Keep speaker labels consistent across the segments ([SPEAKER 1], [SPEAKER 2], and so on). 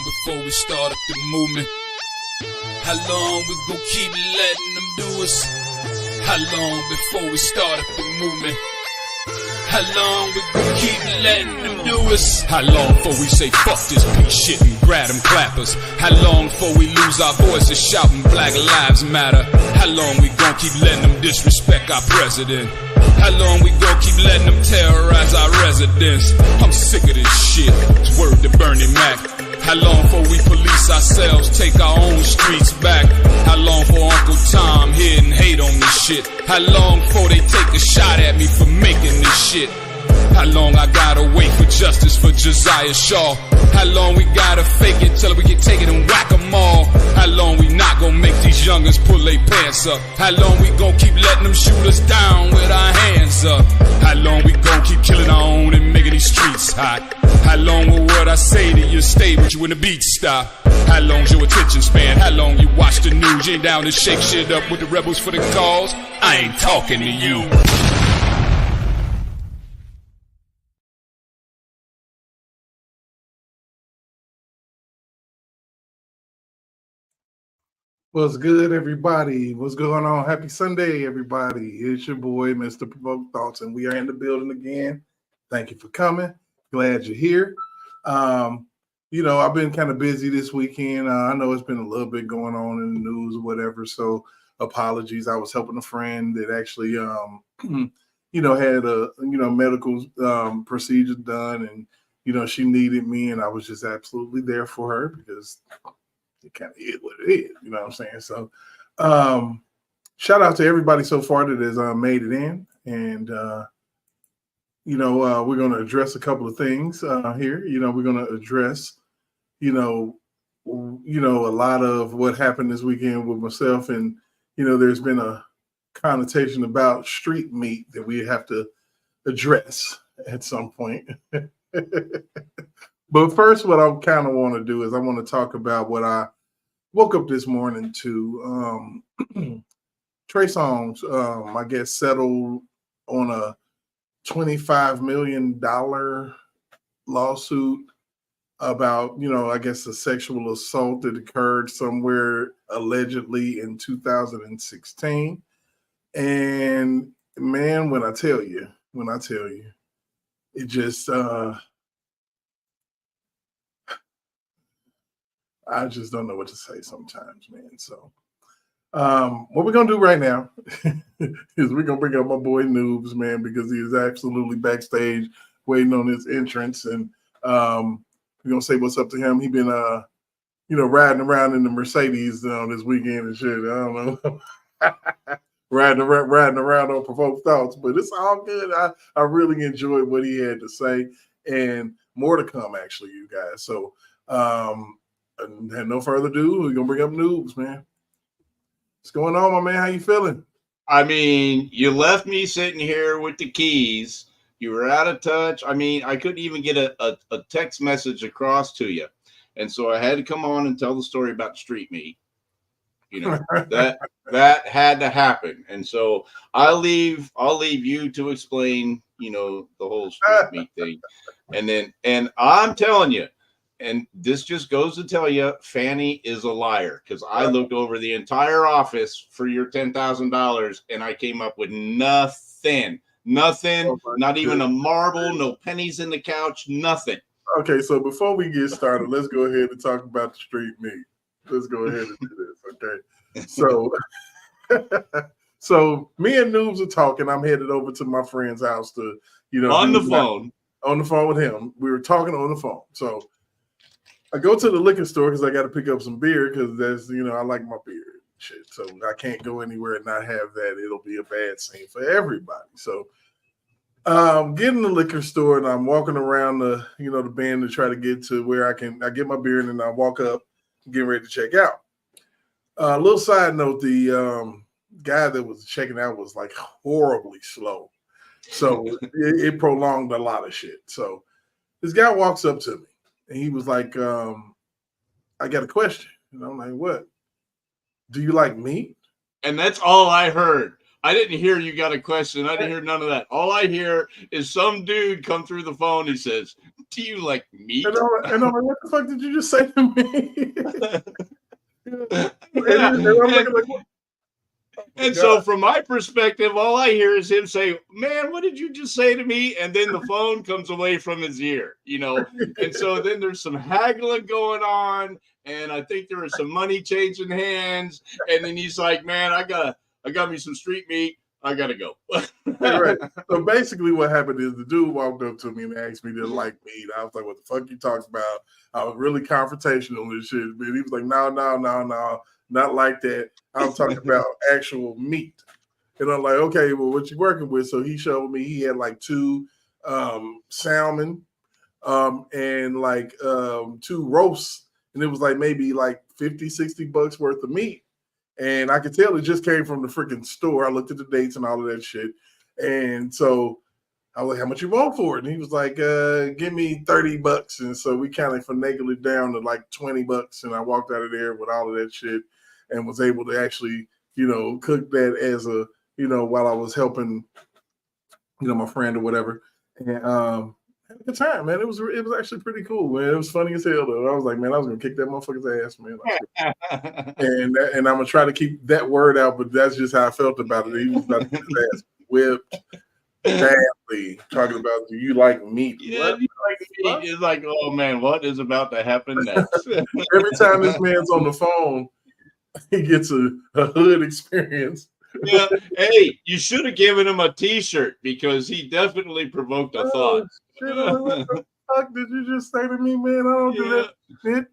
[SPEAKER 1] before we start up the movement? How long we gon' keep letting them do us? How long before we start up the movement? How long we gon' keep letting them do us? How long before we say fuck this piece shit and grab them clappers? How long before we lose our voices shouting Black Lives Matter? How long we gon' keep letting them disrespect our president? How long we gon' keep letting them terrorize our residents? I'm sick of this shit, it's word to Bernie Mac. How long before we police ourselves, take our own streets back? How long for Uncle Tom here and hate on this shit? How long before they take a shot at me for making this shit? How long I gotta wait for justice for Josiah Shaw? How long we gotta fake it till we can take it and whack 'em all? How long we not gonna make these youngers pull their pants up? How long we gonna keep letting them shoot us down with our hands up? How long we gonna keep killing our own and making these streets hot? How long will what I say to you stay with you when the beat stop? How long's your attention span? How long you watch the news? You ain't down to shake shit up with the rebels for the cause? I ain't talking to you.
[SPEAKER 2] What's good, everybody? What's going on? Happy Sunday, everybody. It's your boy, Mr. Provoked Thoughts, and we are in the building again. Thank you for coming. Glad you're here. I've been kind of busy this weekend. I know it's been a little bit going on in the news or whatever, so apologies. I was helping a friend that actually, had a, medical procedure done, and, she needed me, and I was just absolutely there for her because it kind of is what it is, you know what I'm saying? So shout out to everybody so far that has made it in. And, we're going to address a couple of things here. We're going to address, a lot of what happened this weekend with myself. And, there's been a connotation about street meat that we have to address at some point. But first, what I kind of want to do is I want to talk about what I woke up this morning to. Trey Songz, I guess, settled on a $25 million lawsuit about, I guess, a sexual assault that occurred somewhere allegedly in 2016. And man, when I tell you, it just, I just don't know what to say sometimes, man. So what we're going to do right now is we're going to bring up my boy Noobs, man, because he is absolutely backstage waiting on his entrance. And we're going to say what's up to him. He's been, riding around in the Mercedes this weekend and shit. I don't know. riding around on Provoked Thoughts, but it's all good. I really enjoyed what he had to say, and more to come, actually, you guys. So, and no further ado, we're gonna bring up Noobs, man. What's going on, my man? How you feeling?
[SPEAKER 3] I mean, you left me sitting here with the keys. You were out of touch. I mean, I couldn't even get a text message across to you. And so I had to come on and tell the story about street meat. That had to happen. And so I'll leave you to explain, the whole street meat thing. And I'm telling you, and this just goes to tell you, Fanny is a liar, because I looked over the entire office for your $10,000 and I came up with nothing, not even a marble, no pennies in the couch, nothing.
[SPEAKER 2] Okay, so before we get started, let's go ahead and talk about the street meat. Let's go ahead and do this, okay? So me and Noobs are talking. I'm headed over to my friend's house to,
[SPEAKER 3] on the phone
[SPEAKER 2] with him. We were talking on the phone. So I go to the liquor store because I got to pick up some beer because that's, I like my beer and shit. So I can't go anywhere and not have that. It'll be a bad scene for everybody. So get in the liquor store and I'm walking around the band to try to get to where I get my beer and then I walk up, getting ready to check out. A little side note, the guy that was checking out was like horribly slow. So it prolonged a lot of shit. So this guy walks up to me. And he was like, I got a question. And I'm like, what? Do you like meat?
[SPEAKER 3] And that's all I heard I didn't hear you got a question. I didn't hear none of that. All I hear is some dude come through the phone. He says, "Do you like meat?"
[SPEAKER 2] And I'm like, what the fuck did you just say to me?
[SPEAKER 3] Yeah.
[SPEAKER 2] And I'm looking like, what?
[SPEAKER 3] And so, from my perspective, all I hear is him say, "Man, what did you just say to me?" And then the phone comes away from his ear, And so then there's some haggling going on, and I think there was some money changing hands. And then he's like, "Man, I got me some street meat. I gotta go."
[SPEAKER 2] Right. So basically, what happened is the dude walked up to me and asked me to like meat. I was like, "What the fuck you talking about?" I was really confrontational and shit. But he was like, "No, not like that. I'm talking about actual meat." And I'm like, "Okay, well, what you working with?" So he showed me he had like 2 salmon and like 2 roasts, and it was like maybe like $50-$60 worth of meat. And I could tell it just came from the freaking store. I looked at the dates and all of that shit. And so I was like, "How much you want for it?" And he was like, "Give me $30." And so we kind of finagled it down to like $20. And I walked out of there with all of that shit and was able to actually, cook that as a, while I was helping, my friend or whatever. And had a good time, man. It was actually pretty cool, man. It was funny as hell, though. I was like, man, I was gonna kick that motherfucker's ass, man. And I'm gonna try to keep that word out, but that's just how I felt about it. He was about to get his ass whipped badly, talking about, "Do you like meat?"
[SPEAKER 3] Yeah, you like meat. It's like, oh man, what is about to happen next?
[SPEAKER 2] Every time this man's on the phone, he gets a hood experience.
[SPEAKER 3] Yeah. Hey, you should have given him a T-shirt because he definitely provoked a thought.
[SPEAKER 2] Shit, what the fuck did you just say to me, man? I don't do that shit.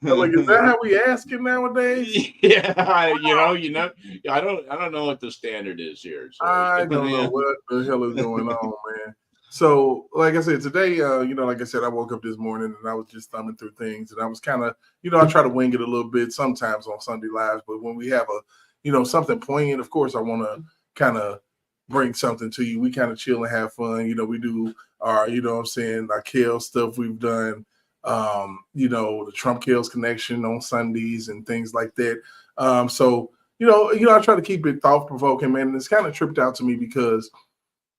[SPEAKER 2] I'm like, is that how we asking nowadays?
[SPEAKER 3] Yeah, I don't know what the standard is here. So,
[SPEAKER 2] I don't know what the hell is going on, man. So, like I said, today, like I said, I woke up this morning and I was just thumbing through things, and I was kind of, I try to wing it a little bit sometimes on Sunday Lives, but when we have something poignant, of course, I want to kind of bring something to you. We kind of chill and have fun. We do our, our Kale stuff we've done, the Trump Kales connection on Sundays and things like that. So, I try to keep it thought provoking, man. And it's kind of tripped out to me because,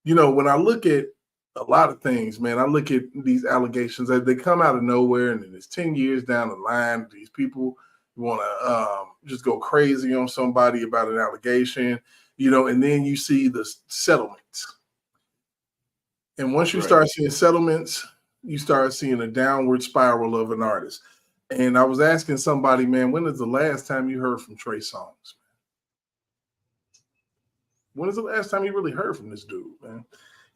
[SPEAKER 2] when I look at a lot of things, man, I look at these allegations that they come out of nowhere, and then it's 10 years down the line. These people want to just go crazy on somebody about an allegation, and then you see the settlements. And once you start seeing settlements, you start seeing a downward spiral of an artist. And I was asking somebody, man, when is the last time you heard from Trey Songz? When is the last time you really heard from this dude, man?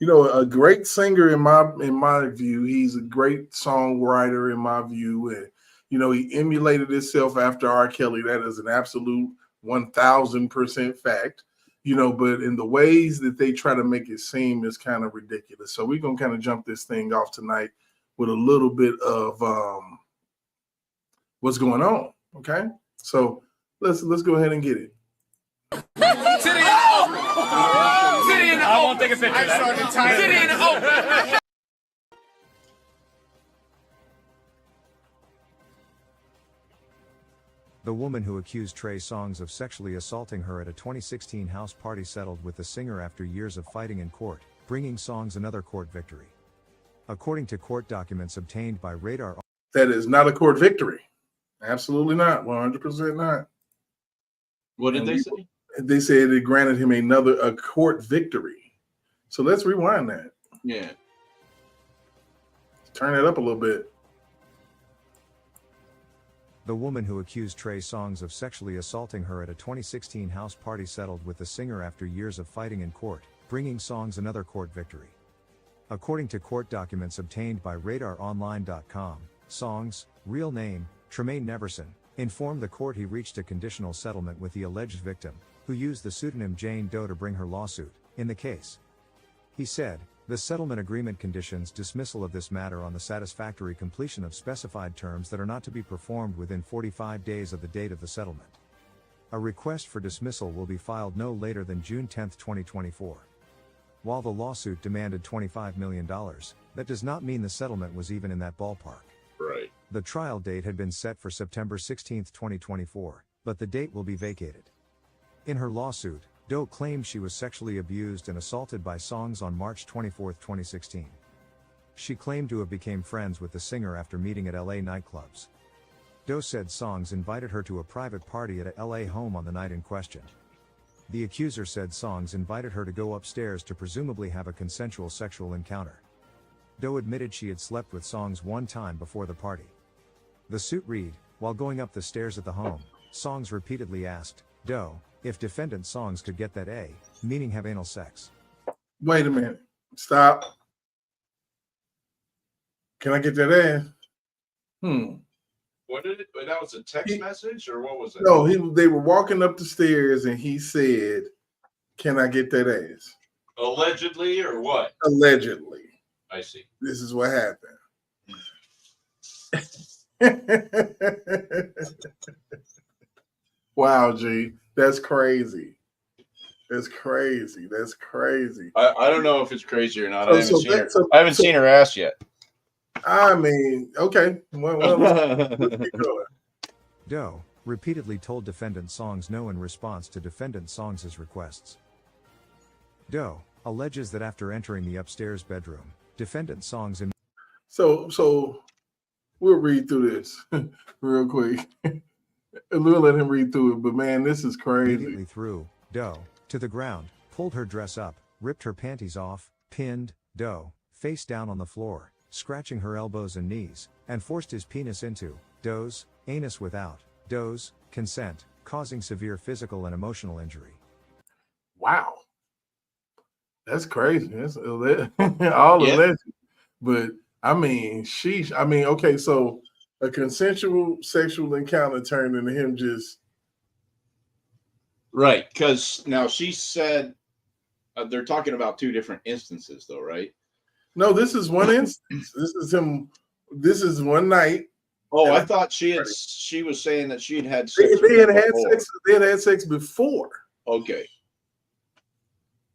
[SPEAKER 2] A great singer in my view. He's a great songwriter in my view. And, he emulated himself after R. Kelly. That is an absolute 1000% fact. But in the ways that they try to make it seem is kind of ridiculous. So we're going to kind of jump this thing off tonight with a little bit of what's going on. Okay. So let's go ahead and get it.
[SPEAKER 4] I won't take a picture of that.
[SPEAKER 5] The woman who accused Trey Songz of sexually assaulting her at a 2016 house party settled with the singer after years of fighting in court, bringing Songz another court victory. According to court documents obtained by Radar.
[SPEAKER 2] That is not a court victory. Absolutely not. 100% not.
[SPEAKER 3] What did they say?
[SPEAKER 2] They said it granted him a court victory. So let's rewind that.
[SPEAKER 3] Yeah.
[SPEAKER 2] Turn it up a little bit.
[SPEAKER 5] The woman who accused Trey Songz of sexually assaulting her at a 2016 house party settled with the singer after years of fighting in court, bringing Songz another court victory. According to court documents obtained by RadarOnline.com, Songz, real name, Tremaine Neverson, informed the court he reached a conditional settlement with the alleged victim, who used the pseudonym Jane Doe to bring her lawsuit, in the case. He said, the settlement agreement conditions dismissal of this matter on the satisfactory completion of specified terms that are not to be performed within 45 days of the date of the settlement. A request for dismissal will be filed no later than June 10, 2024. While the lawsuit demanded $25 million, that does not mean the settlement was even in that ballpark.
[SPEAKER 3] Right.
[SPEAKER 5] The trial date had been set for September 16, 2024, but the date will be vacated. In her lawsuit, Doe claimed she was sexually abused and assaulted by Songz on March 24, 2016. She claimed to have become friends with the singer after meeting at LA nightclubs. Doe said Songz invited her to a private party at a LA home on the night in question. The accuser said Songz invited her to go upstairs to presumably have a consensual sexual encounter. Doe admitted she had slept with Songz one time before the party. The suit read, while going up the stairs at the home, Songz repeatedly asked Doe if defendant Songz could get that A, meaning have anal sex.
[SPEAKER 2] Wait a minute. Stop. Can I get that ass?
[SPEAKER 3] What did it? That was a text message, or what was it?
[SPEAKER 2] No, they were walking up the stairs, and he said, "Can I get that ass?"
[SPEAKER 3] Allegedly, or what?
[SPEAKER 2] Allegedly.
[SPEAKER 3] I see.
[SPEAKER 2] This is what happened. Wow, G, that's crazy. That's crazy. That's crazy.
[SPEAKER 3] I don't know if it's crazy or not.
[SPEAKER 2] Oh,
[SPEAKER 3] I haven't seen her ass yet.
[SPEAKER 2] I mean, okay. Well, let's keep going.
[SPEAKER 5] Doe repeatedly told defendant Songz no in response to defendant Songz' requests. Doe alleges that after entering the upstairs bedroom, defendant Songz
[SPEAKER 2] So we'll read through this real quick. We'll let him read through it, but man, this is crazy.
[SPEAKER 5] immediately threw Doe to the ground, pulled her dress up, ripped her panties off, pinned Doe face down on the floor, scratching her elbows and knees, and forced his penis into Doe's anus without Doe's consent, causing severe physical and emotional injury.
[SPEAKER 2] Wow. That's crazy. That's all alleged. But I mean, sheesh. I mean, okay, so a consensual sexual encounter turned into him just
[SPEAKER 3] Right, because now she said they're talking about two different instances, though, right?
[SPEAKER 2] no, this is one instance. This is him. This is one night.
[SPEAKER 3] Oh, I thought she was saying that she had sex.
[SPEAKER 2] They had sex. They had had sex before.
[SPEAKER 3] Okay.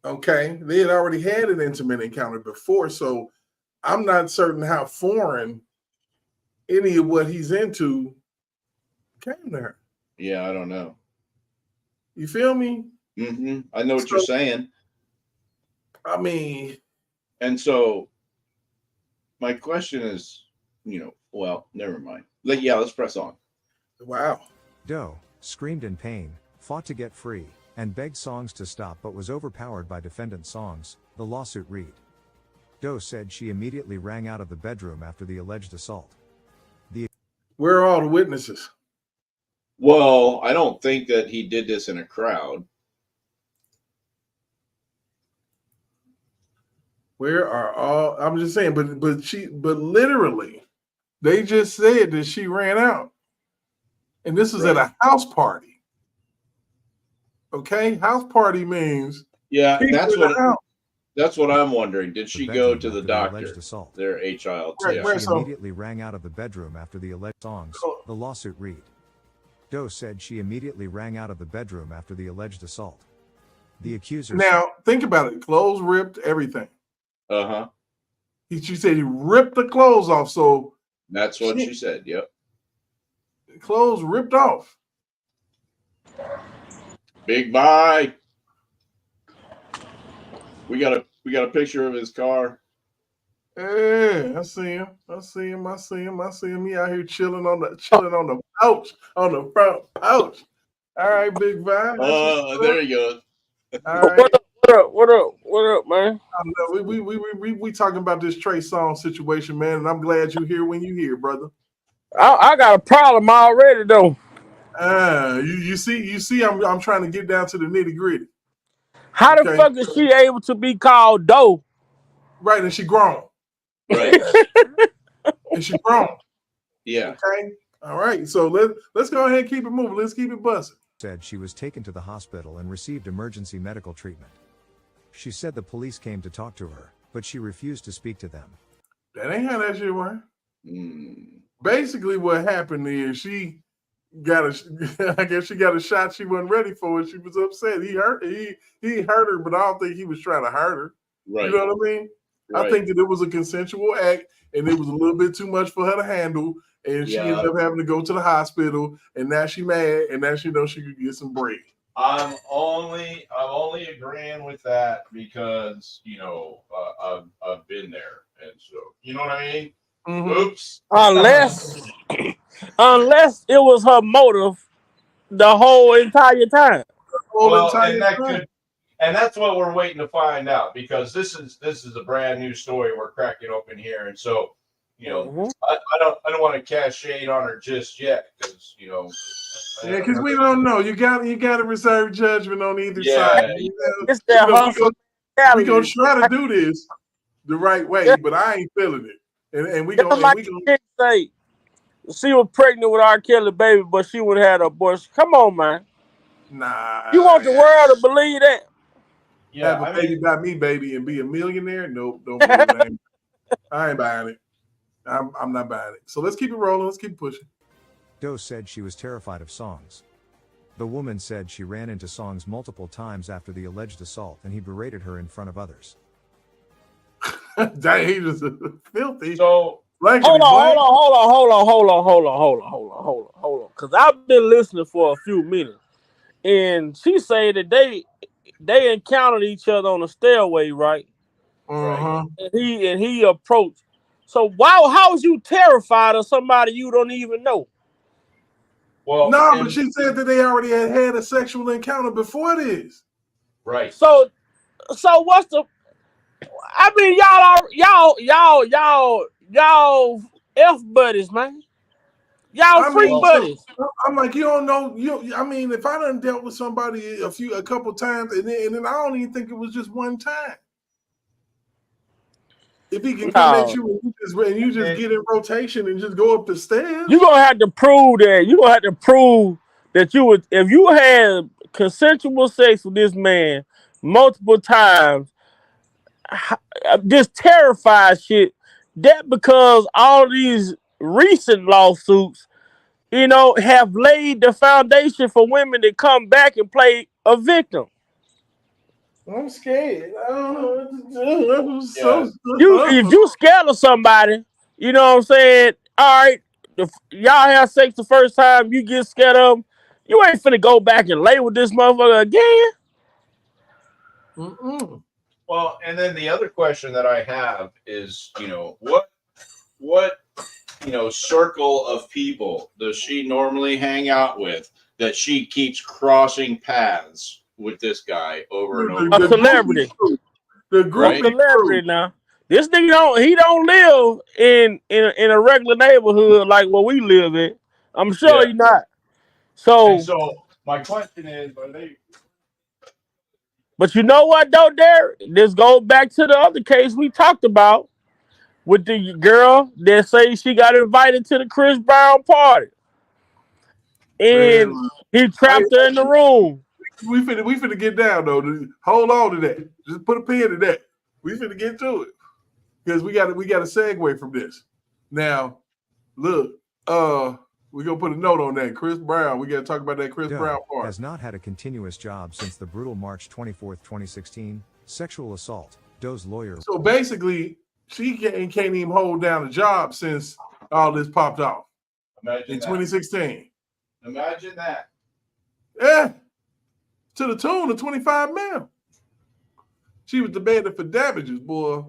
[SPEAKER 2] Okay, they had already had an intimate encounter before, so I'm not certain how foreign any of what he's into came to her.
[SPEAKER 3] Yeah, I don't know.
[SPEAKER 2] You feel me?
[SPEAKER 3] Mm-hmm. I know what you're saying.
[SPEAKER 2] I mean,
[SPEAKER 3] and so my question is, well, never mind. Let's press on.
[SPEAKER 2] Wow.
[SPEAKER 5] Doe screamed in pain, fought to get free, and begged Songz to stop but was overpowered by defendant Songz, the lawsuit read. Doe said she immediately ran out of the bedroom after the alleged assault.
[SPEAKER 2] Where are all the witnesses?
[SPEAKER 3] Well, I don't think that he did this in a crowd.
[SPEAKER 2] Where are all? I'm just saying, but literally, they just said that she ran out, and this is at a house party. Okay, house party means
[SPEAKER 3] that's what I'm wondering. Did she go to the doctor? Their HILT.
[SPEAKER 5] She immediately rang out of the bedroom after the alleged Songz, the lawsuit read. Doe said she immediately rang out of the bedroom after the alleged assault. The accuser.
[SPEAKER 2] Now think about it. Clothes ripped, everything.
[SPEAKER 3] Uh-huh.
[SPEAKER 2] She said he ripped the clothes off. So
[SPEAKER 3] that's what she said. Yep.
[SPEAKER 2] Clothes ripped off.
[SPEAKER 3] Big bye. We got a picture of his car.
[SPEAKER 2] Yeah, I see him. I see him. He out here chilling on the pouch, on the front pouch. All right, Big Vine.
[SPEAKER 3] There you go.
[SPEAKER 2] All right.
[SPEAKER 6] What up, man?
[SPEAKER 2] I know. We talking about this Trey Songz situation, man, and I'm glad you're here when you're here, brother.
[SPEAKER 6] I got a problem already, though.
[SPEAKER 2] You see, I'm trying to get down to the nitty gritty.
[SPEAKER 6] How the fuck is she able to be called Doe?
[SPEAKER 2] Right, and she grown.
[SPEAKER 3] Right.
[SPEAKER 2] And she grown.
[SPEAKER 3] Yeah.
[SPEAKER 2] Okay. All right. So let's go ahead and keep it moving. Let's keep it buzzing.
[SPEAKER 5] Said she was taken to the hospital and received emergency medical treatment. She said the police came to talk to her, but she refused to speak to them.
[SPEAKER 2] That ain't how that shit works. Basically, what happened is she got I guess she got a shot she wasn't ready for, and she was upset. He hurt her, but I don't think he was trying to hurt her.
[SPEAKER 3] Right.
[SPEAKER 2] You know what I mean? Right. I think that it was a consensual act, and it was a little bit too much for her to handle, and she ended up having to go to the hospital, and now she mad, and now she knows she could get some bread.
[SPEAKER 3] I'm only agreeing with that because I've been there, and so you know what I mean.
[SPEAKER 2] Mhm.
[SPEAKER 3] Oops.
[SPEAKER 6] Unless it was her motive the whole entire time.
[SPEAKER 3] Well, and that's what we're waiting to find out, because this is a brand new story we're cracking open here, and so I don't want to cast shade on her just yet, because
[SPEAKER 2] Yeah, because we don't know. You got to reserve judgment on either side.
[SPEAKER 6] It's that hustle.
[SPEAKER 2] We gonna try to do this the right way, but I ain't feeling it. And we gonna
[SPEAKER 6] say she was pregnant with R. Kelly baby, but she would have had an abortion. Come on, man.
[SPEAKER 2] Nah.
[SPEAKER 6] You want the world to believe that?
[SPEAKER 2] Yeah, have a baby by me, baby, and be a millionaire? Nope, don't believe it. I ain't buying it. I'm not buying it. So let's keep it rolling. Let's keep pushing.
[SPEAKER 5] Doe said she was terrified of Songz. The woman said she ran into Songz multiple times after the alleged assault and he berated her in front of others.
[SPEAKER 2] Dang, he just filthy.
[SPEAKER 3] So
[SPEAKER 6] hold on. Because I've been listening for a few minutes. And she said that they encountered each other on the stairway, right?
[SPEAKER 2] Uh-huh.
[SPEAKER 6] And he approached. So how was you terrified of somebody you don't even know?
[SPEAKER 2] Well, no, but she said that they already had a sexual encounter before this.
[SPEAKER 3] Right.
[SPEAKER 6] So what's the? I mean, y'all F buddies, man. Y'all freak buddies.
[SPEAKER 2] I'm like, you don't know. I mean, if I done dealt with somebody a couple times, and then I don't even think it was just one time. If he can come at you and you just get in rotation and just go up the stairs,
[SPEAKER 6] you're gonna have to prove that. You're gonna have to prove that you would, if you had consensual sex with this man multiple times, this terrified shit. That because all these recent lawsuits, have laid the foundation for women to come back and play a victim.
[SPEAKER 2] I'm scared. I don't know what to do.
[SPEAKER 6] If you scared of somebody, you know what I'm saying? All right, y'all have sex the first time, you get scared of them. You ain't finna go back and lay with this motherfucker again.
[SPEAKER 2] Mm-mm.
[SPEAKER 3] Well, and then the other question that I have is, what circle of people does she normally hang out with that she keeps crossing paths with this guy over and over?
[SPEAKER 6] A celebrity.
[SPEAKER 2] The group
[SPEAKER 6] celebrity now. This nigga don't live in a regular neighborhood like what we live in. I'm sure he's not.
[SPEAKER 3] So my question is, are they?
[SPEAKER 6] But you know what though, Derek? This goes back to the other case we talked about with the girl that say she got invited to the Chris Brown party. And he trapped her in the room.
[SPEAKER 2] We finna get down though. Hold on to that. Just put a pin in that. We finna get to it. Because we got to segue from this. Now, look, we're gonna put a note on that. Chris Brown. We gotta talk about that Chris Brown part.
[SPEAKER 5] Has not had a continuous job since the brutal March 24th, 2016 sexual assault. Doe's lawyer.
[SPEAKER 2] So basically, she can't even hold down a job since all this popped off.
[SPEAKER 3] Imagine
[SPEAKER 2] in
[SPEAKER 3] that.
[SPEAKER 2] 2016.
[SPEAKER 3] Imagine that.
[SPEAKER 2] Yeah. To the tune of 25 mil. She was demanded for damages, boy.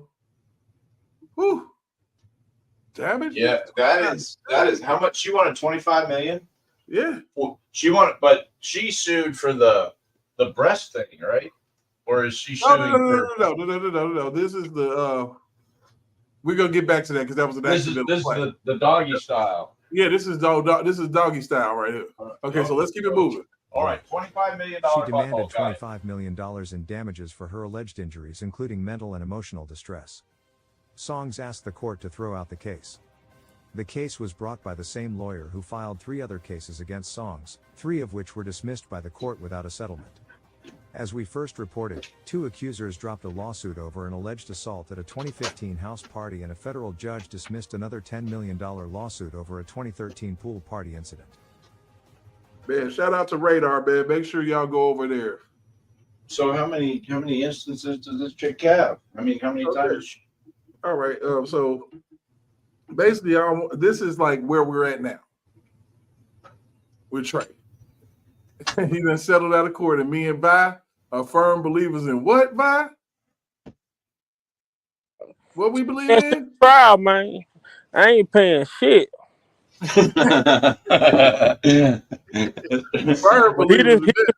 [SPEAKER 2] Whew. Damages?
[SPEAKER 3] Yeah, that is how much she wanted. 25 million.
[SPEAKER 2] Yeah.
[SPEAKER 3] Well, she wanted, but she sued for the breast thing, right? Or is she suing?
[SPEAKER 2] No. This is the we're gonna get back to that because that was an accident.
[SPEAKER 3] This is the doggy style.
[SPEAKER 2] Yeah, this is doggy style right here. Okay, so let's keep it moving.
[SPEAKER 3] All right, $25 million.
[SPEAKER 5] She demanded $25 million in damages for her alleged injuries, including mental and emotional distress. Songz asked the court to throw out the case. The case was brought by the same lawyer who filed 3 other cases against Songz, 3 of which were dismissed by the court without a settlement. As we first reported, 2 accusers dropped a lawsuit over an alleged assault at a 2015 house party, and a federal judge dismissed another $10 million lawsuit over a 2013 pool party incident.
[SPEAKER 2] Man, shout out to Radar, man. Make sure y'all go over there.
[SPEAKER 3] So how many instances does this chick have? I mean, how many times?
[SPEAKER 2] All right. So basically, this is like where we're at now with Trey. He done settled out of court, and me and Vi are firm believers in what, Vi? What we believe
[SPEAKER 6] That's
[SPEAKER 2] in?
[SPEAKER 6] the trial, man. I ain't paying shit.
[SPEAKER 2] Firm
[SPEAKER 6] But he
[SPEAKER 2] believers in that.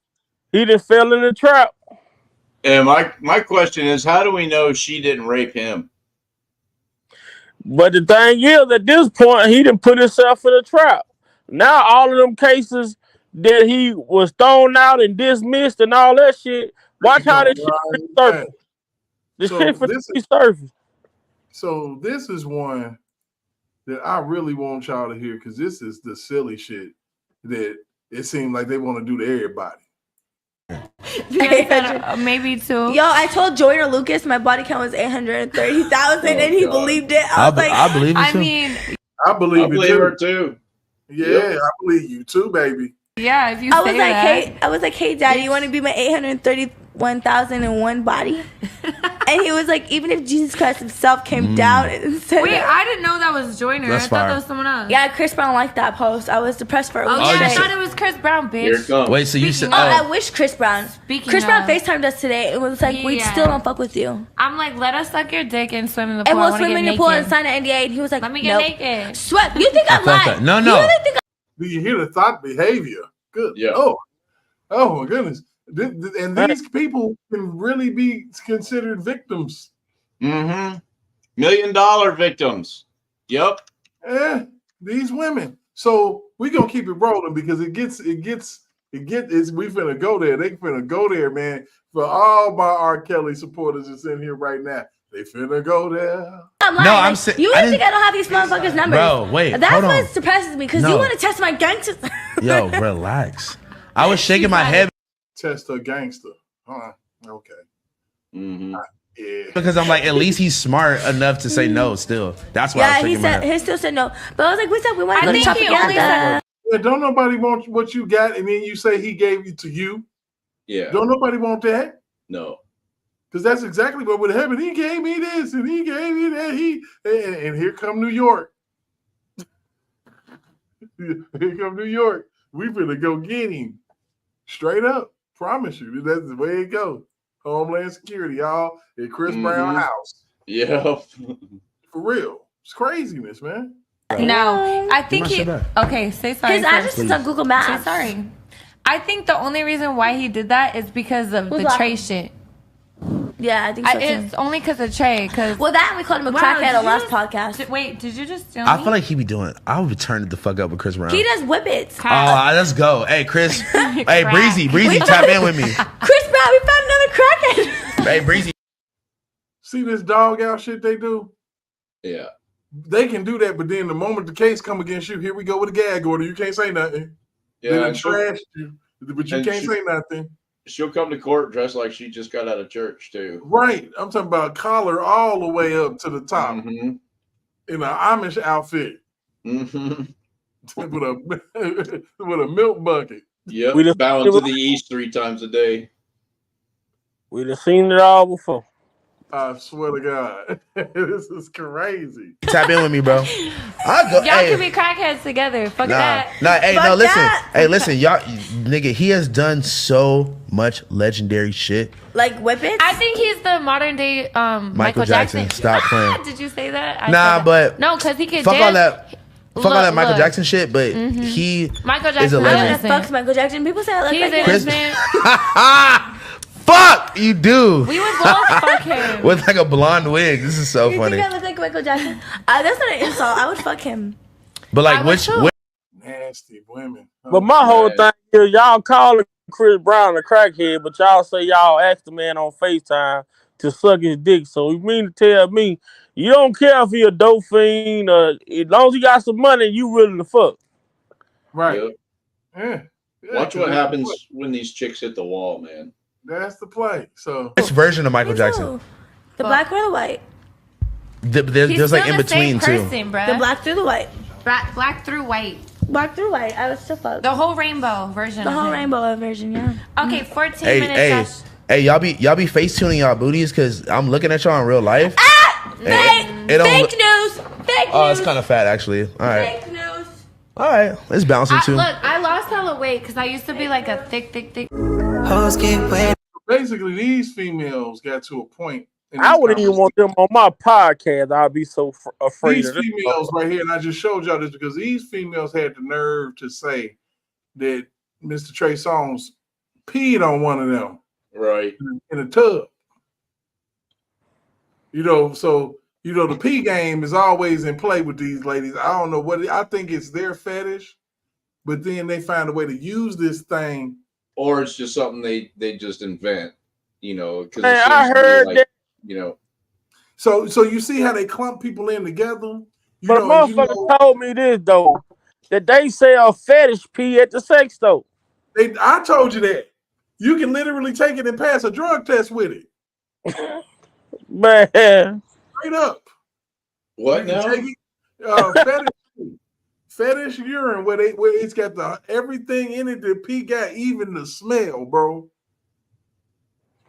[SPEAKER 6] he done fell in the trap.
[SPEAKER 3] And my question is, how do we know she didn't rape him?
[SPEAKER 6] But the thing is, at this point, he done put himself in a trap. Now all of them cases that he was thrown out and dismissed and all that shit, watch how this shit resurface. The shit for resurface.
[SPEAKER 2] So this is one that I really want y'all to hear, because this is the silly shit that it seems like they want to do to everybody.
[SPEAKER 7] Maybe two.
[SPEAKER 8] Yo, I told Joyner Lucas my body count was 830,000, and he believed it. I
[SPEAKER 9] believe it too.
[SPEAKER 7] I mean,
[SPEAKER 2] I believe
[SPEAKER 3] her too.
[SPEAKER 2] Yeah,
[SPEAKER 3] Yep.
[SPEAKER 2] I believe you too, baby.
[SPEAKER 7] yeah, if you
[SPEAKER 8] I
[SPEAKER 7] say
[SPEAKER 8] was like,
[SPEAKER 7] that.
[SPEAKER 8] I was like, hey, Daddy, you want to be my 831,001 body? And he was like, even if Jesus Christ himself came down and said,
[SPEAKER 7] Wait, I didn't know that was Joyner.
[SPEAKER 9] That's
[SPEAKER 7] I thought
[SPEAKER 9] fire.
[SPEAKER 7] that was someone else.
[SPEAKER 8] yeah, Chris Brown liked that post. I was depressed for a
[SPEAKER 7] Oh,
[SPEAKER 8] week.
[SPEAKER 7] yeah, I
[SPEAKER 9] you
[SPEAKER 7] thought it was Chris Brown, bitch.
[SPEAKER 3] Here it comes.
[SPEAKER 9] Wait, so you said?
[SPEAKER 8] Oh, I wish Chris Brown.
[SPEAKER 7] Speaking
[SPEAKER 8] Chris Brown
[SPEAKER 7] of-
[SPEAKER 8] FaceTimed us today. It was like, we
[SPEAKER 7] Yeah.
[SPEAKER 8] still don't fuck with you.
[SPEAKER 7] I'm like, let us suck your dick and swim in the pool.
[SPEAKER 8] And
[SPEAKER 7] I
[SPEAKER 8] we'll
[SPEAKER 7] wanna
[SPEAKER 8] swim
[SPEAKER 7] get
[SPEAKER 8] in the pool and
[SPEAKER 7] naked.
[SPEAKER 8] sign an NDA. And he was like,
[SPEAKER 7] Let me get
[SPEAKER 8] nope.
[SPEAKER 7] naked.
[SPEAKER 8] Sweat. You think I'm
[SPEAKER 9] felt
[SPEAKER 8] lying?
[SPEAKER 9] that. No.
[SPEAKER 8] You really think
[SPEAKER 2] Do you hear the thought behavior? Good.
[SPEAKER 3] Yeah.
[SPEAKER 2] Oh my goodness. And these people can really be considered victims.
[SPEAKER 3] Mm-hmm. $1 million victims. Yep.
[SPEAKER 2] These women. So we're gonna keep it rolling, because we finna go there. They finna go there, man. For all my R. Kelly supporters that's in here right now, they finna go there.
[SPEAKER 8] I'm lying?
[SPEAKER 9] No,
[SPEAKER 8] Like,
[SPEAKER 9] I'm saying
[SPEAKER 8] you really think I don't have these motherfuckers' numbers?
[SPEAKER 9] Bro, wait,
[SPEAKER 8] That's
[SPEAKER 9] hold
[SPEAKER 8] what
[SPEAKER 9] on.
[SPEAKER 8] suppresses me, because
[SPEAKER 9] No.
[SPEAKER 8] you want to test my gangsters.
[SPEAKER 9] Yo, relax. I was shaking my head
[SPEAKER 2] Test a gangster. Okay.
[SPEAKER 3] Mm-hmm.
[SPEAKER 2] Yeah.
[SPEAKER 9] because I'm like, at least he's smart enough to say no. Still, that's why I was
[SPEAKER 8] Yeah,
[SPEAKER 9] shaking
[SPEAKER 8] he
[SPEAKER 9] my
[SPEAKER 8] said
[SPEAKER 9] head.
[SPEAKER 8] he still said no. But I was like, we said we want to
[SPEAKER 7] I
[SPEAKER 8] go to
[SPEAKER 7] think he only
[SPEAKER 8] Tropicana.
[SPEAKER 2] Yeah, don't nobody want what you got, and then you say he gave it to you.
[SPEAKER 3] Yeah.
[SPEAKER 2] Don't nobody want that.
[SPEAKER 3] No.
[SPEAKER 2] Because that's exactly what would happen. He gave me this, and he gave me that. And here come New York. Here come New York. We finna go get him. Straight up. Promise you. That's the way it goes. Homeland Security, y'all, at Chris Brown house.
[SPEAKER 3] Yeah.
[SPEAKER 2] For real. It's craziness, man.
[SPEAKER 7] No, I think
[SPEAKER 9] might
[SPEAKER 7] he.
[SPEAKER 9] say that.
[SPEAKER 7] Okay, say sorry.
[SPEAKER 8] His address
[SPEAKER 7] first.
[SPEAKER 8] is on Google Maps.
[SPEAKER 7] Say sorry. I think the only reason why he did that is because of
[SPEAKER 8] Who's
[SPEAKER 7] the
[SPEAKER 8] laughing?
[SPEAKER 7] Trey shit.
[SPEAKER 8] Yeah, I think so too.
[SPEAKER 7] It's only because of Trey. Because
[SPEAKER 8] Well, that and we called him a
[SPEAKER 7] Wow,
[SPEAKER 8] crackhead
[SPEAKER 7] did
[SPEAKER 8] on
[SPEAKER 7] you
[SPEAKER 8] last
[SPEAKER 7] just-
[SPEAKER 8] podcast.
[SPEAKER 7] wait, did you just steal
[SPEAKER 9] I
[SPEAKER 7] me?
[SPEAKER 9] feel like he be doing. I would turn it the fuck up with Chris Brown.
[SPEAKER 8] He does whippets.
[SPEAKER 9] Let's go. Hey, Chris. Hey,
[SPEAKER 7] Crack.
[SPEAKER 9] Breezy, tap in with me.
[SPEAKER 8] Chris Brown, we found another crackhead.
[SPEAKER 9] Hey, Breezy.
[SPEAKER 2] See this dog out shit they do?
[SPEAKER 3] Yeah.
[SPEAKER 2] They can do that, but then the moment the case come against you, here we go with a gag order. You can't say nothing. They
[SPEAKER 3] Yeah.
[SPEAKER 2] done
[SPEAKER 3] And
[SPEAKER 2] trashed you, but you
[SPEAKER 3] and
[SPEAKER 2] can't
[SPEAKER 3] she-
[SPEAKER 2] say nothing.
[SPEAKER 3] she'll come to court dressed like she just got out of church too.
[SPEAKER 2] Right. I'm talking about collar all the way up to the top
[SPEAKER 3] Mm-hmm.
[SPEAKER 2] in an Amish outfit
[SPEAKER 3] Mm-hmm.
[SPEAKER 2] with a milk bucket.
[SPEAKER 3] Yep.
[SPEAKER 6] We just-
[SPEAKER 3] Bowing to the east 3 times a day.
[SPEAKER 6] We done seen it all before.
[SPEAKER 2] I swear to God. This is crazy.
[SPEAKER 9] Tap in with me, bro. I go.
[SPEAKER 7] Y'all
[SPEAKER 9] hey,
[SPEAKER 7] can be crackheads together. Fuck that.
[SPEAKER 9] Hey,
[SPEAKER 8] Fuck
[SPEAKER 9] no, listen.
[SPEAKER 8] that.
[SPEAKER 9] Hey, listen, y'all, nigga, he has done so much legendary shit.
[SPEAKER 8] Like whippets?
[SPEAKER 7] I think he's the modern day Michael
[SPEAKER 9] Jackson. Stop playing.
[SPEAKER 7] Did you say that? I
[SPEAKER 9] Nah,
[SPEAKER 7] said that.
[SPEAKER 9] but
[SPEAKER 7] no, because he could
[SPEAKER 9] fuck
[SPEAKER 7] dance.
[SPEAKER 9] all that. Fuck all
[SPEAKER 7] Look,
[SPEAKER 9] that Michael
[SPEAKER 7] look.
[SPEAKER 9] Jackson shit, but he
[SPEAKER 7] Michael
[SPEAKER 9] is a
[SPEAKER 7] Jackson.
[SPEAKER 8] I
[SPEAKER 9] legend.
[SPEAKER 8] want to fuck Michael Jackson. People say I look
[SPEAKER 7] He's
[SPEAKER 8] like him.
[SPEAKER 9] Chris-
[SPEAKER 7] innocent.
[SPEAKER 9] Fuck, you do.
[SPEAKER 7] We would both fuck him.
[SPEAKER 9] With like a blonde wig. This is so
[SPEAKER 8] You
[SPEAKER 9] funny.
[SPEAKER 8] think I look like Michael Jackson? That's not an insult. I would fuck him.
[SPEAKER 9] But
[SPEAKER 7] I
[SPEAKER 9] like,
[SPEAKER 7] would
[SPEAKER 9] which
[SPEAKER 7] too.
[SPEAKER 2] Nasty women.
[SPEAKER 6] But my whole
[SPEAKER 3] man.
[SPEAKER 6] thing is y'all calling Chris Brown a crackhead, but y'all say y'all asked the man on FaceTime to suck his dick. So you mean to tell me you don't care if he a dope fiend, as long as he got some money, you willing to fuck?
[SPEAKER 2] Right.
[SPEAKER 3] Yep.
[SPEAKER 2] Yeah. Yeah,
[SPEAKER 3] Watch what
[SPEAKER 2] 'cause
[SPEAKER 3] happens when these chicks hit the wall, man.
[SPEAKER 2] That's the play. So
[SPEAKER 9] version of Michael
[SPEAKER 8] Me
[SPEAKER 9] Jackson?
[SPEAKER 8] too. The black or the white?
[SPEAKER 9] There's like in
[SPEAKER 7] the
[SPEAKER 9] between
[SPEAKER 7] same
[SPEAKER 9] too.
[SPEAKER 7] person, bruh.
[SPEAKER 8] The black through the white.
[SPEAKER 7] Black through white.
[SPEAKER 8] Black through white. I would still fuck.
[SPEAKER 7] The whole rainbow version.
[SPEAKER 8] The
[SPEAKER 7] of
[SPEAKER 8] whole
[SPEAKER 7] him.
[SPEAKER 8] rainbow version, yeah.
[SPEAKER 7] Okay, 14
[SPEAKER 9] Hey,
[SPEAKER 7] minutes.
[SPEAKER 9] hey, y'all be face tuning y'all booties because I'm looking at y'all in real life.
[SPEAKER 8] Fake,
[SPEAKER 9] it don't
[SPEAKER 8] fake
[SPEAKER 9] look-
[SPEAKER 8] news. Fake
[SPEAKER 9] Oh,
[SPEAKER 8] news.
[SPEAKER 9] it's kind of fat actually. All right,
[SPEAKER 8] Fake news.
[SPEAKER 9] all right, it's bouncing too.
[SPEAKER 7] Look, I lost lost hella weight because I used to be like a thick.
[SPEAKER 2] Basically, these females got to a point.
[SPEAKER 6] I wouldn't even want them on my podcast. I'd be so afraid
[SPEAKER 2] These
[SPEAKER 6] of this.
[SPEAKER 2] females right here, and I just showed y'all this because these females had the nerve to say that Mr. Trey Songz peed on one of them,
[SPEAKER 3] right,
[SPEAKER 2] in a tub. So the pee game is always in play with these ladies. I don't know what I think it's their fetish, but then they find a way to use this thing,
[SPEAKER 3] or it's just something they just invent, because
[SPEAKER 6] I heard that.
[SPEAKER 2] So you see how they clump people in together?
[SPEAKER 6] But a motherfucker told me this though, that they sell fetish pee at the sex store.
[SPEAKER 2] I told you that. You can literally take it and pass a drug test with it.
[SPEAKER 6] Man.
[SPEAKER 2] Straight up.
[SPEAKER 3] What now?
[SPEAKER 2] Take it, fetish urine where it's got everything in it. The pee got even the smell, bro.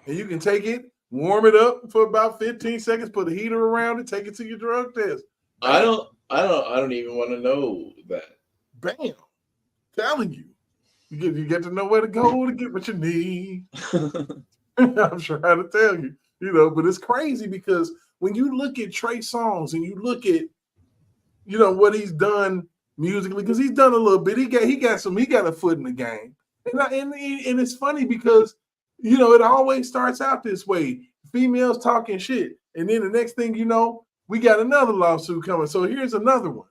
[SPEAKER 2] And you can take it, warm it up for about 15 seconds, put a heater around it, take it to your drug test.
[SPEAKER 3] I don't even want to know that.
[SPEAKER 2] Bam. Telling you. You get to know where to go to get what you need. I'm trying to tell you, but it's crazy because when you look at Trey Songz and you look at, what he's done musically, because he's done a little bit. He got a foot in the game. And it's funny because, it always starts out this way. Females talking shit. And then the next thing you know, we got another lawsuit coming. So here's another one.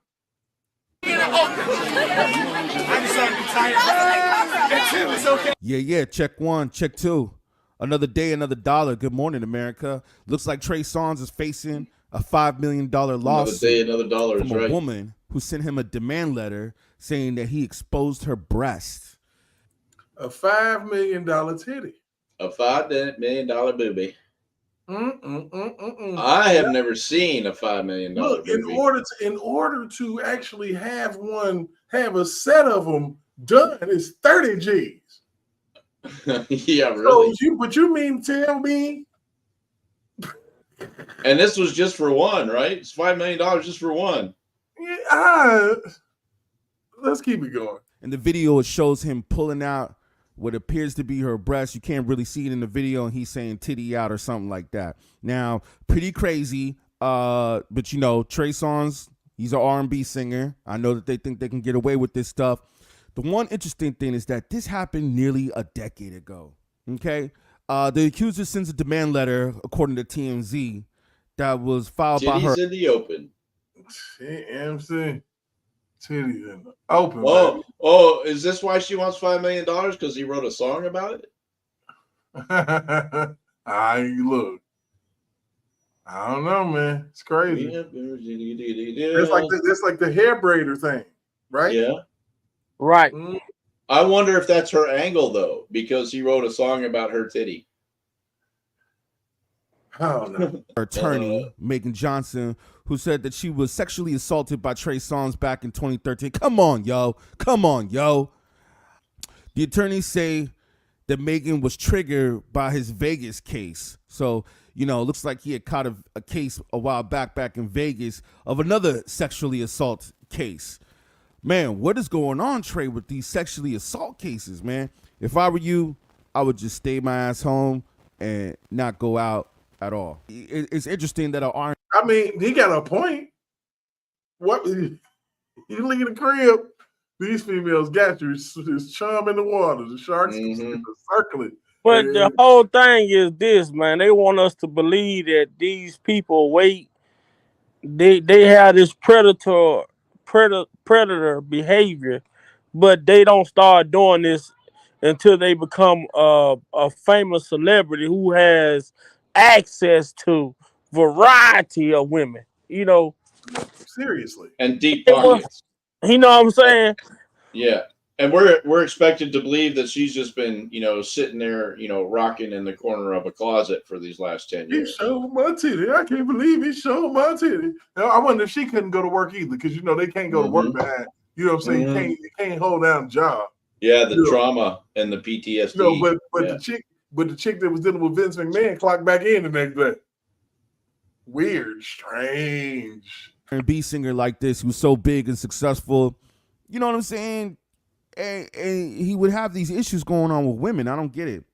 [SPEAKER 10] Yeah, check one, check two. Another day, another dollar. Good morning, America. Looks like Trey Songz is facing a $5 million lawsuit.
[SPEAKER 3] Another day, another dollar
[SPEAKER 10] from
[SPEAKER 3] is
[SPEAKER 10] a
[SPEAKER 3] right.
[SPEAKER 10] woman who sent him a demand letter saying that he exposed her breast.
[SPEAKER 2] A $5 million titty.
[SPEAKER 3] A $5 million booby. I have never seen a $5 million
[SPEAKER 2] Look,
[SPEAKER 3] booby.
[SPEAKER 2] in order to actually have a set of them done, it's 30 G's.
[SPEAKER 3] Yeah, really.
[SPEAKER 2] So you mean tell me?
[SPEAKER 3] And this was just for one, right? It's $5 million just for one.
[SPEAKER 2] Yeah, let's keep it going.
[SPEAKER 10] In the video, it shows him pulling out what appears to be her breast. You can't really see it in the video, and he's saying titty out or something like that. Now, pretty crazy, but Trey Songz, he's an R&B singer. I know that they think they can get away with this stuff. The one interesting thing is that this happened nearly a decade ago, okay? The accuser sends a demand letter, according to TMZ, that was filed by her.
[SPEAKER 3] Titties in the open.
[SPEAKER 2] TMZ. Titties in the open.
[SPEAKER 3] Oh, is this why she wants $5 million? Because he wrote a song about it?
[SPEAKER 2] Look. I don't know, man. It's crazy. It's like the hair braider thing, right?
[SPEAKER 3] Yeah.
[SPEAKER 6] Right.
[SPEAKER 3] I wonder if that's her angle, though, because he wrote a song about her titty.
[SPEAKER 2] Oh, no.
[SPEAKER 10] Her attorney, Megan Johnson, who said that she was sexually assaulted by Trey Songz back in 2013. Come on, yo. The attorneys say that Megan was triggered by his Vegas case. So, it looks like he had caught a case a while back in Vegas of another sexually assault case. Man, what is going on, Trey, with these sexually assault cases, man? If I were you, I would just stay my ass home and not go out at all. It's interesting that
[SPEAKER 2] he got a point. What you look at the crib, these females got you. It's charm in the water. The sharks are circling.
[SPEAKER 6] But the whole thing is this, man. They want us to believe that these people wait. They have this predator behavior, but they don't start doing this until they become a famous celebrity who has access to variety of women,
[SPEAKER 2] Seriously.
[SPEAKER 3] And deep pockets.
[SPEAKER 6] You know what I'm saying?
[SPEAKER 3] Yeah. And we're expected to believe that she's just been, sitting there, rocking in the corner of a closet for these last 10 years.
[SPEAKER 2] He showed my titty. I can't believe he showed my titty. Now, I wonder if she couldn't go to work either, because they can't go to work behind. You know what I'm saying? You can't hold down a job.
[SPEAKER 3] Yeah, the trauma and the PTSD.
[SPEAKER 2] But the chick that was dealing with Vince McMahon clocked back in the next day. Weird, strange.
[SPEAKER 10] R&B singer like this who's so big and successful, you know what I'm saying? and he would have these issues going on with women. I don't get it.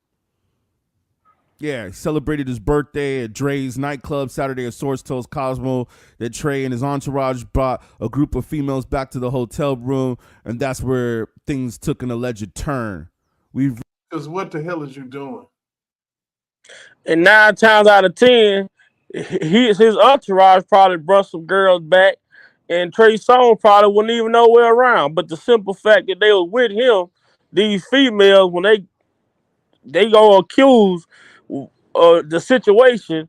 [SPEAKER 10] Yeah, he celebrated his birthday at Dre's nightclub Saturday. A source tells Cosmo that Trey and his entourage brought a group of females back to the hotel room, and that's where things took an alleged turn.
[SPEAKER 2] Because what the hell is you doing?
[SPEAKER 6] And 9 times out of 10, his entourage probably brought some girls back, and Trey Songz probably wasn't even nowhere around. But the simple fact that they were with him, these females, when they gonna accuse the situation,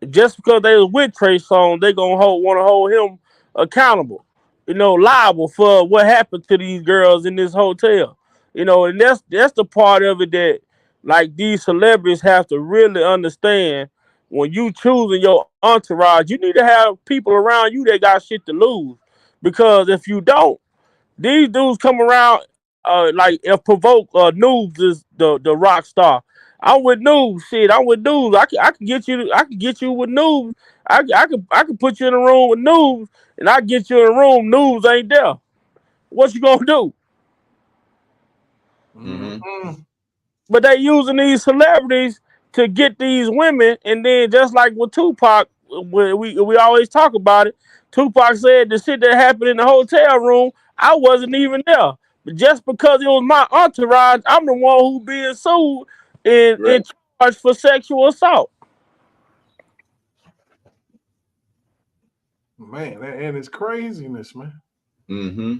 [SPEAKER 6] just because they was with Trey Songz, they gonna want to hold him accountable, liable for what happened to these girls in this hotel, and that's the part of it that, like, these celebrities have to really understand. When you choosing your entourage, you need to have people around you that got shit to lose, because if you don't, these dudes come around, like if Provoke Noobs is the rock star. I'm with Noobs. Shit, I'm with Noobs. I can get you. I can get you with Noobs. I can put you in a room with Noobs, and I get you in a room. Noobs ain't there. What you gonna do?
[SPEAKER 3] Mm-hmm.
[SPEAKER 6] But they using these celebrities to get these women, and then just like with Tupac, we always talk about it. Tupac said the shit that happened in the hotel room, I wasn't even there. But just because it was my entourage, I'm the one who being sued and charged for sexual assault.
[SPEAKER 2] Man, and it's craziness, man.
[SPEAKER 3] Mm-hmm.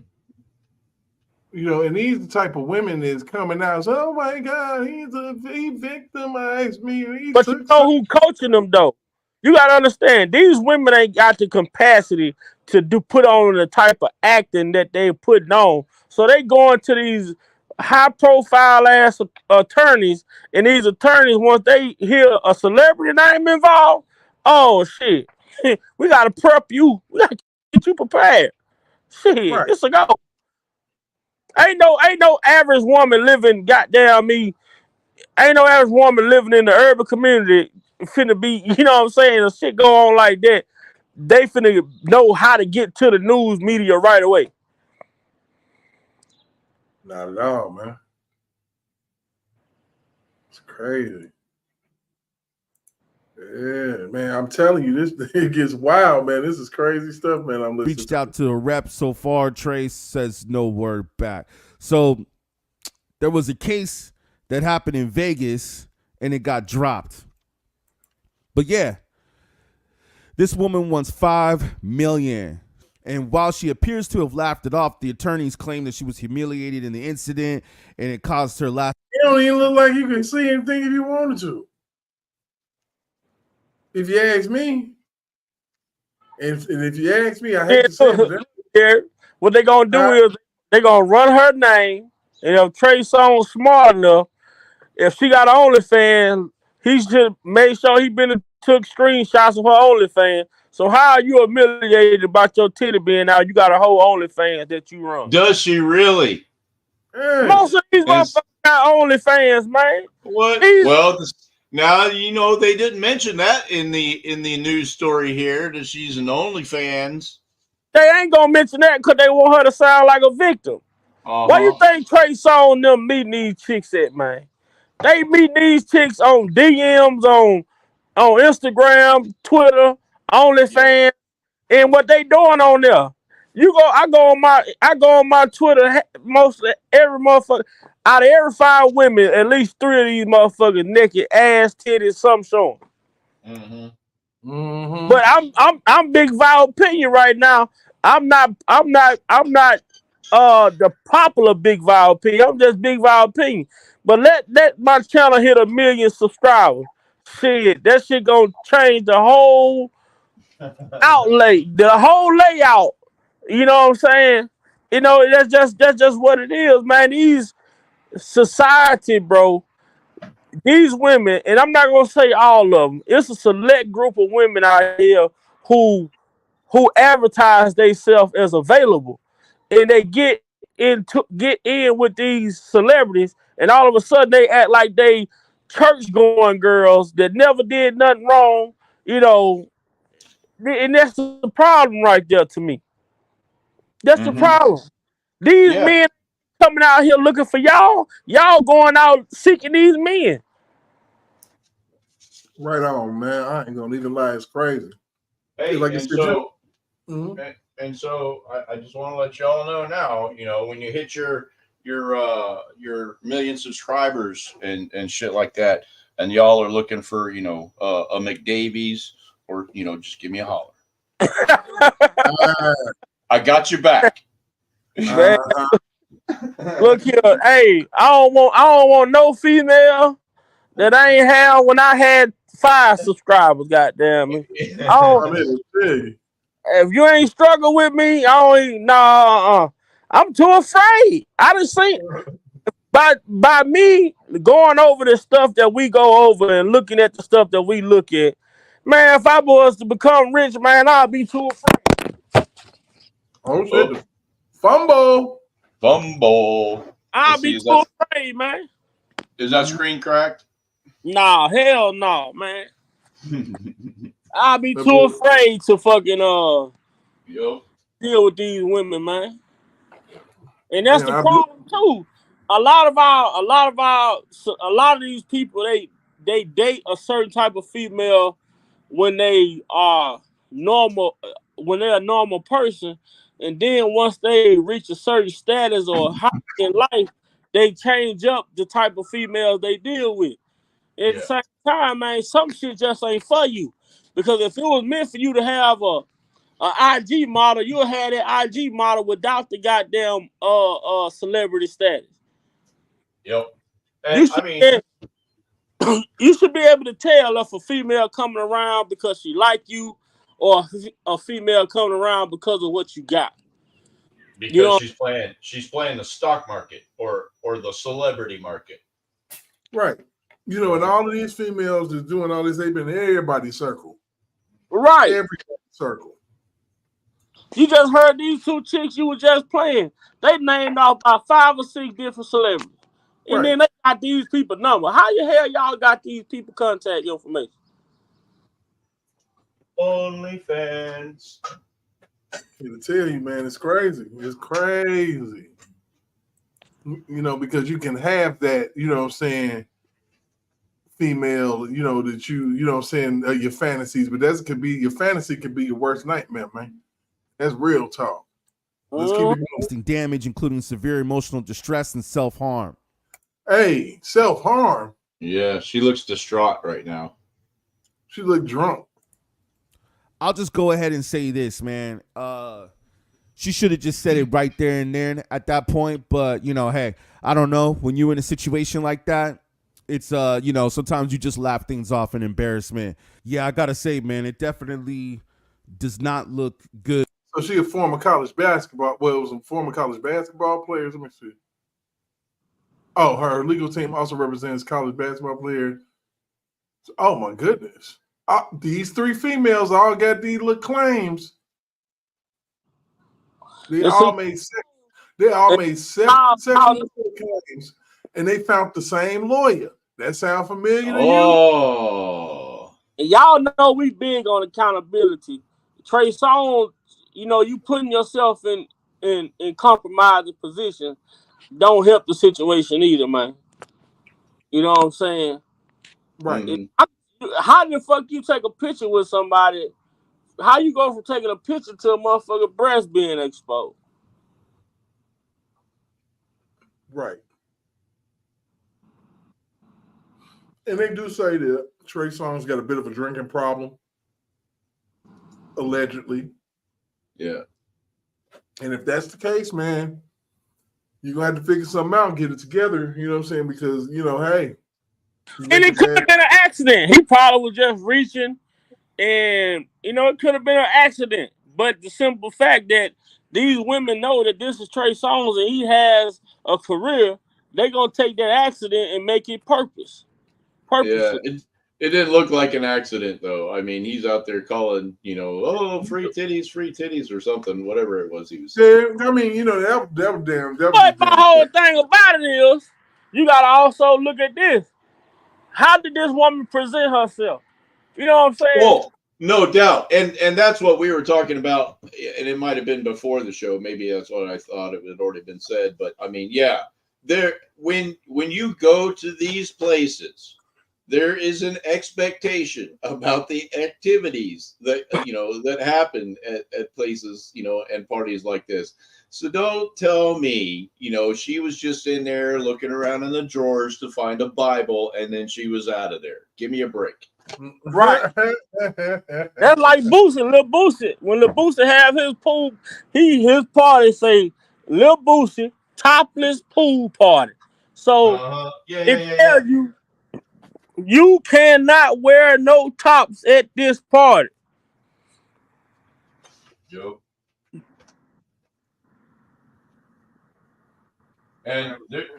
[SPEAKER 2] And these the type of women that's coming out. So, oh my God, he victimized me.
[SPEAKER 6] But you know who coaching them though? You gotta understand, these women ain't got the capacity to put on the type of acting that they putting on. So they going to these high profile ass attorneys, and these attorneys, once they hear a celebrity name involved, oh shit, we gotta prep you. We gotta get you prepared. Shit,
[SPEAKER 2] Right.
[SPEAKER 6] It's a go. Ain't no average woman living, goddamn me. Ain't no average woman living in the urban community finna be, you know what I'm saying, a shit go on like that. They finna know how to get to the news media right away.
[SPEAKER 2] Not at all, man. It's crazy. Yeah, man. I'm telling you, it gets wild, man. This is crazy stuff, man. I'm listening.
[SPEAKER 10] Reached out to a rep so far. Trey says no word back. So there was a case that happened in Vegas and it got dropped. But yeah, this woman wants $5 million. And while she appears to have laughed it off, the attorneys claim that she was humiliated in the incident and it caused her laugh.
[SPEAKER 2] It don't even look like you can see anything if you wanted to. If you ask me, and if you ask me, I hate to say it.
[SPEAKER 6] What they gonna do is they gonna run her name, and if Trey Songz smart enough, if she got OnlyFans, he should make sure he took screenshots of her OnlyFans. So how are you humiliated about your titty being out? You got a whole OnlyFans that you run.
[SPEAKER 3] Does she really?
[SPEAKER 2] Hey.
[SPEAKER 6] Most of these motherfuckers got OnlyFans, man.
[SPEAKER 3] What? Now they didn't mention that in the news story here that she's an OnlyFans.
[SPEAKER 6] They ain't gonna mention that because they want her to sound like a victim.
[SPEAKER 3] Uh-huh.
[SPEAKER 6] Why you think Trey Songz them meeting these chicks at, man? They meet these chicks on DMs, on Instagram, Twitter, OnlyFans, and what they doing on there. I go on my Twitter. Mostly every motherfucker, out of every 5 women, at least 3 of these motherfuckers naked, ass, titties, something showing.
[SPEAKER 3] Mm-hmm.
[SPEAKER 2] Mm-hmm.
[SPEAKER 6] But I'm Big Val opinion right now. I'm not the popular Big Val opinion. I'm just Big Val opinion. But let my channel hit 1 million subscribers. Shit, that shit gonna change the whole outlay, the whole layout. You know what I'm saying? That's just what it is, man. These society, bro. These women, and I'm not gonna say all of them. It's a select group of women out here who advertise themselves as available, and they get in with these celebrities, and all of a sudden they act like they church going girls that never did nothing wrong, and that's the problem right there to me. That's the problem. These men coming out here looking for y'all. Y'all going out seeking these men.
[SPEAKER 2] Right on, man. I ain't gonna even lie. It's crazy.
[SPEAKER 3] Hey,
[SPEAKER 2] Like I
[SPEAKER 3] and
[SPEAKER 2] said,
[SPEAKER 3] so,
[SPEAKER 2] Mhm.
[SPEAKER 3] and so, I just want to let y'all know now. You know, when you hit your million subscribers and shit like that, and y'all are looking for a McDavies or just give me a holler. I got your back.
[SPEAKER 6] Man, look here, hey, I don't want no female that I ain't had when I had 5 subscribers. Goddamn me! If you ain't struggle with me, I don't. Nah, I'm too afraid. I done seen by me going over the stuff that we go over and looking at the stuff that we look at. Man, if I was to become rich, man, I'd be too afraid.
[SPEAKER 2] Oh shit! Fumble.
[SPEAKER 6] I'll be too afraid, man.
[SPEAKER 3] Is that screen cracked?
[SPEAKER 6] Nah, hell no, man. I'll be too afraid to fucking deal with these women, man. And that's the problem too. A lot of these people they date a certain type of female when they are normal, when they're a normal person, and then once they reach a certain status or high in life, they change up the type of females they deal with. At the same time, man, some shit just ain't for you. Because if it was meant for you to have a IG model, you'll have that IG model without the goddamn celebrity status.
[SPEAKER 3] Yep.
[SPEAKER 6] You should be able to tell if a female coming around because she like you, or a female coming around because of what you got.
[SPEAKER 3] Because she's playing the stock market or the celebrity market.
[SPEAKER 2] Right. You know, and all of these females that's doing all this, they've been in everybody's circle.
[SPEAKER 6] Right.
[SPEAKER 2] Everybody's circle.
[SPEAKER 6] You just heard these 2 chicks you were just playing. They named off about 5 or 6 different celebrities. And then they got these people number. How the hell y'all got these people contact information?
[SPEAKER 3] OnlyFans.
[SPEAKER 2] To tell you, man, it's crazy. It's crazy. You know, because you can have that, you know what I'm saying, female, you know, that you know what I'm saying, your fantasies, but your fantasy could be your worst nightmare, man. That's real talk. Let's keep it
[SPEAKER 10] going. Damage, including severe emotional distress and self-harm.
[SPEAKER 2] Hey, self-harm.
[SPEAKER 3] Yeah, she looks distraught right now.
[SPEAKER 2] She looked drunk.
[SPEAKER 10] I'll just go ahead and say this, man. She should have just said it right there and then at that point. But, you know, hey, I don't know. When you're in a situation like that, it's, you know, sometimes you just laugh things off in embarrassment. Yeah, I got to say, man, it definitely does not look good.
[SPEAKER 2] So she a former college basketball. Well, it was a former college basketball player. Let me see. Oh, her legal team also represents college basketball players. Oh, my goodness. These 3 females all got these little claims. They all made 7 claims, and they found the same lawyer. That sound familiar to you?
[SPEAKER 6] And y'all know we big on accountability. Trey Songz, you know, you putting yourself in compromising position don't help the situation either, man. You know what I'm saying?
[SPEAKER 2] Right.
[SPEAKER 6] How the fuck you take a picture with somebody? How you go from taking a picture to a motherfucker breast being exposed?
[SPEAKER 2] Right. And they do say that Trey Songz got a bit of a drinking problem, allegedly.
[SPEAKER 3] Yeah.
[SPEAKER 2] And if that's the case, man, you're going to have to figure something out and get it together. You know what I'm saying? Because, you know, hey.
[SPEAKER 6] And it could have been an accident. He probably was just reaching, and, you know, it could have been an accident. But the simple fact that these women know that this is Trey Songz and he has a career, they're going to take that accident and make it purposeful.
[SPEAKER 3] Yeah, it didn't look like an accident, though. I mean, he's out there calling, you know, oh, free titties or something, whatever it was he was saying.
[SPEAKER 2] Yeah, I mean, you know, that was damn.
[SPEAKER 6] But my whole thing about it is, you got to also look at this. How did this woman present herself? You know what I'm saying?
[SPEAKER 3] No doubt, and that's what we were talking about, and it might have been before the show. Maybe that's what I thought it had already been said. But I mean, yeah, there when you go to these places, there is an expectation about the activities that that happen at places, and parties like this. So don't tell me, she was just in there looking around in the drawers to find a Bible, and then she was out of there. Give me a break.
[SPEAKER 6] Right. That's like Boosie, Lil Boosie. When Lil Boosie have his pool, his party say Lil Boosie topless pool party. So it tells you cannot wear no tops at this party.
[SPEAKER 3] Joke. And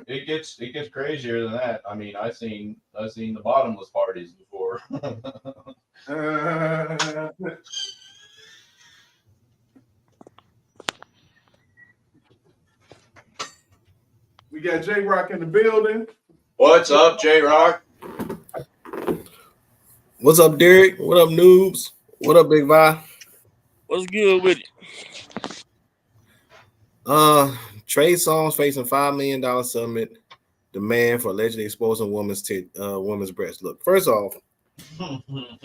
[SPEAKER 3] it gets crazier than that. I mean, I've seen the bottomless parties before.
[SPEAKER 2] We got J Rock in the building.
[SPEAKER 3] What's up, J Rock?
[SPEAKER 11] What's up, Derek? What up, noobs? What up, Big Vi?
[SPEAKER 6] What's good with it?
[SPEAKER 11] Trey Songz facing $5 million settlement demand for allegedly exposing women's breasts. Look, first off, I'm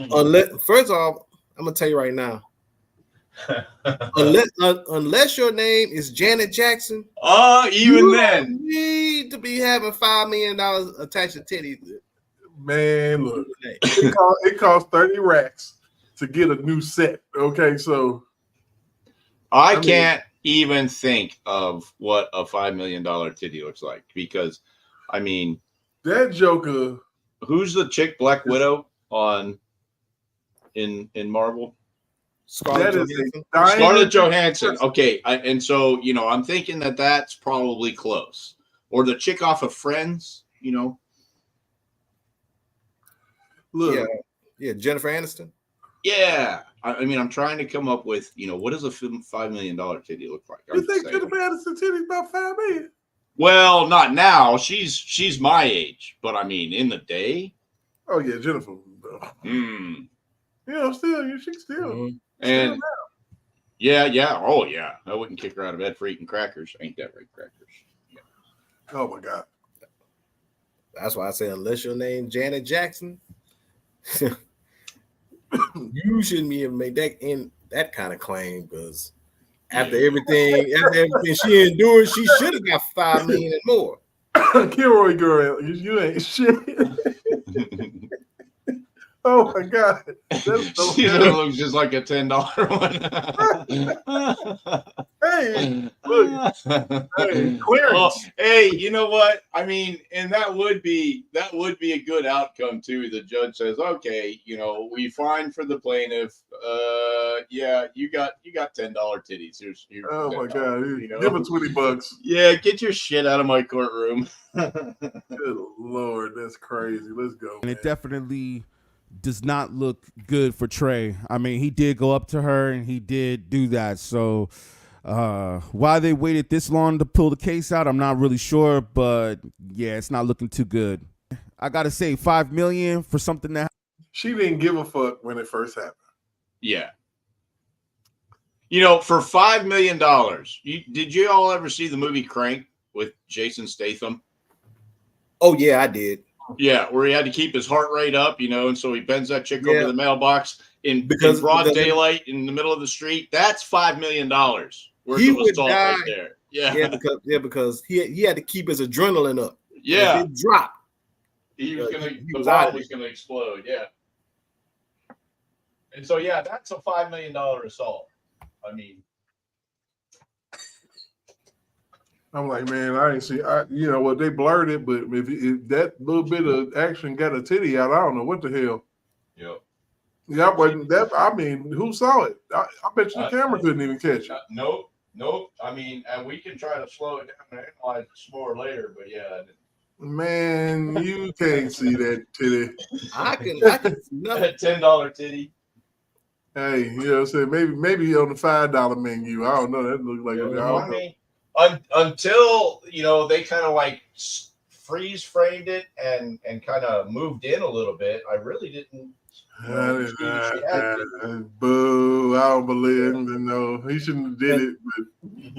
[SPEAKER 11] gonna tell you right now. Unless your name is Janet Jackson,
[SPEAKER 3] even then
[SPEAKER 11] need to be having $5 million attached to titties.
[SPEAKER 2] Man, look, it costs 30 racks to get a new set. Okay, so
[SPEAKER 3] I can't even think of what a $5 million titty looks like, because I mean
[SPEAKER 2] that Joker.
[SPEAKER 3] Who's the chick Black Widow in Marvel? Scarlett Johansson. Okay, and so I'm thinking that's probably close, or the chick off of Friends.
[SPEAKER 2] Look,
[SPEAKER 11] yeah, Jennifer Aniston.
[SPEAKER 3] Yeah, I mean, I'm trying to come up with what does a $5 million titty look like?
[SPEAKER 2] You think Jennifer Aniston titty's about $5 million?
[SPEAKER 3] Well, not now. She's my age, but I mean, in the day.
[SPEAKER 2] Oh yeah, Jennifer. She still.
[SPEAKER 3] And yeah. Oh yeah, I wouldn't kick her out of bed for eating crackers. Ain't that right, crackers? Yeah.
[SPEAKER 2] Oh my God.
[SPEAKER 11] That's why I say unless your name Janet Jackson, you shouldn't be able to make that kind of claim, because after everything she endured, she should have got $5 million and more.
[SPEAKER 2] Kilroy girl, you ain't shit. Oh my God.
[SPEAKER 3] She looks just like a $10
[SPEAKER 2] one. Hey, look. Hey, clearance.
[SPEAKER 3] Oh, hey, you know what? I mean, and that would be a good outcome too. The judge says, okay, we fine for the plaintiff. Yeah, you got $10 titties. Here's
[SPEAKER 2] oh my God. Give her $20.
[SPEAKER 3] Yeah, get your shit out of my courtroom.
[SPEAKER 2] Good Lord, that's crazy. Let's go.
[SPEAKER 10] And it definitely does not look good for Trey. I mean, he did go up to her and he did do that. So why they waited this long to pull the case out, I'm not really sure, but yeah, it's not looking too good. I gotta say, $5 million for something that
[SPEAKER 2] she didn't give a fuck when it first happened.
[SPEAKER 3] Yeah. For $5 million, did you all ever see the movie Crank with Jason Statham?
[SPEAKER 11] Oh yeah, I did.
[SPEAKER 3] Yeah, where he had to keep his heart rate up, and so he bends that chick over the mailbox in broad daylight in the middle of the street. That's $5 million worth of assault right there. Yeah,
[SPEAKER 11] because he had to keep his adrenaline up.
[SPEAKER 3] Yeah,
[SPEAKER 11] if it dropped,
[SPEAKER 3] the ball was gonna explode. Yeah, and so that's a $5 million assault. I mean,
[SPEAKER 2] I'm like, man, I ain't see. They blurred it, but if that little bit of action got a titty out, I don't know what the hell.
[SPEAKER 3] Yep.
[SPEAKER 2] Yeah, I wasn't that. I mean, who saw it? I bet you the camera couldn't even catch it.
[SPEAKER 3] Nope. I mean, and we can try to slow it down and analyze it more later, but yeah.
[SPEAKER 2] Man, you can't see that titty.
[SPEAKER 11] I can
[SPEAKER 3] that $10 titty.
[SPEAKER 2] Hey, what I'm saying? Maybe on the $5 menu. I don't know. That looks like
[SPEAKER 3] until they kind of like freeze framed it and kind of moved in a little bit. I really didn't titties. You know, she had titties.
[SPEAKER 2] Boo! I don't believe him. No, he shouldn't have did it. But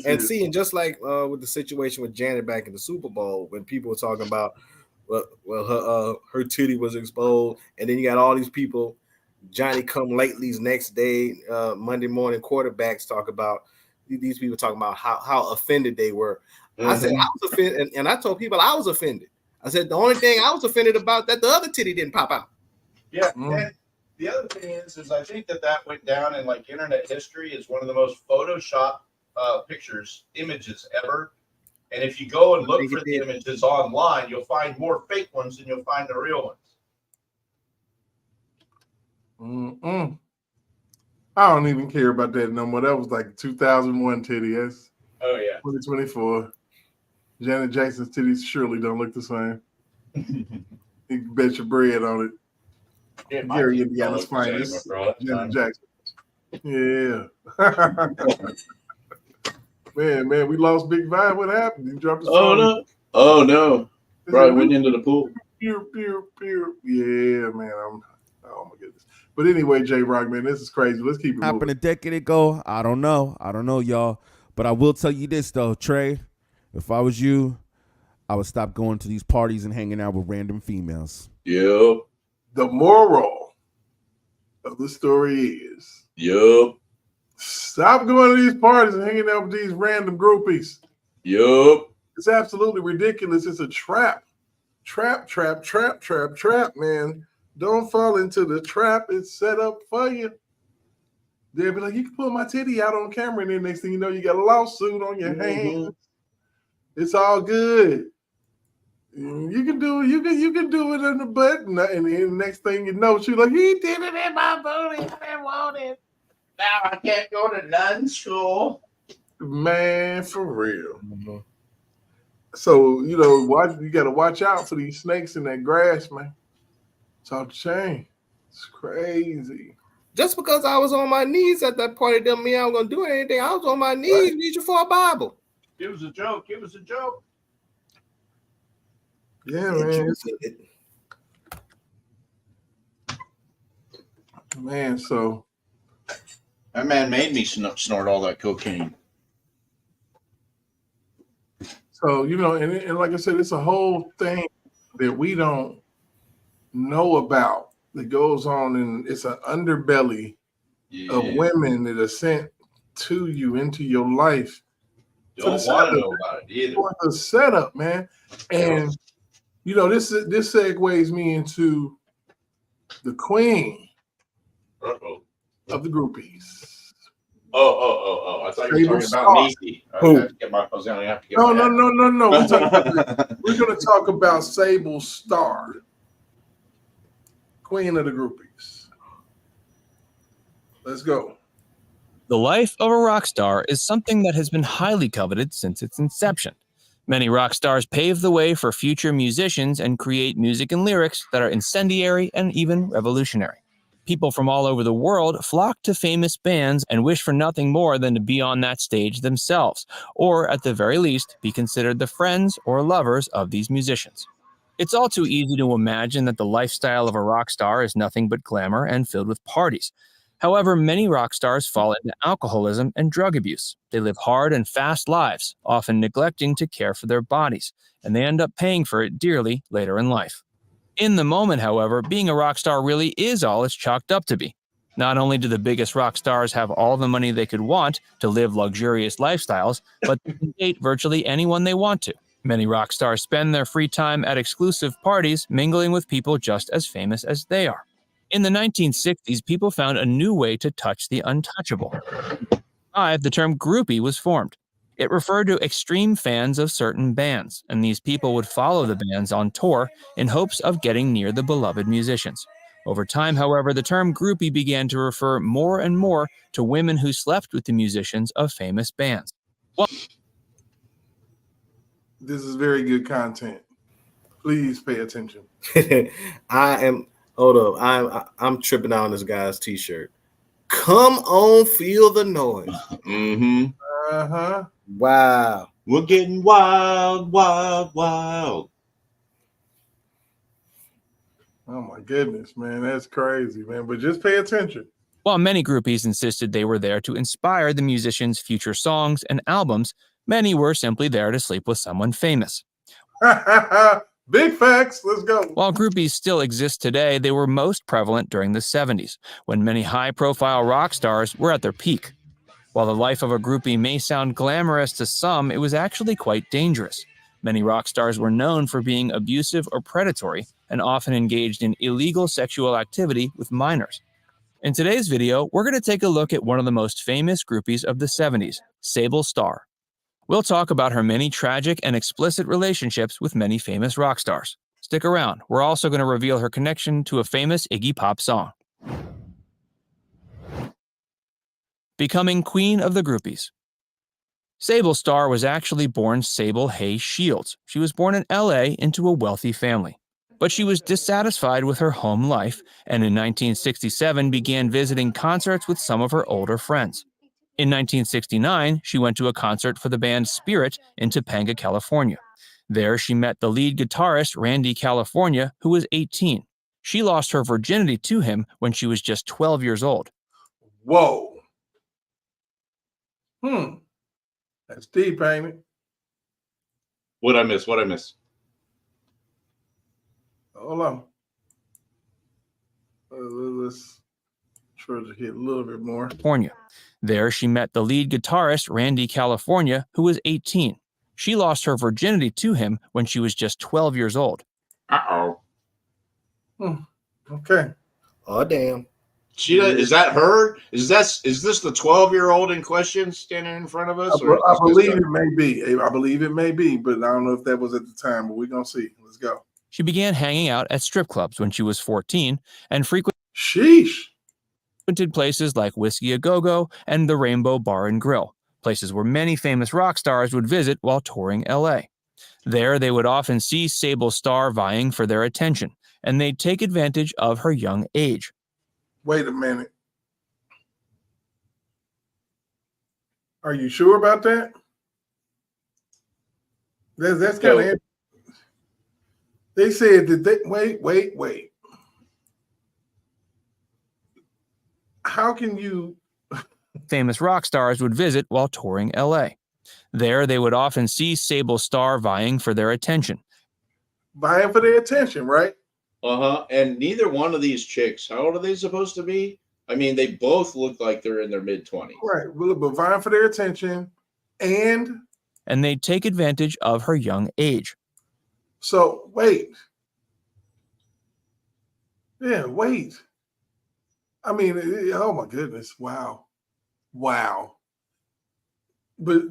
[SPEAKER 11] and see, and just like with the situation with Janet back in the Super Bowl, when people were talking about, her titty was exposed, and then you got all these people, Johnny come latelys next day, Monday morning quarterbacks talk about these people talking about how offended they were. I said I was offended, and I told people I was offended. I said the only thing I was offended about that the other titty didn't pop out.
[SPEAKER 3] Yeah, and the other thing is I think that went down in like internet history as one of the most photoshopped images ever. And if you go and look for the images online, you'll find more fake ones than you'll find the real ones.
[SPEAKER 2] I don't even care about that no more. That was like 2001 titty. That's 2024. Janet Jackson's titties surely don't look the same. You can bet your bread on it.
[SPEAKER 3] Yeah,
[SPEAKER 2] Gary Indiana's finest. Janet Jackson. Yeah. man, we lost Big Vibe. What happened? He dropped the song.
[SPEAKER 3] Oh no. Probably went into the pool.
[SPEAKER 2] Pew. Yeah, man. Oh my goodness. But anyway, J-Rock, man, this is crazy. Let's keep it moving.
[SPEAKER 10] Happened a decade ago. I don't know, y'all. But I will tell you this though, Trey. If I was you, I would stop going to these parties and hanging out with random females.
[SPEAKER 3] Yep.
[SPEAKER 2] The moral of the story is, stop going to these parties and hanging out with these random groupies. It's absolutely ridiculous. It's a trap. Trap, man. Don't fall into the trap. It's set up for you. They'll be like, you can pull my titty out on camera, and then next thing you know, you got a lawsuit on your hands. It's all good. You can do it. You can do it in the butt, and then the next thing you know, she's like, he did it in my booty. I didn't want it.
[SPEAKER 3] Now I can't go to nun school.
[SPEAKER 2] Man, for real. So you got to watch out for these snakes in that grass, man. It's off the chain. It's crazy.
[SPEAKER 11] Just because I was on my knees at that party doesn't mean I was gonna do anything. I was on my knees, reaching for a Bible.
[SPEAKER 3] It was a joke.
[SPEAKER 2] Yeah, man. Man, so
[SPEAKER 3] that man made me snort all that cocaine.
[SPEAKER 2] So, and like I said, it's a whole thing that we don't know about that goes on, and it's an underbelly of women that are sent to you into your life.
[SPEAKER 3] Don't want to know about it either.
[SPEAKER 2] For the setup, man. And this segues me into the queen of the groupies.
[SPEAKER 3] Oh! I thought you were talking about Niecy.
[SPEAKER 2] Who? No. We're going to talk about Sable Starr, queen of the groupies. Let's go.
[SPEAKER 12] The life of a rock star is something that has been highly coveted since its inception. Many rock stars pave the way for future musicians and create music and lyrics that are incendiary and even revolutionary. People from all over the world flock to famous bands and wish for nothing more than to be on that stage themselves, or at the very least, be considered the friends or lovers of these musicians. It's all too easy to imagine that the lifestyle of a rock star is nothing but glamour and filled with parties. However, many rock stars fall into alcoholism and drug abuse. They live hard and fast lives, often neglecting to care for their bodies, and they end up paying for it dearly later in life. In the moment, however, being a rock star really is all it's chalked up to be. Not only do the biggest rock stars have all the money they could want to live luxurious lifestyles, but they can date virtually anyone they want to. Many rock stars spend their free time at exclusive parties, mingling with people just as famous as they are. In the 1960s, people found a new way to touch the untouchable. The term groupie was formed. It referred to extreme fans of certain bands, and these people would follow the bands on tour in hopes of getting near the beloved musicians. Over time, however, the term groupie began to refer more and more to women who slept with the musicians of famous bands.
[SPEAKER 2] This is very good content. Please pay attention.
[SPEAKER 11] Hold up. I'm tripping out on this guy's t-shirt. Come on, feel the noise.
[SPEAKER 3] Mm-hmm.
[SPEAKER 2] Uh-huh.
[SPEAKER 11] Wow.
[SPEAKER 3] We're getting wild.
[SPEAKER 2] Oh my goodness, man, that's crazy, man. But just pay attention.
[SPEAKER 12] While many groupies insisted they were there to inspire the musician's future songs and albums, many were simply there to sleep with someone famous.
[SPEAKER 2] Big facts. Let's go.
[SPEAKER 12] While groupies still exist today, they were most prevalent during the 70s, when many high-profile rock stars were at their peak. While the life of a groupie may sound glamorous to some, it was actually quite dangerous. Many rock stars were known for being abusive or predatory, and often engaged in illegal sexual activity with minors. In today's video, we're going to take a look at one of the most famous groupies of the 70s, Sable Starr. We'll talk about her many tragic and explicit relationships with many famous rock stars. Stick around, we're also going to reveal her connection to a famous Iggy Pop song. Becoming Queen of the Groupies. Sable Starr was actually born Sable Hay Shields. She was born in LA into a wealthy family. But she was dissatisfied with her home life, and in 1967 began visiting concerts with some of her older friends. In 1969, she went to a concert for the band Spirit in Topanga, California. There, she met the lead guitarist Randy California, who was 18. She lost her virginity to him when she was just 12 years old.
[SPEAKER 2] Whoa. That's deep, ain't it?
[SPEAKER 3] What'd I miss? What'd I miss?
[SPEAKER 2] Hold on. Let's try to hit a little bit more.
[SPEAKER 12] California. There, she met the lead guitarist Randy California, who was 18. She lost her virginity to him when she was just 12 years old.
[SPEAKER 3] Uh-oh.
[SPEAKER 2] Okay.
[SPEAKER 11] Oh, damn.
[SPEAKER 3] Is that her? Is this the 12-year-old in question standing in front of us?
[SPEAKER 2] I believe it may be. I believe it may be, but I don't know if that was at the time, but we're going to see. Let's go.
[SPEAKER 12] She began hanging out at strip clubs when she was 14 and frequented places like Whiskey A Go-Go and the Rainbow Bar and Grill, places where many famous rock stars would visit while touring LA. There, they would often see Sable Starr vying for their attention, and they'd take advantage of her young age.
[SPEAKER 2] Wait a minute. Are you sure about that? That's kind of. They said that they wait. How can you?
[SPEAKER 12] Famous rock stars would visit while touring LA. There, they would often see Sable Starr vying for their attention.
[SPEAKER 2] Vying for their attention, right?
[SPEAKER 3] Uh-huh. And neither one of these chicks, how old are they supposed to be? I mean, they both look like they're in their mid-20s.
[SPEAKER 2] Right. Well, but vying for their attention and
[SPEAKER 12] they'd take advantage of her young age.
[SPEAKER 2] So, wait. Yeah, wait. I mean, oh my goodness. Wow. But,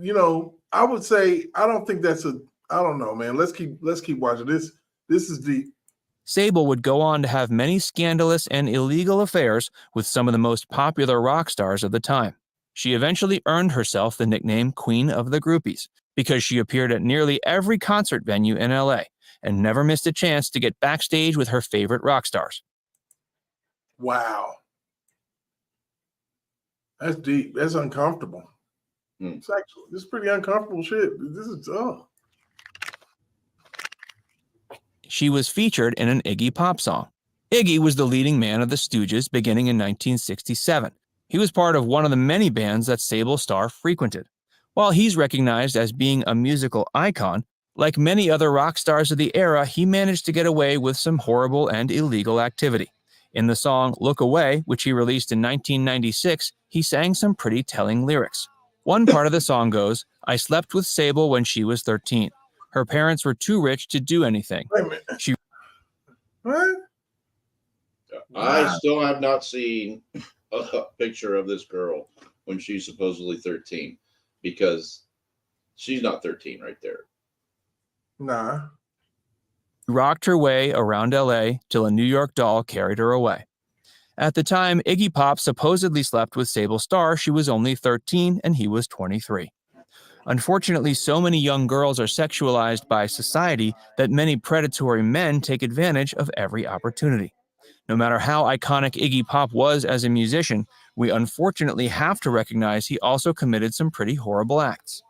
[SPEAKER 2] I would say, I don't think that's I don't know, man. Let's keep watching this. This is deep.
[SPEAKER 12] Sable would go on to have many scandalous and illegal affairs with some of the most popular rock stars of the time. She eventually earned herself the nickname Queen of the Groupies because she appeared at nearly every concert venue in LA and never missed a chance to get backstage with her favorite rock stars.
[SPEAKER 2] Wow. That's deep. That's uncomfortable. It's pretty uncomfortable shit. This is
[SPEAKER 12] She was featured in an Iggy Pop song. Iggy was the leading man of the Stooges beginning in 1967. He was part of one of the many bands that Sable Starr frequented. While he's recognized as being a musical icon, like many other rock stars of the era, he managed to get away with some horrible and illegal activity. In the song Look Away, which he released in 1996, he sang some pretty telling lyrics. One part of the song goes, "I slept with Sable when she was 13. Her parents were too rich to do anything."
[SPEAKER 2] Wait a minute. What?
[SPEAKER 3] I still have not seen a picture of this girl when she's supposedly 13, because she's not 13 right there.
[SPEAKER 2] Nah.
[SPEAKER 12] Rocked her way around LA till a New York doll carried her away. At the time Iggy Pop supposedly slept with Sable Starr, she was only 13 and he was 23. Unfortunately, so many young girls are sexualized by society that many predatory men take advantage of every opportunity. No matter how iconic Iggy Pop was as a musician, we unfortunately have to recognize he also committed some pretty horrible acts.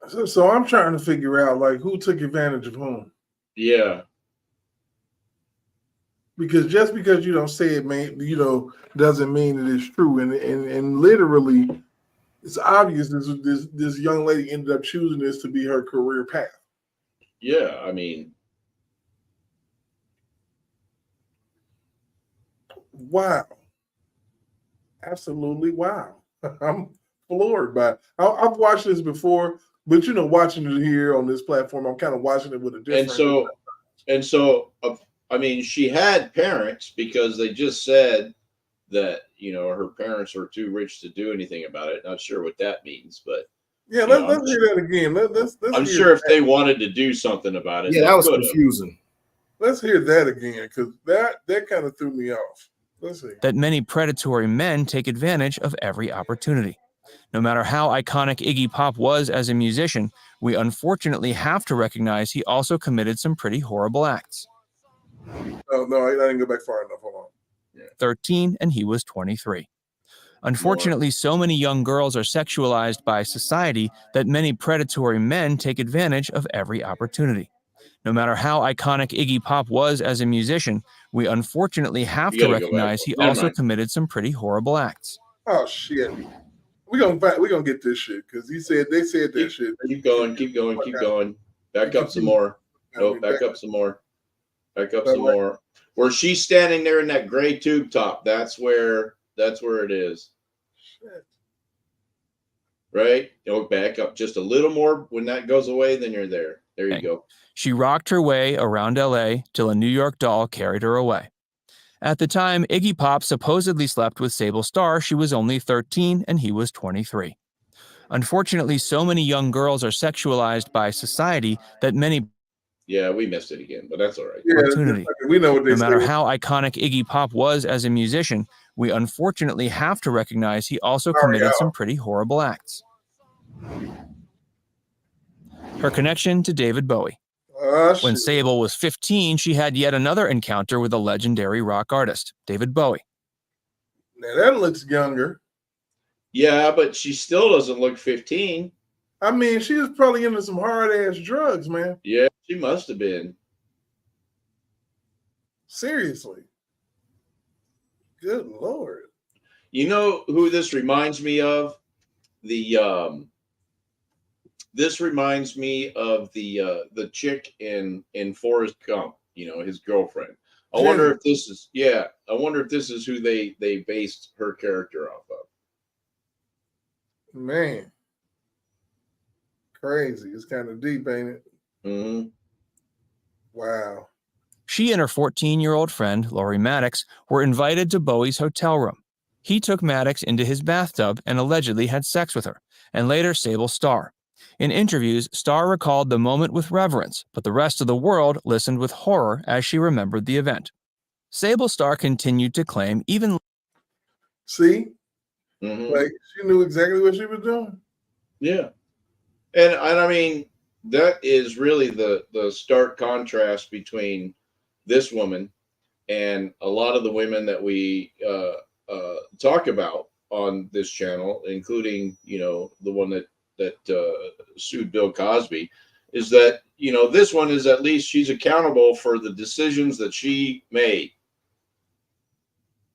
[SPEAKER 2] So I'm trying to figure out like who took advantage of whom.
[SPEAKER 3] Yeah.
[SPEAKER 2] Because just because you don't say it, doesn't mean it is true. And literally, it's obvious this young lady ended up choosing this to be her career path.
[SPEAKER 3] Yeah, I mean,
[SPEAKER 2] wow, absolutely wow. I'm floored by it. I've watched this before, but watching it here on this platform, I'm kind of watching it with a different.
[SPEAKER 3] And so, I mean, she had parents because they just said that her parents were too rich to do anything about it. Not sure what that means, but
[SPEAKER 2] yeah, let's hear that again. Let's
[SPEAKER 3] I'm sure if they wanted to do something about it,
[SPEAKER 11] yeah, that was confusing.
[SPEAKER 2] Let's hear that again because that kind of threw me off. Let's see.
[SPEAKER 12] That many predatory men take advantage of every opportunity. No matter how iconic Iggy Pop was as a musician, we unfortunately have to recognize he also committed some pretty horrible acts.
[SPEAKER 2] Oh, no, I didn't go back far enough. Hold on.
[SPEAKER 12] Yeah. 13 and he was 23. Unfortunately, so many young girls are sexualized by society that many predatory men take advantage of every opportunity. No matter how iconic Iggy Pop was as a musician, we unfortunately have to recognize he also committed some pretty horrible acts.
[SPEAKER 2] Oh shit. We're gonna get this shit because they said that shit.
[SPEAKER 3] Keep going. Back up some more. No, back up some more. Back up some more. Where she's standing there in that gray tube top, that's where it is. Shit. Right? Back up just a little more. When that goes away, then you're there. There you go.
[SPEAKER 12] She rocked her way around LA till a New York doll carried her away. At the time Iggy Pop supposedly slept with Sable Starr, she was only 13 and he was 23. Unfortunately, so many young girls are sexualized by society that many...
[SPEAKER 3] Yeah, we missed it again, but that's all right.
[SPEAKER 12] Opportunity.
[SPEAKER 2] We know what they
[SPEAKER 12] No matter how iconic Iggy Pop was as a musician, we unfortunately have to recognize he also committed some pretty horrible acts. Her connection to David Bowie. When Sable was 15, she had yet another encounter with a legendary rock artist, David Bowie.
[SPEAKER 2] Now that looks younger.
[SPEAKER 3] Yeah, but she still doesn't look 15.
[SPEAKER 2] I mean, she was probably into some hard-ass drugs, man.
[SPEAKER 3] Yeah, she must have been.
[SPEAKER 2] Seriously. Good Lord.
[SPEAKER 3] You know who this reminds me of? This reminds me of the chick in Forrest Gump, his girlfriend. I wonder if this is who they based her character off of.
[SPEAKER 2] Man. Crazy. It's kind of deep, ain't it?
[SPEAKER 3] Mm-hmm.
[SPEAKER 2] Wow.
[SPEAKER 12] She and her 14-year-old friend, Laurie Maddox, were invited to Bowie's hotel room. He took Maddox into his bathtub and allegedly had sex with her, and later Sable Starr. In interviews, Starr recalled the moment with reverence, but the rest of the world listened with horror as she remembered the event. Sable Starr continued to claim even...
[SPEAKER 2] See?
[SPEAKER 3] Mm-hmm.
[SPEAKER 2] Like, she knew exactly what she was doing.
[SPEAKER 3] Yeah. And I mean, that is really the stark contrast between this woman and a lot of the women that we talk about on this channel, including, the one that sued Bill Cosby, is that, this one is at least she's accountable for the decisions that she made.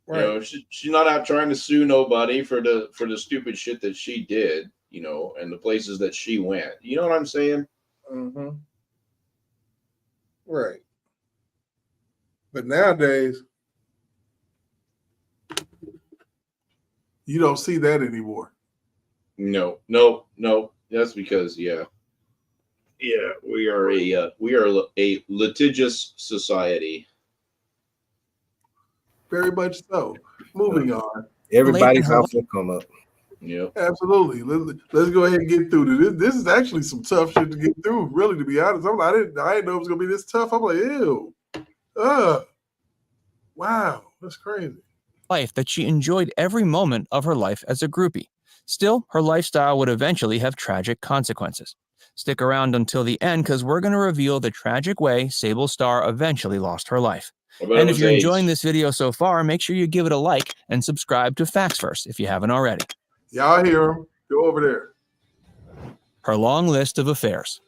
[SPEAKER 3] Right. She's not out trying to sue nobody for the stupid shit that she did, and the places that she went. You know what I'm saying?
[SPEAKER 2] Mm-hmm. Right. But nowadays, you don't see that anymore.
[SPEAKER 3] No. That's because, we are a litigious society.
[SPEAKER 2] Very much so. Moving on.
[SPEAKER 11] Everybody's out to come up.
[SPEAKER 3] Yeah,
[SPEAKER 2] absolutely. Let's go ahead and get through this. This is actually some tough shit to get through. Really, to be honest, I didn't know it was gonna be this tough. I'm like, ew. Wow, that's crazy.
[SPEAKER 12] Life that she enjoyed every moment of her life as a groupie. Still, her lifestyle would eventually have tragic consequences. Stick around until the end because we're going to reveal the tragic way Sable Starr eventually lost her life. And if you're enjoying this video so far, make sure you give it a like and subscribe to Facts First if you haven't already.
[SPEAKER 2] Y'all hear him. Go over there.
[SPEAKER 12] her long list of affairs.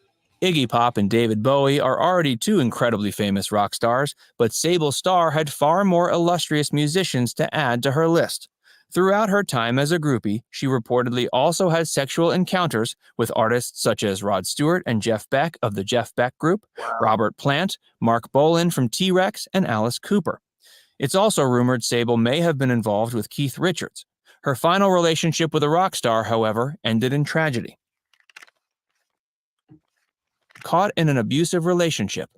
[SPEAKER 12] Iggy Pop and David Bowie are already two incredibly famous rock stars, but Sable Starr had far more illustrious musicians to add to her list. Throughout her time as a groupie, she reportedly also had sexual encounters with artists such as Rod Stewart and Jeff Beck of the Jeff Beck Group, Robert Plant, Mark Bolan from T-Rex, and Alice Cooper. It's also rumored Sable may have been involved with Keith Richards. Her final relationship with a rock star, however, ended in tragedy. Caught in an abusive relationship.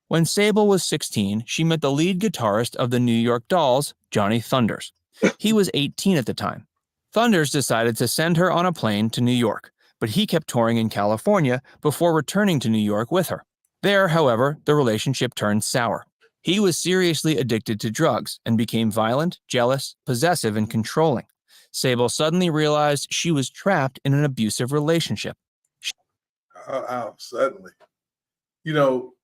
[SPEAKER 12] When Sable was 16, she met the lead guitarist of the New York Dolls, Johnny Thunders. He was 18 at the time. Thunders decided to send her on a plane to New York, but he kept touring in California before returning to New York with her. There, however, the relationship turned sour. He was seriously addicted to drugs and became violent, jealous, possessive, and controlling. Sable suddenly realized she was trapped in an abusive relationship.
[SPEAKER 2] Suddenly. You know,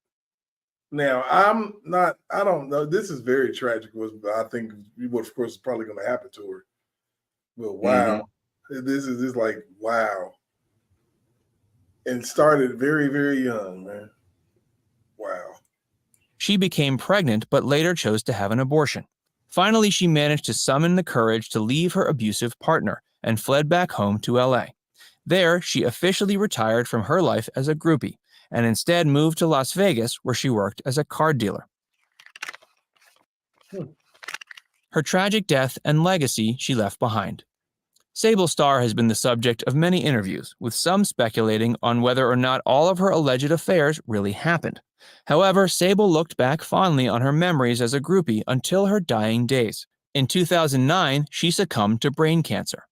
[SPEAKER 2] now I don't know. This is very tragic. I think what, of course, is probably going to happen to her. But wow. This is just like, wow. And started very, very young, man. Wow.
[SPEAKER 12] She became pregnant, but later chose to have an abortion. Finally, she managed to summon the courage to leave her abusive partner and fled back home to LA. There, she officially retired from her life as a groupie and instead moved to Las Vegas, where she worked as a card dealer. Her tragic death and legacy she left behind. Sable Starr has been the subject of many interviews, with some speculating on whether or not all of her alleged affairs really happened. However, Sable looked back fondly on her memories as a groupie until her dying days. In 2009, she succumbed to brain cancer.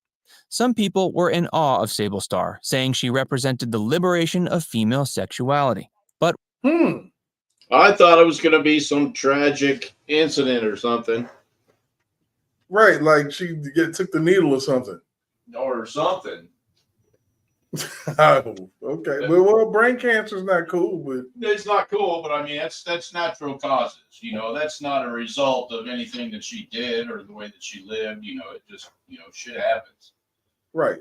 [SPEAKER 12] Some people were in awe of Sable Starr, saying she represented the liberation of female sexuality. But
[SPEAKER 3] I thought it was going to be some tragic incident or something.
[SPEAKER 2] Right, like she took the needle or something.
[SPEAKER 3] Or something.
[SPEAKER 2] Oh, okay. Well, brain cancer is not cool, but
[SPEAKER 3] it's not cool. But I mean, that's natural causes. You know, that's not a result of anything that she did or the way that she lived. You know, it just shit happens.
[SPEAKER 2] Right.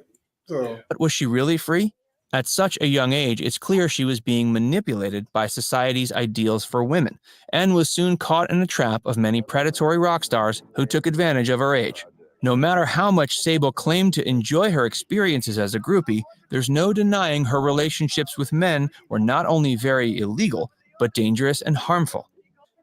[SPEAKER 2] So,
[SPEAKER 12] but was she really free? At such a young age, it's clear she was being manipulated by society's ideals for women and was soon caught in a trap of many predatory rock stars who took advantage of her age. No matter how much Sable claimed to enjoy her experiences as a groupie, there's no denying her relationships with men were not only very illegal, but dangerous and harmful.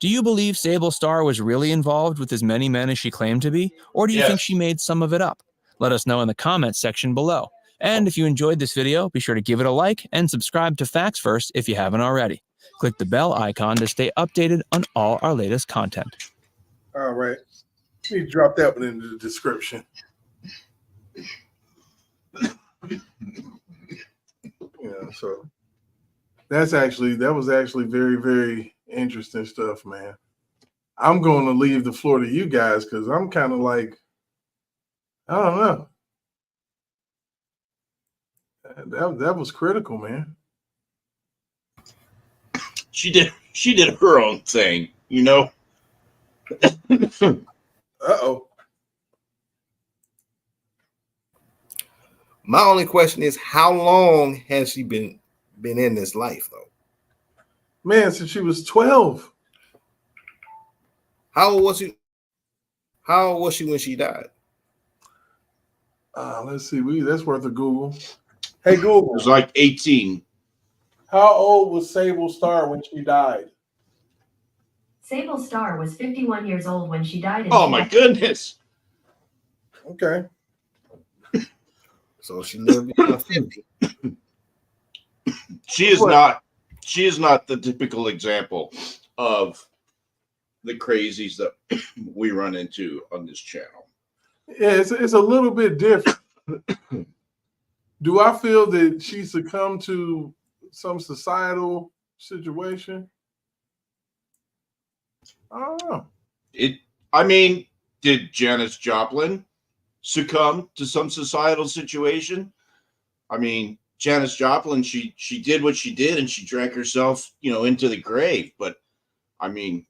[SPEAKER 12] Do you believe Sable Starr was really involved with as many men as she claimed to be, or do you think she made some of it up? Let us know in the comments section below. And if you enjoyed this video, be sure to give it a like and subscribe to Facts First if you haven't already. Click the bell icon to stay updated on all our latest content.
[SPEAKER 2] All right. Let me drop that one in the description. Yeah, so that was actually very, very interesting stuff, man. I'm going to leave the floor to you guys because I'm kind of like, I don't know. That was critical, man.
[SPEAKER 3] She did her own thing, you know.
[SPEAKER 2] Uh-oh.
[SPEAKER 11] My only question is, how long has she been in this life, though?
[SPEAKER 2] Man, since she was 12.
[SPEAKER 11] How old was she when she died?
[SPEAKER 2] Let's see. That's worth a Google. Hey, Google.
[SPEAKER 3] It was like 18.
[SPEAKER 2] How old was Sable Starr when she died?
[SPEAKER 13] Sable Starr was 51 years old when she died.
[SPEAKER 3] Oh my goodness.
[SPEAKER 2] Okay.
[SPEAKER 11] So she lived beyond 50.
[SPEAKER 3] She is not the typical example of the crazies that we run into on this channel.
[SPEAKER 2] Yeah, it's a little bit different. Do I feel that she succumbed to some societal situation? I don't know.
[SPEAKER 3] I mean, did Janis Joplin succumb to some societal situation? I mean, Janis Joplin, she did what she did and she drank herself, into the grave. But I mean,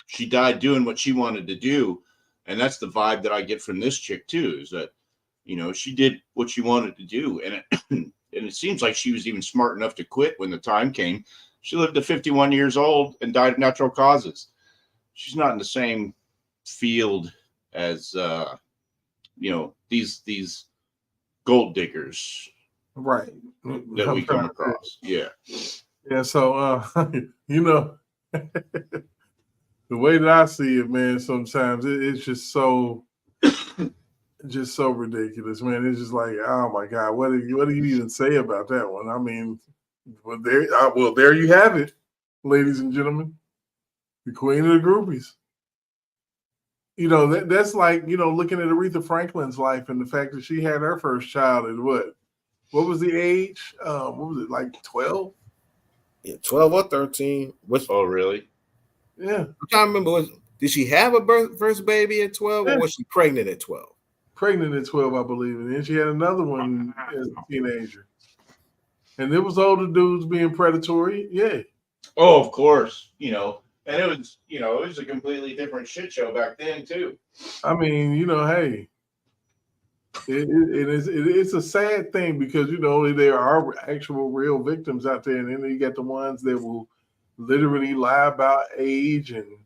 [SPEAKER 3] she died doing what she wanted to do. And that's the vibe that I get from this chick too, is that, she did what she wanted to do. And and it seems like she was even smart enough to quit when the time came. She lived to 51 years old and died of natural causes. She's not in the same field as these gold diggers,
[SPEAKER 2] right?
[SPEAKER 3] That we come across. Yeah.
[SPEAKER 2] So the way that I see it, man, sometimes it's just so ridiculous, man. It's just like, oh my God, what do you even say about that one? I mean, there you have it, ladies and gentlemen, the queen of the groupies. That's like, looking at Aretha Franklin's life and the fact that she had her first child at what was the age? What was it, like 12?
[SPEAKER 11] Yeah, 12 or 13.
[SPEAKER 3] Oh, really?
[SPEAKER 11] Yeah. I'm trying to remember, did she have a first baby at 12 or was she pregnant at 12?
[SPEAKER 2] Pregnant at 12, I believe. And then she had another one as a teenager. And there was older dudes being predatory. Yeah.
[SPEAKER 3] Oh, of course. And it was, it was a completely different shit show back then too.
[SPEAKER 2] I mean, hey, it's a sad thing because there are actual real victims out there, and then you got the ones that will literally lie about age and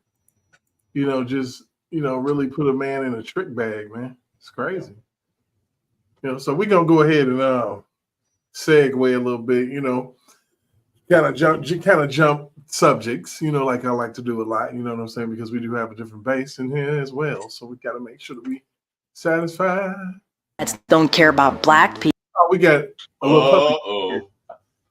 [SPEAKER 2] just really put a man in a trick bag, man. It's crazy. So we're gonna go ahead and segue a little bit, kind of jump subjects, like I like to do a lot, you know what I'm saying, because we do have a different base in here as well, so we got to make sure that we satisfy.
[SPEAKER 14] Don't care about black people.
[SPEAKER 2] Oh, we got a little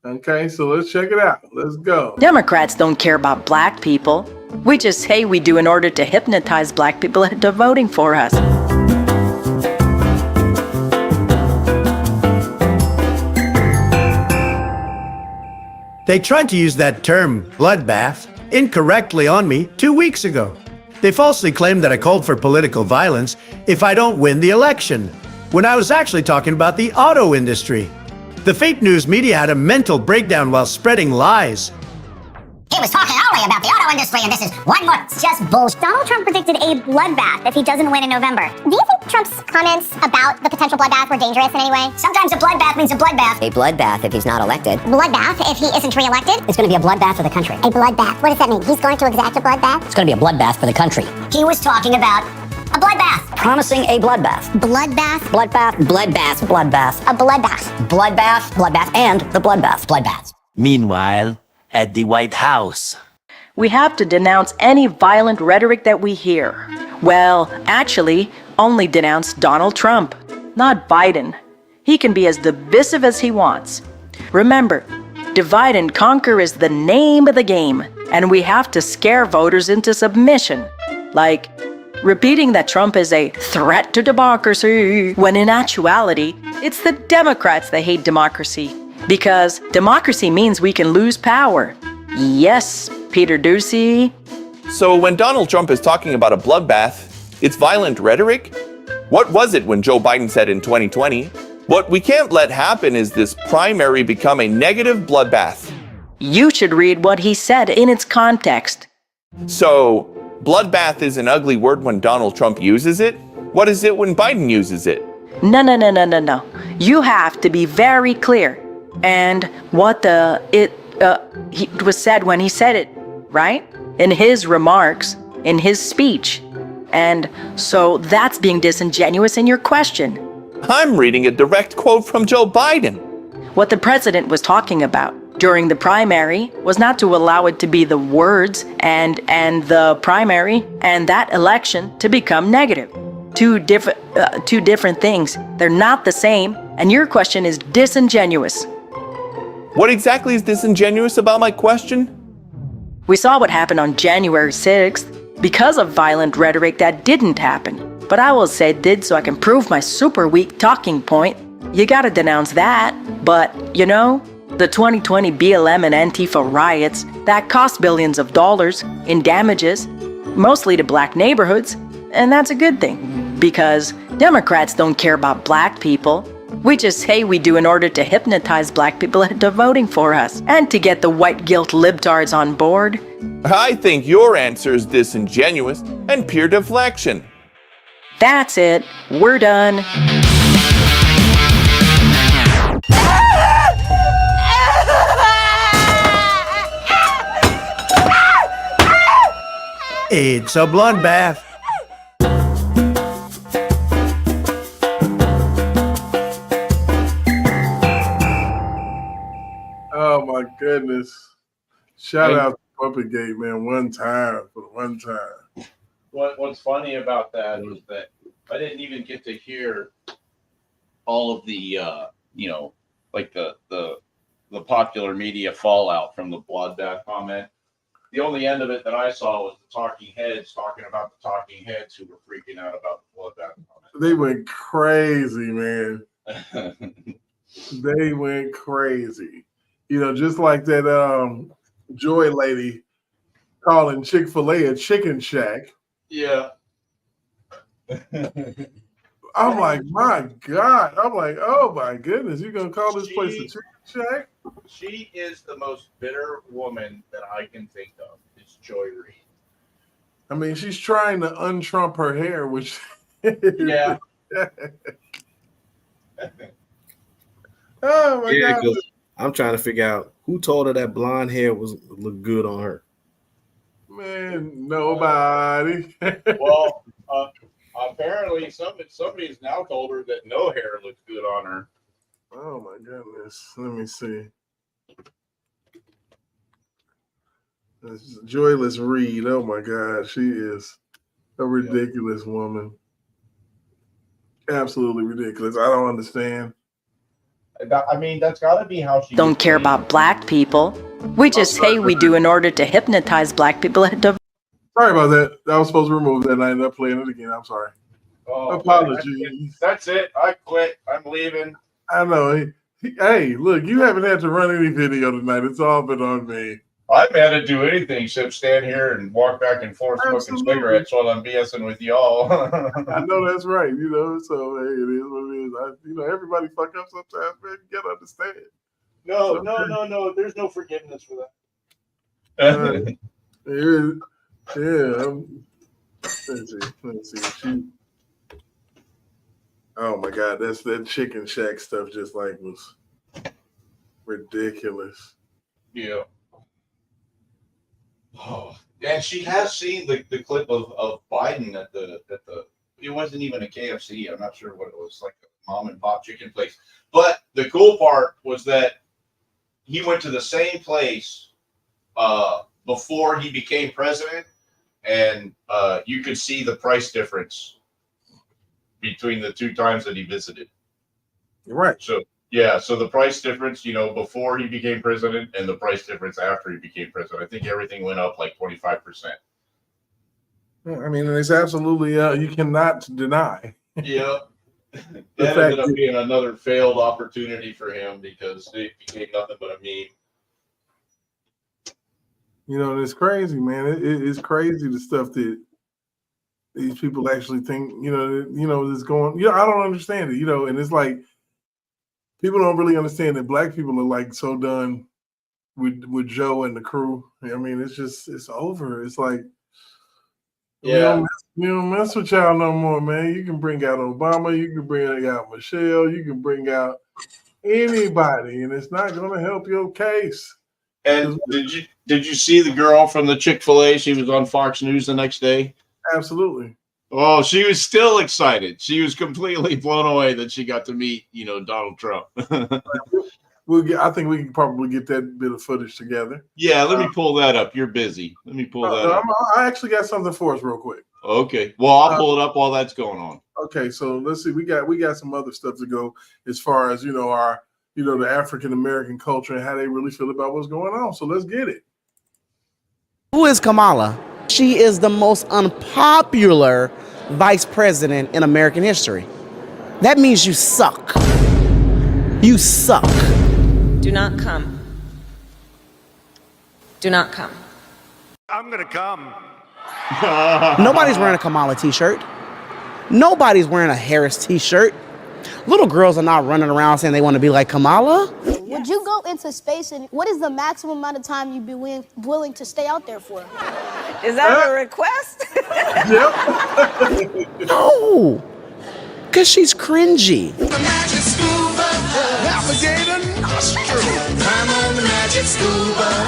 [SPEAKER 2] okay, so let's check it out. Let's go.
[SPEAKER 14] Democrats don't care about black people. We just say we do in order to hypnotize black people into voting for us.
[SPEAKER 15] They tried to use that term, bloodbath, incorrectly on me 2 weeks ago. They falsely claimed that I called for political violence if I don't win the election, when I was actually talking about the auto industry. The fake news media had a mental breakdown while spreading lies.
[SPEAKER 16] He was talking only about the auto industry, and this is one more just bullshit. Donald Trump predicted a bloodbath if he doesn't win in November. Do you think Trump's comments about the potential bloodbath were dangerous in any way? Sometimes a bloodbath means a bloodbath.
[SPEAKER 17] A bloodbath if he's not elected.
[SPEAKER 16] Bloodbath if he isn't re-elected?
[SPEAKER 17] It's going to be a bloodbath for the country.
[SPEAKER 16] A bloodbath. What does that mean? He's going to exact a bloodbath?
[SPEAKER 17] It's going to be a bloodbath for the country.
[SPEAKER 16] He was talking about a bloodbath.
[SPEAKER 17] Promising a bloodbath.
[SPEAKER 16] Bloodbath?
[SPEAKER 17] Bloodbath. Bloodbath. Bloodbath.
[SPEAKER 16] A bloodbath.
[SPEAKER 17] Bloodbath. Bloodbath. And the bloodbath. Bloodbaths.
[SPEAKER 18] Meanwhile, at the White House,
[SPEAKER 14] we have to denounce any violent rhetoric that we hear. Well, actually, only denounce Donald Trump, not Biden. He can be as divisive as he wants. Remember, divide and conquer is the name of the game, and we have to scare voters into submission. Like repeating that Trump is a threat to democracy, when in actuality, it's the Democrats that hate democracy. Because democracy means we can lose power. Yes, Peter Ducey.
[SPEAKER 19] So when Donald Trump is talking about a bloodbath, it's violent rhetoric? What was it when Joe Biden said in 2020? What we can't let happen is this primary become a negative bloodbath.
[SPEAKER 14] You should read what he said in its context.
[SPEAKER 19] So, bloodbath is an ugly word when Donald Trump uses it? What is it when Biden uses it?
[SPEAKER 14] No. You have to be very clear. And it was said when he said it, right? In his remarks, in his speech. And so that's being disingenuous in your question.
[SPEAKER 19] I'm reading a direct quote from Joe Biden.
[SPEAKER 14] What the president was talking about during the primary was not to allow it to be the words and the primary and that election to become negative. Two different things. They're not the same, and your question is disingenuous.
[SPEAKER 19] What exactly is disingenuous about my question?
[SPEAKER 14] We saw what happened on January 6th because of violent rhetoric that didn't happen. But I will say it did so I can prove my super weak talking point. You gotta denounce that. But, the 2020 BLM and Antifa riots that cost billions of dollars in damages, mostly to black neighborhoods, and that's a good thing. Because Democrats don't care about black people. We just say we do in order to hypnotize black people into voting for us and to get the white guilt libtards on board.
[SPEAKER 19] I think your answer is disingenuous and pure deflection.
[SPEAKER 14] That's it. We're done.
[SPEAKER 15] It's a bloodbath.
[SPEAKER 2] Oh my goodness. Shout out to Puppetgate, man. One time.
[SPEAKER 3] What's funny about that is that I didn't even get to hear all of the like the popular media fallout from the bloodbath comment. The only end of it that I saw was the talking heads talking about the talking heads who were freaking out about the bloodbath comment.
[SPEAKER 2] They went crazy, man. They went crazy. Just like that Joy lady calling Chick-fil-A a chicken shack.
[SPEAKER 3] Yeah.
[SPEAKER 2] I'm like, my God. I'm like, oh my goodness, you're gonna call this place a chicken shack?
[SPEAKER 3] She is the most bitter woman that I can think of. It's Joy Reid.
[SPEAKER 2] I mean, she's trying to untrump her hair, which
[SPEAKER 3] yeah.
[SPEAKER 2] Oh my God.
[SPEAKER 11] I'm trying to figure out who told her that blonde hair look good on her.
[SPEAKER 2] Man, nobody.
[SPEAKER 3] Well, apparently somebody's now told her that no hair looks good on her.
[SPEAKER 2] Oh my goodness. Let me see. This is Joyless Reed. Oh my God. She is a ridiculous woman. Absolutely ridiculous. I don't understand.
[SPEAKER 3] I mean, that's got to be how she
[SPEAKER 14] Don't care about black people. We just say we do in order to hypnotize black people at the.
[SPEAKER 2] Sorry about that. I was supposed to remove that and I ended up playing it again. I'm sorry.
[SPEAKER 3] Oh,
[SPEAKER 2] apologies.
[SPEAKER 3] That's it. I quit. I'm leaving.
[SPEAKER 2] I know. Hey, look, you haven't had to run any video tonight. It's all been on me.
[SPEAKER 3] I haven't had to do anything except stand here and walk back and forth smoking cigarettes while I'm BSing with y'all.
[SPEAKER 2] I know that's right. So hey, it is what it is. Everybody fuck up sometimes, man. You gotta understand.
[SPEAKER 3] No. There's no forgiveness for that.
[SPEAKER 2] Let's see. Oh my God, that chicken shack stuff just like was ridiculous.
[SPEAKER 3] Yeah. Oh, and she has seen the clip of Biden at the it wasn't even a KFC. I'm not sure what it was, like a mom and pop chicken place. But the cool part was that he went to the same place before he became president, and you could see the price difference between the two times that he visited.
[SPEAKER 2] You're right.
[SPEAKER 3] So the price difference, before he became president and the price difference after he became president, I think everything went up like 25%.
[SPEAKER 2] I mean, it's absolutely, you cannot deny.
[SPEAKER 3] Yeah. That ended up being another failed opportunity for him because it became nothing but a meme.
[SPEAKER 2] And it's crazy, man. It's crazy the stuff that these people actually think, is going, I don't understand it, and it's like, people don't really understand that black people are like so done with Joe and the crew. I mean, it's over. It's like, we don't mess with y'all no more, man. You can bring out Obama, you can bring out Michelle, you can bring out anybody, and it's not going to help your case.
[SPEAKER 3] And did you see the girl from the Chick-fil-A? She was on Fox News the next day.
[SPEAKER 2] Absolutely.
[SPEAKER 3] Oh, she was still excited. She was completely blown away that she got to meet, Donald Trump.
[SPEAKER 2] I think we can probably get that bit of footage together.
[SPEAKER 3] Yeah, let me pull that up. You're busy. Let me pull that up.
[SPEAKER 2] I actually got something for us real quick.
[SPEAKER 3] Okay. Well, I'll pull it up while that's going on.
[SPEAKER 2] Okay, so let's see. We got some other stuff to go as far as our the African American culture and how they really feel about what's going on. So let's get it.
[SPEAKER 20] Who is Kamala? She is the most unpopular vice president in American history. That means you suck. You suck.
[SPEAKER 21] Do not come. Do not come.
[SPEAKER 15] I'm gonna come.
[SPEAKER 20] Nobody's wearing a Kamala t-shirt. Nobody's wearing a Harris t-shirt. Little girls are not running around saying they want to be like Kamala.
[SPEAKER 22] Would you go into space, and what is the maximum amount of time you'd be willing to stay out there for?
[SPEAKER 21] Is that a request?
[SPEAKER 2] Yep.
[SPEAKER 20] No, because she's cringy.
[SPEAKER 4] The magic scuba, navigator nostril. I'm on the magic scuba.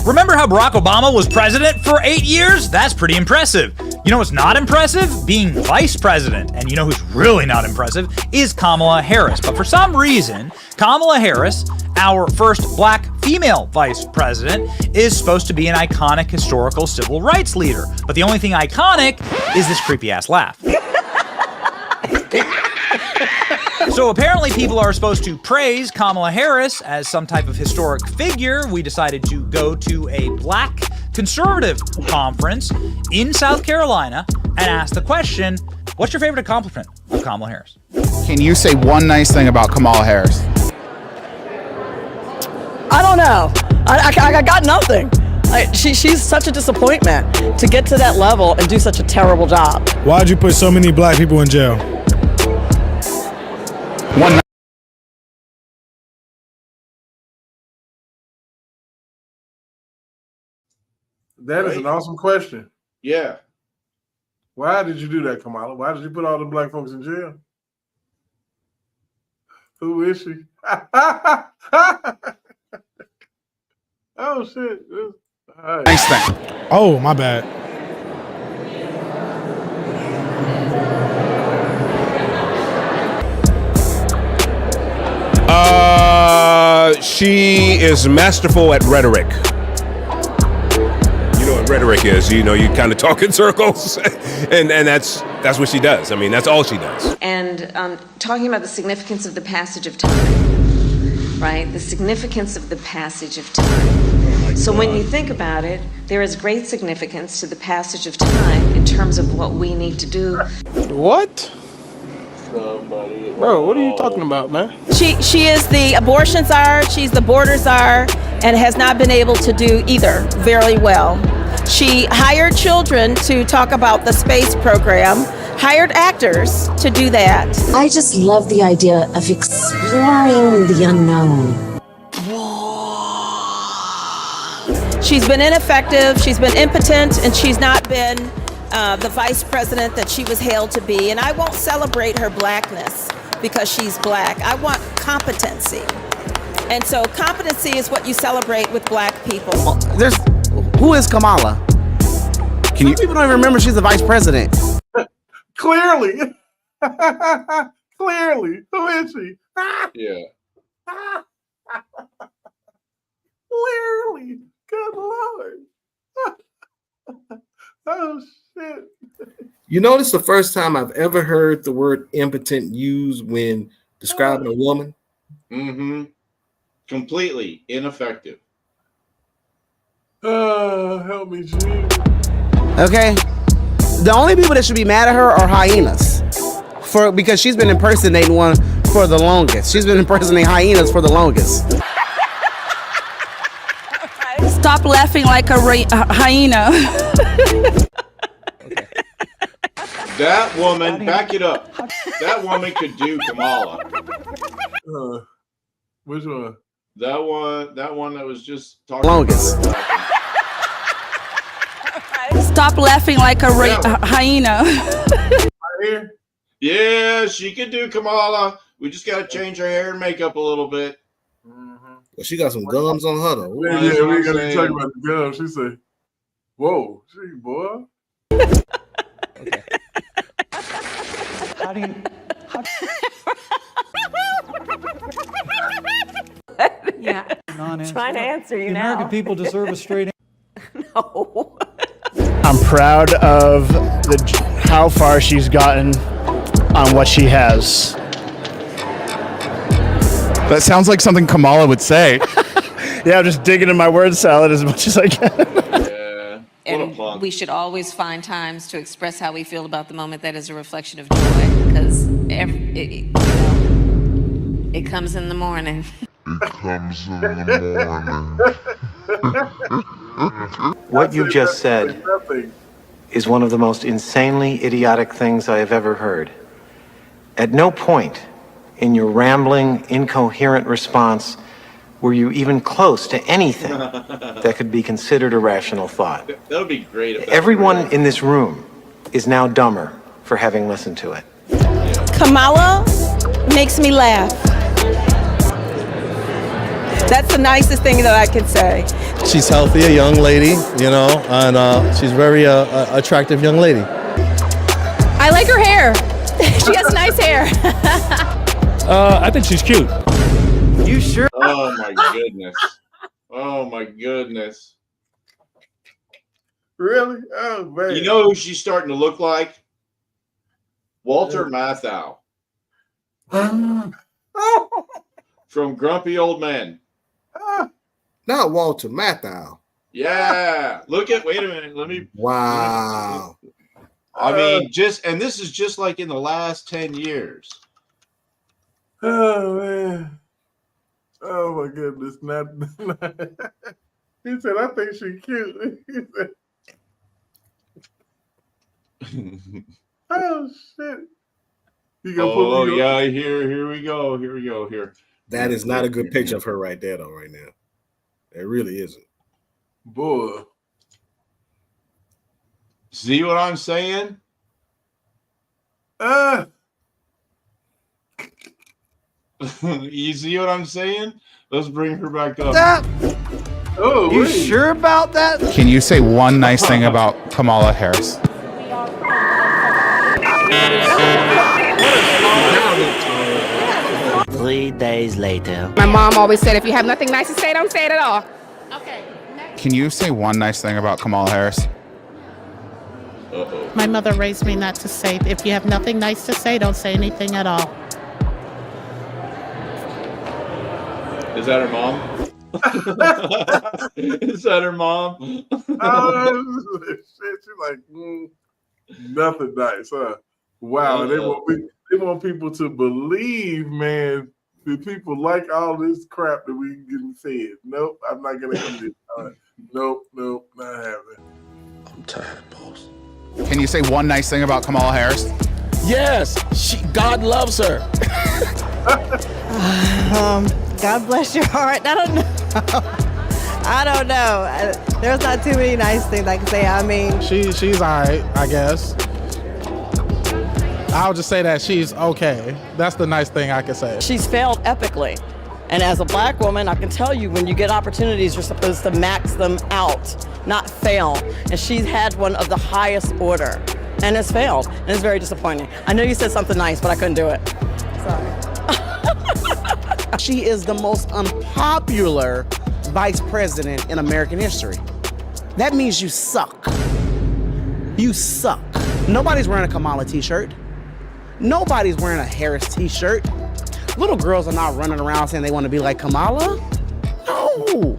[SPEAKER 1] Remember how Barack Obama was president for 8 years? That's pretty impressive. You know what's not impressive? Being vice president. And you know who's really not impressive? Is Kamala Harris. But for some reason, Kamala Harris, our first black female vice president, is supposed to be an iconic historical civil rights leader. But the only thing iconic is this creepy ass laugh. So apparently people are supposed to praise Kamala Harris as some type of historic figure. We decided to go to a black conservative conference in South Carolina and ask the question, what's your favorite accomplishment of Kamala Harris?
[SPEAKER 5] Can you say one nice thing about Kamala Harris?
[SPEAKER 23] I don't know. I got nothing. She's such a disappointment to get to that level and do such a terrible job.
[SPEAKER 24] Why'd you put so many black people in jail?
[SPEAKER 5] One.
[SPEAKER 2] That is an awesome question.
[SPEAKER 3] Yeah.
[SPEAKER 2] Why did you do that, Kamala? Why did you put all the black folks in jail? Who is she? Oh, shit. All right.
[SPEAKER 5] Nice thing.
[SPEAKER 24] Oh, my bad.
[SPEAKER 25] She is masterful at rhetoric. You know what rhetoric is. You know, you kind of talk in circles, and that's what she does. I mean, that's all she does.
[SPEAKER 21] And talking about the significance of the passage of time, right? The significance of the passage of time. So when you think about it, there is great significance to the passage of time in terms of what we need to do.
[SPEAKER 6] What? Bro, what are you talking about, man?
[SPEAKER 23] She is the abortion czar, she's the border czar, and has not been able to do either very well. She hired children to talk about the space program, hired actors to do that.
[SPEAKER 17] I just love the idea of exploring the unknown.
[SPEAKER 23] She's been ineffective, she's been impotent, and she's not been the vice president that she was hailed to be. And I won't celebrate her blackness because she's black. I want competency. And so competency is what you celebrate with black people.
[SPEAKER 20] Who is Kamala? Some people don't even remember she's the vice president.
[SPEAKER 2] Clearly. Clearly. Who is she?
[SPEAKER 3] Yeah.
[SPEAKER 2] Clearly. Good Lord. Oh, shit.
[SPEAKER 11] You know, this is the first time I've ever heard the word impotent used when describing a woman.
[SPEAKER 3] Mm-hmm. Completely ineffective.
[SPEAKER 2] Help me, Jesus.
[SPEAKER 20] Okay? The only people that should be mad at her are hyenas. Because she's been impersonating one for the longest. She's been impersonating hyenas for the longest.
[SPEAKER 23] Stop laughing like a hyena.
[SPEAKER 3] That woman, back it up. That woman could do Kamala.
[SPEAKER 2] Which one?
[SPEAKER 3] That one that was just talking.
[SPEAKER 20] Longest.
[SPEAKER 23] Stop laughing like a hyena.
[SPEAKER 3] Yeah, she could do Kamala. We just got to change her hair and makeup a little bit.
[SPEAKER 11] Well, she got some gums on her though.
[SPEAKER 2] Yeah, we got to talk about the gums. She said, "Whoa, she boy."
[SPEAKER 26] Okay. How do you?
[SPEAKER 21] Yeah. Trying to answer you now.
[SPEAKER 26] American people deserve a straight answer.
[SPEAKER 21] No.
[SPEAKER 27] I'm proud of how far she's gotten on what she has.
[SPEAKER 5] That sounds like something Kamala would say.
[SPEAKER 27] Yeah, I'm just digging in my word salad as much as I can.
[SPEAKER 3] Yeah.
[SPEAKER 21] And we should always find times to express how we feel about the moment that is a reflection of joy, because it comes in the morning.
[SPEAKER 28] It comes in the morning.
[SPEAKER 29] What you just said is one of the most insanely idiotic things I have ever heard. At no point in your rambling, incoherent response were you even close to anything that could be considered a rational thought.
[SPEAKER 3] That would be great. If
[SPEAKER 29] Everyone in this room is now dumber for having listened to it.
[SPEAKER 23] Kamala makes me laugh. That's the nicest thing that I can say.
[SPEAKER 7] She's healthy, a young lady, you know, and she's very attractive young lady.
[SPEAKER 8] I like her hair. She has nice hair.
[SPEAKER 24] I think she's cute.
[SPEAKER 15] You sure?
[SPEAKER 3] Oh my goodness. Oh my goodness.
[SPEAKER 2] Really? Oh man.
[SPEAKER 3] You know who she's starting to look like? Walter Matthau from Grumpy Old Men.
[SPEAKER 11] Not Walter Matthau.
[SPEAKER 3] Yeah. Wait a minute. Let me.
[SPEAKER 11] Wow.
[SPEAKER 3] I mean, and this is just like in the last 10 years.
[SPEAKER 2] Oh man. Oh my goodness. Not he said, I think she's cute. He said, oh shit.
[SPEAKER 3] Yeah, here we go. Here.
[SPEAKER 11] That is not a good picture of her right there, though, right now. It really isn't.
[SPEAKER 2] Boy.
[SPEAKER 3] See what I'm saying? You see what I'm saying? Let's bring her back up.
[SPEAKER 2] Oh,
[SPEAKER 15] you sure about that?
[SPEAKER 5] Can you say one nice thing about Kamala Harris?
[SPEAKER 9] 3 days later.
[SPEAKER 8] My mom always said, if you have nothing nice to say, don't say it at all. Okay.
[SPEAKER 5] Can you say one nice thing about Kamala Harris?
[SPEAKER 10] My mother raised me not to say, if you have nothing nice to say, don't say anything at all.
[SPEAKER 3] Is that her mom? Is that her mom?
[SPEAKER 2] Oh, shit. She's like, nothing nice, huh? Wow. They want people to believe, man, that people like all this crap that we getting fed. Nope, I'm not going to eat it. Nope, not having.
[SPEAKER 7] I'm tired, boss.
[SPEAKER 5] Can you say one nice thing about Kamala Harris?
[SPEAKER 7] Yes, God loves her.
[SPEAKER 12] God bless your heart. I don't know. I don't know. There's not too many nice things I can say. I mean,
[SPEAKER 27] She's all right, I guess. I'll just say that she's okay. That's the nice thing I can say.
[SPEAKER 13] She's failed epically. And as a black woman, I can tell you when you get opportunities, you're supposed to max them out, not fail. And she's had one of the highest order and has failed. And it's very disappointing. I know you said something nice, but I couldn't do it. Sorry.
[SPEAKER 20] She is the most unpopular vice president in American history. That means you suck. You suck. Nobody's wearing a Kamala t-shirt. Nobody's wearing a Harris t-shirt. Little girls are not running around saying they want to be like Kamala. No,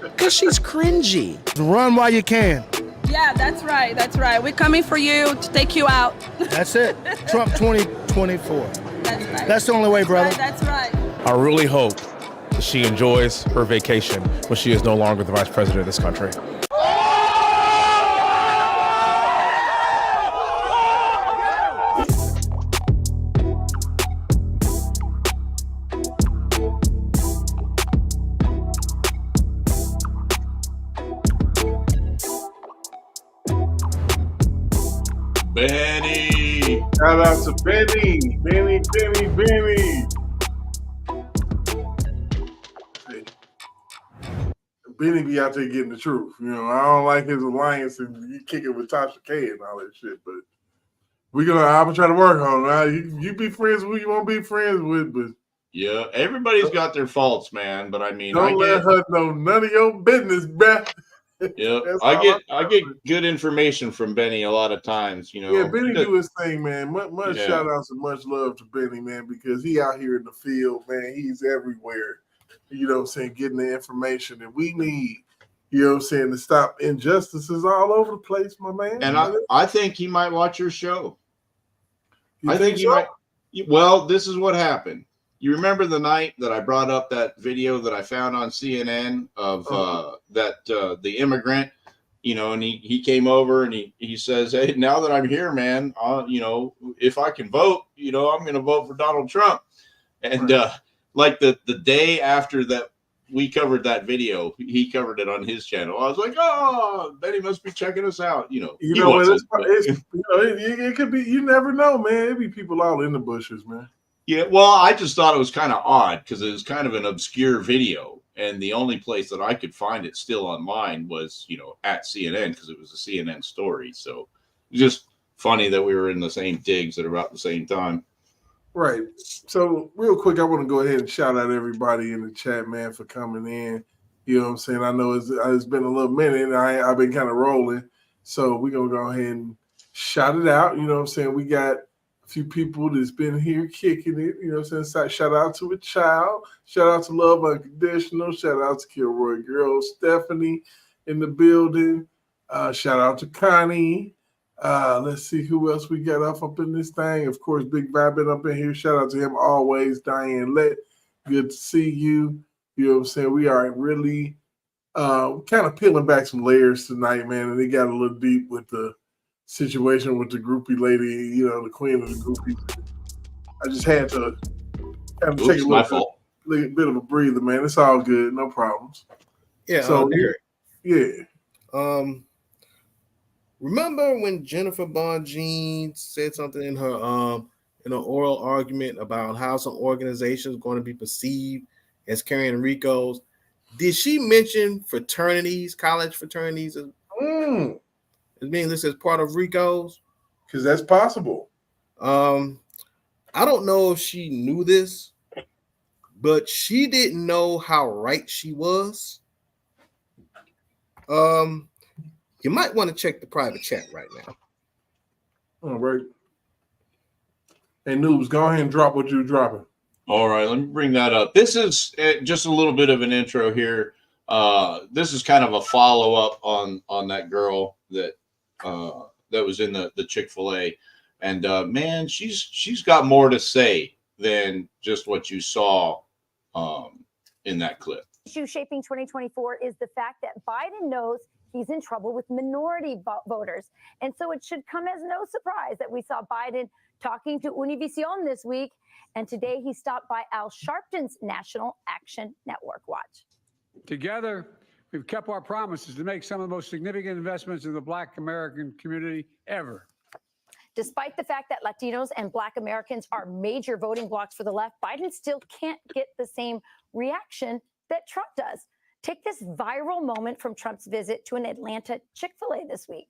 [SPEAKER 20] because she's cringy.
[SPEAKER 27] Run while you can.
[SPEAKER 8] Yeah, that's right. That's right. We're coming for you to take you out.
[SPEAKER 27] That's it. Trump 2024.
[SPEAKER 8] That's right.
[SPEAKER 27] That's the only way, brother.
[SPEAKER 8] That's right.
[SPEAKER 25] I really hope that she enjoys her vacation when she is no longer the vice president of this country.
[SPEAKER 3] Benny.
[SPEAKER 2] Shout out to Benny. Benny. Benny be out there getting the truth. You know, I don't like his alliance and you kick it with Tasha K and all that shit, but I'm gonna try to work on it. You be friends with who you want to be friends with, but
[SPEAKER 3] Yeah, everybody's got their faults, man. But I mean,
[SPEAKER 2] don't let her know none of your business, bruh.
[SPEAKER 3] Yeah, I get good information from Benny a lot of times. You know,
[SPEAKER 2] Yeah, Benny do his thing, man. Much shout outs and much love to Benny, man, because he out here in the field, man. He's everywhere. You know what I'm saying? Getting the information that we need. You know what I'm saying? To stop injustices all over the place, my man.
[SPEAKER 3] And I think he might watch your show.
[SPEAKER 2] I think he might.
[SPEAKER 3] Well, this is what happened. You remember the night that I brought up that video that I found on CNN of the immigrant, you know, and he came over and he says, "Hey, now that I'm here, man, you know, if I can vote, you know, I'm going to vote for Donald Trump." And like the day after that we covered that video, he covered it on his channel. I was like, "Oh, Benny must be checking us out." You know,
[SPEAKER 2] it could be. You never know, man. It be people all in the bushes, man.
[SPEAKER 3] Yeah, well, I just thought it was kind of odd because it was kind of an obscure video, And the only place that I could find it still online was, at CNN, because it was a CNN story. So just funny that we were in the same digs at about the same time.
[SPEAKER 2] Right. So real quick, I want to go ahead and shout out everybody in the chat, man, for coming in. You know what I'm saying? I know it's been a little minute, and I've been kind of rolling. So we're going to go ahead and shout it out. You know what I'm saying? We got a few people that's been here kicking it. You know what I'm saying? Shout out to a child. Shout out to Love Unconditional. Shout out to Kilroy Girl. Stephanie in the building. Shout out to Connie. Let's see who else we got up in this thing. Of course, Big Vibin up in here. Shout out to him always. Diane Lett, good to see you. You know what I'm saying? We are really kind of peeling back some layers tonight, man. And they got a little deep with the situation with the groupie lady, the queen of the groupies. I just had to kind of take a little bit of a breather, man. It's all good. No problems.
[SPEAKER 11] Yeah.
[SPEAKER 2] So,
[SPEAKER 11] yeah. Remember when Jennifer Bonjean said something in her oral argument about how some organizations are going to be perceived as carrying RICOs? Did she mention fraternities, college fraternities, as being listed as part of RICOs?
[SPEAKER 2] Because that's possible.
[SPEAKER 11] I don't know if she knew this, but she didn't know how right she was. You might want to check the private chat right now.
[SPEAKER 2] All right. Hey, Noobs, go ahead and drop what you're dropping.
[SPEAKER 3] All right, let me bring that up. This is just a little bit of an intro here. This is kind of a follow-up on that girl that was in the Chick-fil-A. And, man, she's got more to say than just what you saw in that clip.
[SPEAKER 1] Issue shaping 2024 is the fact that Biden knows he's in trouble with minority voters. And so it should come as no surprise that we saw Biden talking to Univision this week. And today he stopped by Al Sharpton's National Action Network. Watch.
[SPEAKER 4] Together, we've kept our promises to make some of the most significant investments in the Black American community ever.
[SPEAKER 1] Despite the fact that Latinos and Black Americans are major voting blocs for the left, Biden still can't get the same reaction that Trump does. Take this viral moment from Trump's visit to an Atlanta Chick-fil-A this week.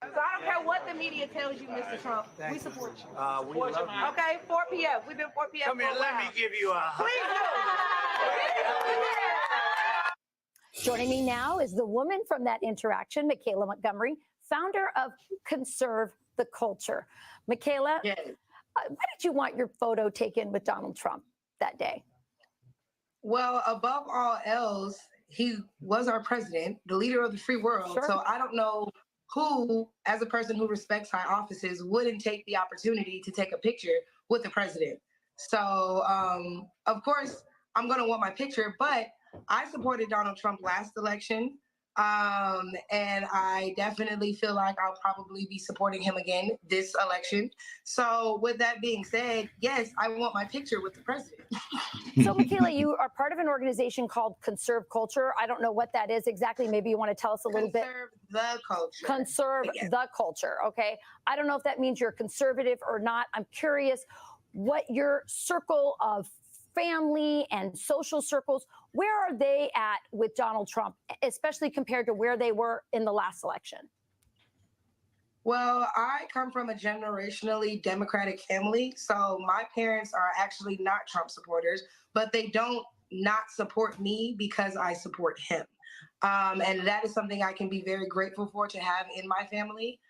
[SPEAKER 6] So I don't care what the media tells you, Mr. Trump. We support you.
[SPEAKER 14] We love you.
[SPEAKER 6] Okay, 4 p.m. We've been 4 p.m.
[SPEAKER 14] Come here, let me give you a hug.
[SPEAKER 1] Joining me now is the woman from that interaction, Michaela Montgomery, founder of Conserve the Culture. Michaela, why did you want your photo taken with Donald Trump that day?
[SPEAKER 6] Well, above all else, he was our president, the leader of the free world.
[SPEAKER 1] Sure.
[SPEAKER 6] So I don't know who, as a person who respects high offices, wouldn't take the opportunity to take a picture with the president. So, of course, I'm going to want my picture, but I supported Donald Trump last election. And I definitely feel like I'll probably be supporting him again this election. So with that being said, yes, I want my picture with the president.
[SPEAKER 1] So, Michaela, you are part of an organization called Conserve Culture. I don't know what that is exactly. Maybe you want to tell us a little bit.
[SPEAKER 6] Conserve the culture.
[SPEAKER 1] Conserve the culture. Okay. I don't know if that means you're conservative or not. I'm curious what your circle of family and social circles, where are they at with Donald Trump, especially compared to where they were in the last election?
[SPEAKER 6] Well, I come from a generationally Democratic family. So my parents are actually not Trump supporters, but they don't not support me because I support him. And that is something I can be very grateful for to have in my family.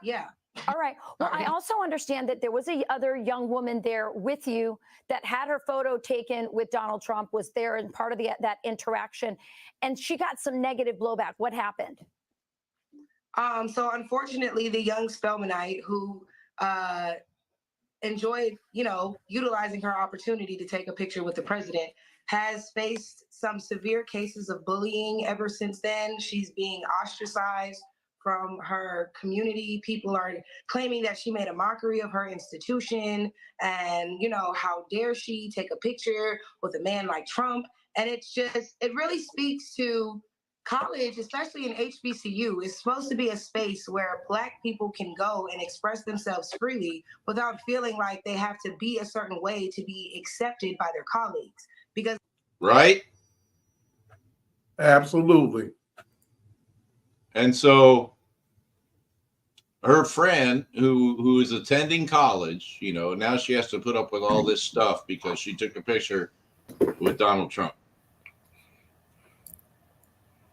[SPEAKER 6] Yeah.
[SPEAKER 1] All right. Well, I also understand that there was a other young woman there with you that had her photo taken with Donald Trump, was there and part of that interaction, and she got some negative blowback. What happened?
[SPEAKER 6] So unfortunately, the young Spelmanite who enjoyed, utilizing her opportunity to take a picture with the president has faced some severe cases of bullying ever since then. She's being ostracized from her community. People are claiming that she made a mockery of her institution and, how dare she take a picture with a man like Trump. And it really speaks to college, especially in HBCU, is supposed to be a space where Black people can go and express themselves freely without feeling like they have to be a certain way to be accepted by their colleagues. Because
[SPEAKER 3] right?
[SPEAKER 2] Absolutely.
[SPEAKER 3] And so her friend who is attending college, you know, now she has to put up with all this stuff because she took a picture with Donald Trump.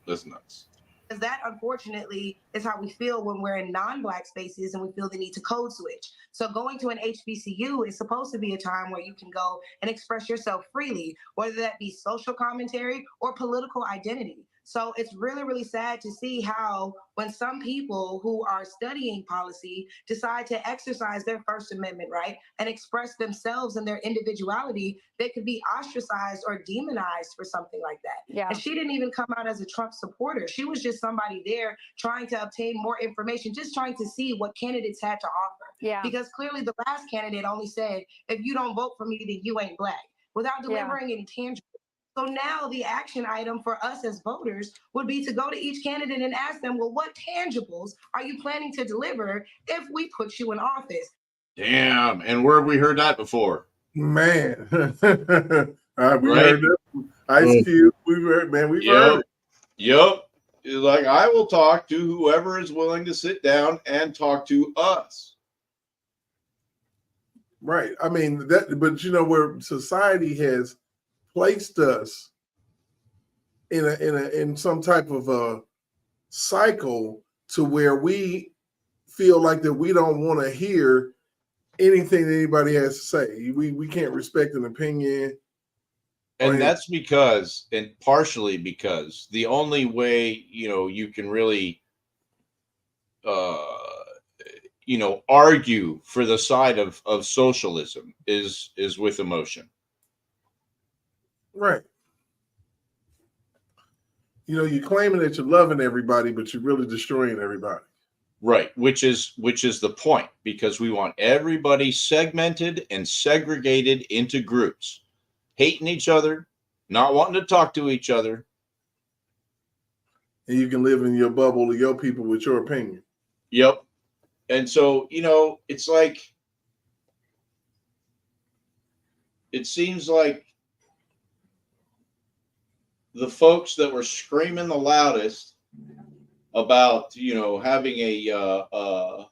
[SPEAKER 3] That's nuts.
[SPEAKER 6] Because that, unfortunately, is how we feel when we're in non-Black spaces and we feel the need to code switch. So going to an HBCU is supposed to be a time where you can go and express yourself freely, whether that be social commentary or political identity. So it's really, really sad to see how when some people who are studying policy decide to exercise their First Amendment right and express themselves and their individuality, they could be ostracized or demonized for something like that.
[SPEAKER 1] Yeah.
[SPEAKER 6] And she didn't even come out as a Trump supporter. She was just somebody there trying to obtain more information, just trying to see what candidates had to offer.
[SPEAKER 1] Yeah.
[SPEAKER 6] Because clearly the last candidate only said, if you don't vote for me, then you ain't Black, without delivering any tangible. So now the action item for us as voters would be to go to each candidate and ask them, well, what tangibles are you planning to deliver if we put you in office?
[SPEAKER 3] Damn. And where have we heard that before?
[SPEAKER 2] Man. We heard that from Ice Cube. We've heard it.
[SPEAKER 3] Yep. It's like, I will talk to whoever is willing to sit down and talk to us.
[SPEAKER 2] Right. I mean, but you know, where society has placed us in some type of a cycle to where we feel like that we don't want to hear anything that anybody has to say. We can't respect an opinion.
[SPEAKER 3] And that's because, and partially because, the only way, you know, you can really you know, argue for the side of socialism is with emotion.
[SPEAKER 2] Right. You know, you're claiming that you're loving everybody, but you're really destroying everybody.
[SPEAKER 3] Right, which is the point, because we want everybody segmented and segregated into groups, hating each other, not wanting to talk to each other.
[SPEAKER 2] And you can live in your bubble of your people with your opinion.
[SPEAKER 3] Yep. And so, you know, it's like, it seems like the folks that were screaming the loudest about, you know, having a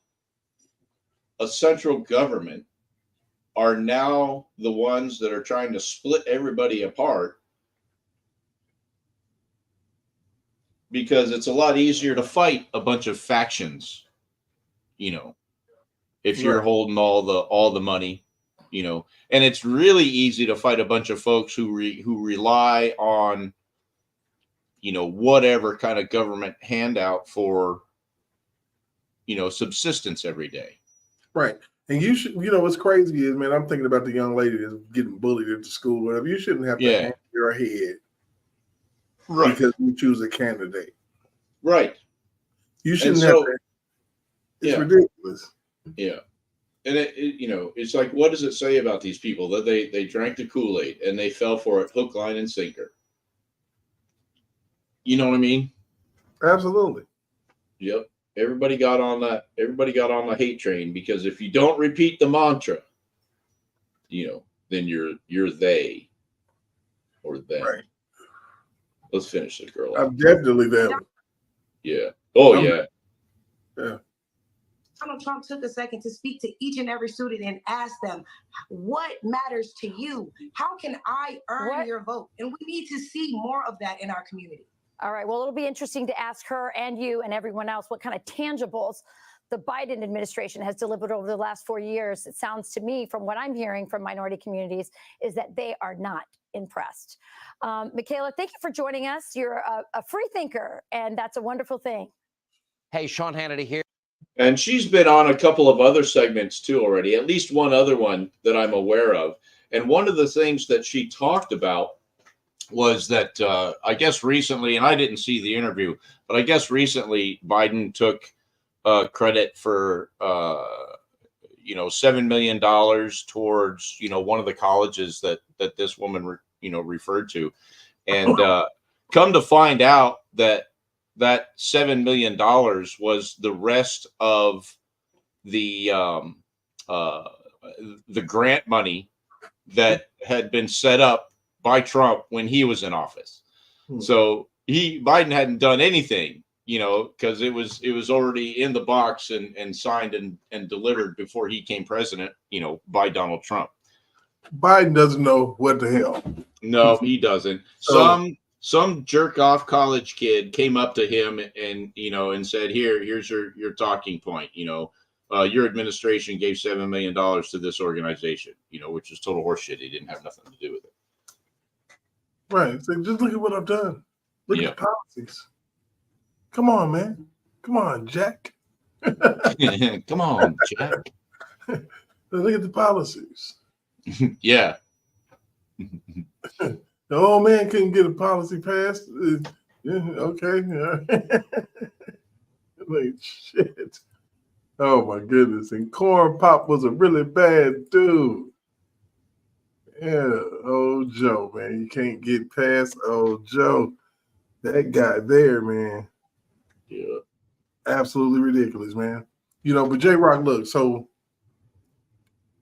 [SPEAKER 3] central government are now the ones that are trying to split everybody apart, because it's a lot easier to fight a bunch of factions, you know, if you're holding all the money, you know. And it's really easy to fight a bunch of folks who rely on, you know, whatever kind of government handout for, you know, subsistence every day.
[SPEAKER 2] Right. And you should, you know, what's crazy is, man, I'm thinking about the young lady that's getting bullied at the school, whatever. You shouldn't have to hang your head because you choose a candidate.
[SPEAKER 3] Right.
[SPEAKER 2] You shouldn't have to. It's ridiculous.
[SPEAKER 3] Yeah. And it, you know, it's like, what does it say about these people that they drank the Kool-Aid and they fell for it hook, line, and sinker? You know what I mean?
[SPEAKER 2] Absolutely.
[SPEAKER 3] Yep. Everybody got on that. Everybody got on the hate train, because if you don't repeat the mantra, you know, then you're they or them. Right. Let's finish this girl.
[SPEAKER 2] I'm definitely them.
[SPEAKER 3] Yeah. Oh, yeah.
[SPEAKER 2] Yeah.
[SPEAKER 6] Donald Trump took a second to speak to each and every student and ask them, what matters to you? How can I earn your vote? And we need to see more of that in our community.
[SPEAKER 1] All right. Well, it'll be interesting to ask her and you and everyone else what kind of tangibles the Biden administration has delivered over the last 4 years. It sounds to me, from what I'm hearing from minority communities, is that they are not impressed. Michaela, thank you for joining us. You're a free thinker, and that's a wonderful thing.
[SPEAKER 14] Hey, Sean Hannity here.
[SPEAKER 3] And she's been on a couple of other segments too already, at least one other one that I'm aware of. And one of the things that she talked about was that I guess recently, and I didn't see the interview, but I guess recently Biden took credit for, you know, $7 million towards, you know, one of the colleges that this woman, you know, referred to. And come to find out that that $7 million was the rest of the grant money that had been set up by Trump when he was in office. So Biden hadn't done anything, because it was already in the box and signed and delivered before he became president, by Donald Trump.
[SPEAKER 2] Biden doesn't know what the hell.
[SPEAKER 3] No, he doesn't. Some jerk off college kid came up to him and said, here's your talking point. Your administration gave $7 million to this organization, which is total horseshit. He didn't have nothing to do with it.
[SPEAKER 2] Right. So just look at what I've done. Look at the policies. Come on, man. Come on, Jack.
[SPEAKER 3] Come on, Jack.
[SPEAKER 2] Look at the policies.
[SPEAKER 3] Yeah.
[SPEAKER 2] The old man couldn't get a policy passed. Yeah, okay. Yeah. Like, shit. Oh, my goodness. And Corn Pop was a really bad dude. Yeah, old Joe, man. You can't get past old Joe. That guy there, man. Yeah. Absolutely ridiculous, man. But J-Rock, look, so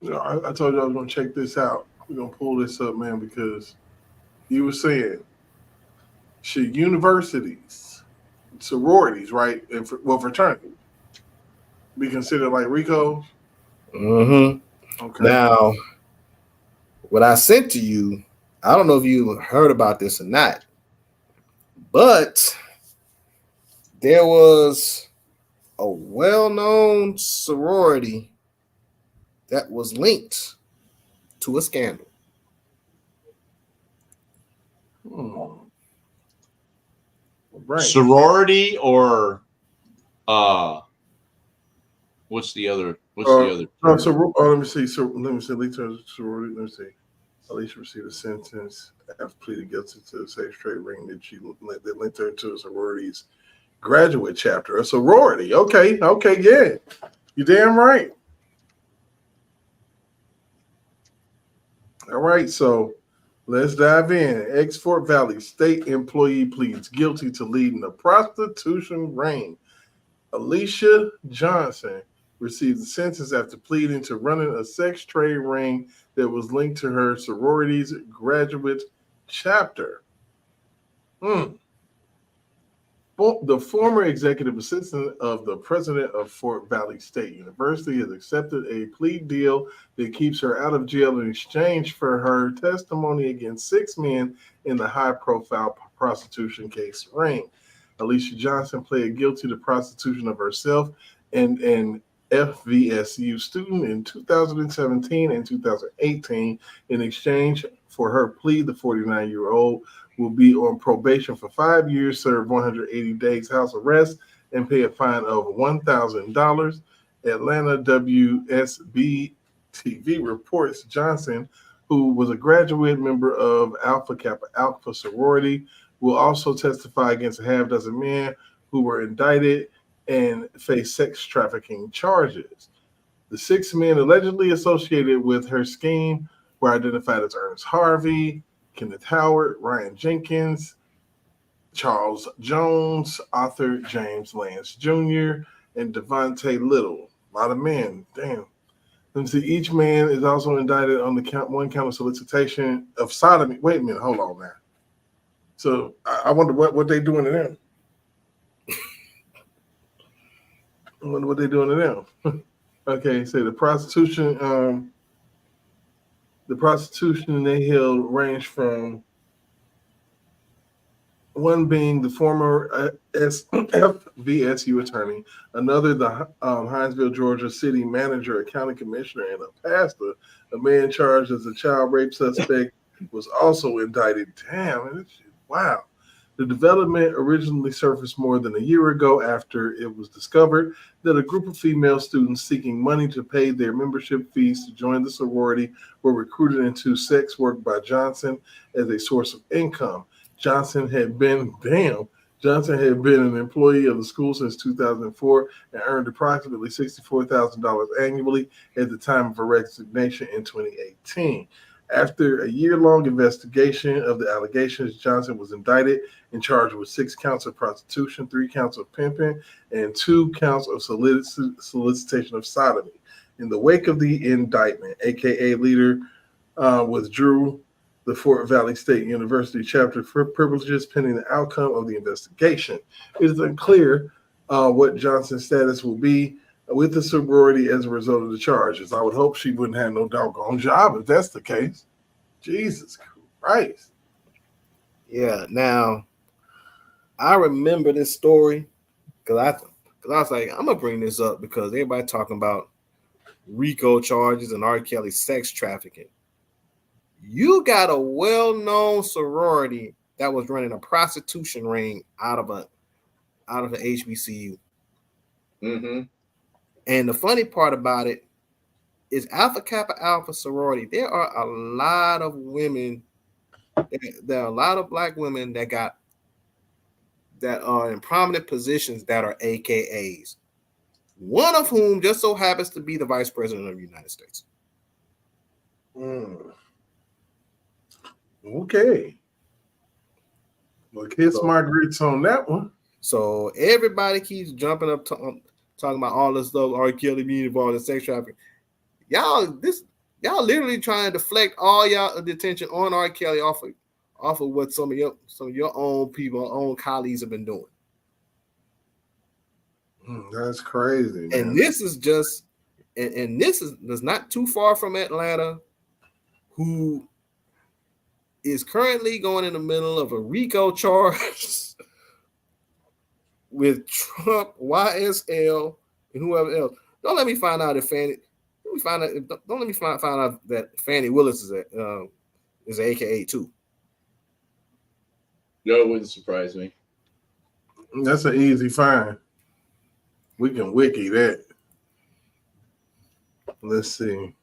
[SPEAKER 2] I told you I was going to check this out. We're going to pull this up, man, because you were saying, should universities, sororities, right, and fraternities be considered like RICO?
[SPEAKER 11] Mm-hmm.
[SPEAKER 2] Okay.
[SPEAKER 11] Now, what I sent to you, I don't know if you heard about this or not, but there was a well-known sorority that was linked to a scandal.
[SPEAKER 2] Right.
[SPEAKER 3] Sorority or what's the other?
[SPEAKER 2] Let me see. Let me see. Sorority. Let me see. Alicia received a sentence after pleading guilty to the sex trade ring that linked her to a sorority's graduate chapter. A sorority. Okay, yeah. You damn right. All right, so let's dive in. Ex-Fort Valley state employee pleads guilty to leading a prostitution ring. Alicia Johnson received a sentence after pleading to running a sex trade ring that was linked to her sorority's graduate chapter. The former executive assistant of the president of Fort Valley State University has accepted a plea deal that keeps her out of jail in exchange for her testimony against 6 men in the high-profile prostitution case ring. Alicia Johnson pled guilty to prostitution of herself and an FVSU student in 2017 and 2018. In exchange for her plea, the 49-year-old will be on probation for 5 years, serve 180 days house arrest, and pay a fine of $1,000. Atlanta WSB TV reports Johnson, who was a graduate member of Alpha Kappa Alpha sorority, will also testify against a half dozen men who were indicted and face sex trafficking charges. The 6 men allegedly associated with her scheme were identified as Ernest Harvey, Kenneth Howard, Ryan Jenkins, Charles Jones, Arthur James Lance Jr., and Devontae Little. A lot of men. Damn. Let me see. Each man is also indicted on the one count of solicitation of sodomy. Wait a minute. Hold on now. So I wonder what they're doing to them. I wonder what they're doing to them. Okay, so the prostitution they held ranged from one being the former FVSU attorney, another the Hinesville, Georgia city manager, a county commissioner, and a pastor. A man charged as a child rape suspect was also indicted. Damn, wow. The development originally surfaced more than a year ago after it was discovered that a group of female students seeking money to pay their membership fees to join the sorority were recruited into sex work by Johnson as a source of income. Johnson had been an employee of the school since 2004 and earned approximately $64,000 annually at the time of her resignation in 2018. After a year-long investigation of the allegations, Johnson was indicted and charged with 6 counts of prostitution, 3 counts of pimping, and 2 counts of solicitation of sodomy. In the wake of the indictment, AKA leader withdrew the Fort Valley State University chapter for privileges pending the outcome of the investigation. It is unclear what Johnson's status will be with the sorority as a result of the charges. I would hope she wouldn't have no doggone job if that's the case. Jesus Christ.
[SPEAKER 11] Yeah, now I remember this story because I was like, I'm gonna bring this up because everybody talking about RICO charges and R. Kelly sex trafficking. You got a well-known sorority that was running a prostitution ring out of an HBCU.
[SPEAKER 3] Mm-hmm.
[SPEAKER 11] And the funny part about it is Alpha Kappa Alpha sorority. There are a lot of women. There are a lot of black women that are in prominent positions that are AKAs. One of whom just so happens to be the Vice President of the United States.
[SPEAKER 2] Okay. Well, kiss my grits on that one.
[SPEAKER 11] So everybody keeps jumping up talking about all this stuff, R. Kelly being involved in sex trafficking. Y'all literally trying to deflect all y'all attention on R. Kelly off of what some of your own people, own colleagues have been doing.
[SPEAKER 2] That's crazy. Man.
[SPEAKER 11] And this is just, and this is not too far from Atlanta, who is currently going in the middle of a RICO charge with Trump, YSL, and whoever else. Don't let me find out if Fannie. Don't let me find out that Fannie Willis is an AKA too.
[SPEAKER 3] No, it wouldn't surprise me.
[SPEAKER 2] That's an easy find. We can wiki that. Let's see.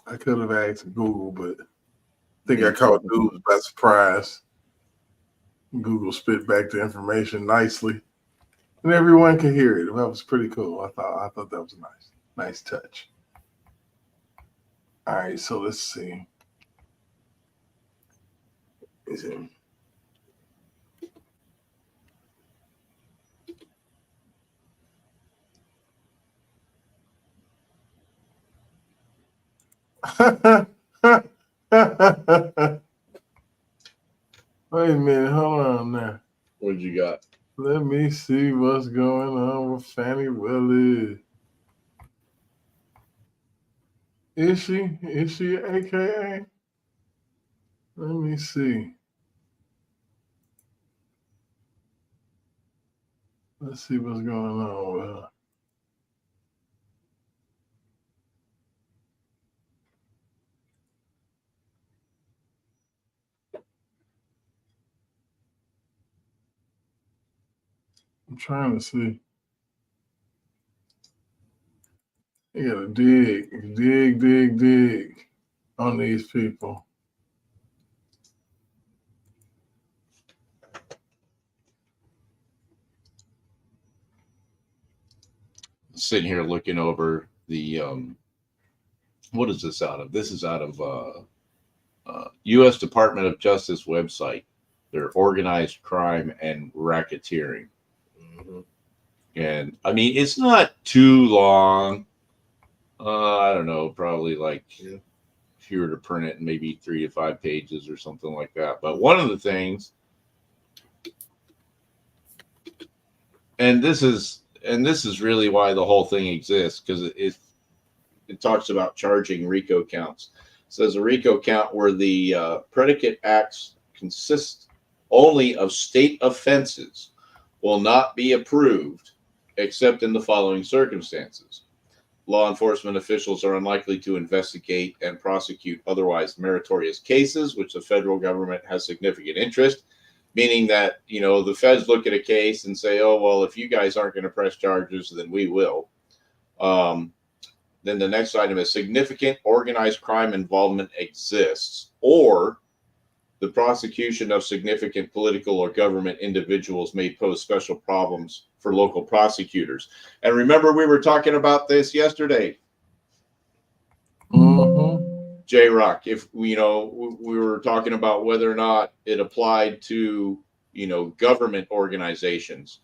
[SPEAKER 2] I could have asked Google, but I think I caught Google by surprise. Google spit back the information nicely, and everyone can hear it. That was pretty cool. I thought that was a nice touch. All right, so let's see. Is it? Wait a minute, hold on now.
[SPEAKER 3] What you got?
[SPEAKER 2] Let me see what's going on with Fannie Willis. Is she AKA? Let me see. Let's see what's going on with her. I'm trying to see. You gotta dig on these people.
[SPEAKER 3] Sitting here looking over the what is this out of? This is out of U.S. Department of Justice website. Their organized crime and racketeering. And I mean, it's not too long. I don't know, probably like if you were to print it, maybe 3 to 5 pages or something like that. But one of the things, and this is really why the whole thing exists, because it talks about charging RICO counts. It says a RICO count where the predicate acts consist only of state offenses will not be approved except in the following circumstances. Law enforcement officials are unlikely to investigate and prosecute otherwise meritorious cases, which the federal government has significant interest, meaning that, the feds look at a case and say, oh, well, if you guys aren't going to press charges, then we will. Then the next item is significant organized crime involvement exists, or the prosecution of significant political or government individuals may pose special problems for local prosecutors. And remember, we were talking about this yesterday. J-Rock, if we were talking about whether or not it applied to, government organizations.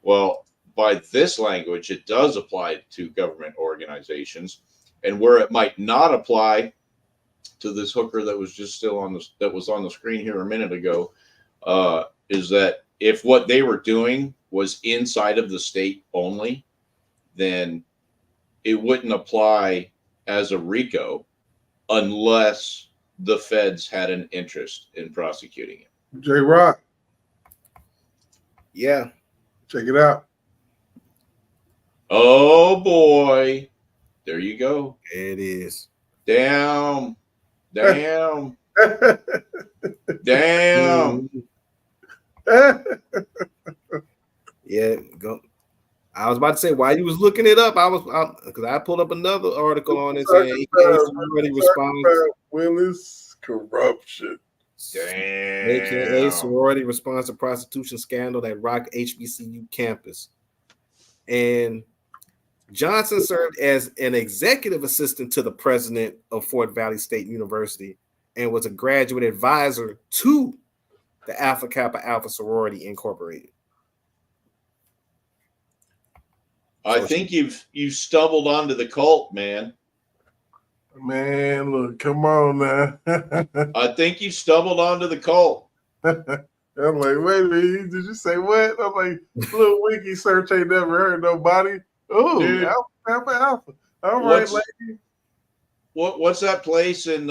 [SPEAKER 3] Well, by this language, it does apply to government organizations, and where it might not apply to this hooker that was just on the screen here a minute ago, is that if what they were doing was inside of the state only, then it wouldn't apply as a RICO unless the feds had an interest in prosecuting it.
[SPEAKER 2] J-Rock.
[SPEAKER 11] Yeah.
[SPEAKER 2] Check it out.
[SPEAKER 3] Oh boy. There you go.
[SPEAKER 11] It is.
[SPEAKER 3] Damn. Damn. Damn.
[SPEAKER 11] Yeah, go. I was about to say why you was looking it up. Because I pulled up another article on it saying sorority response.
[SPEAKER 2] Willis corruption.
[SPEAKER 3] Damn.
[SPEAKER 11] AKA sorority response to prostitution scandal that rocked HBCU campus. And Johnson served as an executive assistant to the president of Fort Valley State University and was a graduate advisor to the Alpha Kappa Alpha Sorority Incorporated.
[SPEAKER 3] I think you've stumbled onto the cult, man.
[SPEAKER 2] Man, look, come on now.
[SPEAKER 3] I think you stumbled onto the cult.
[SPEAKER 2] I'm like, wait a minute, did you say what? I'm like, little wiki search ain't never heard nobody. Oh, Alpha. All right, lady.
[SPEAKER 3] What's that place in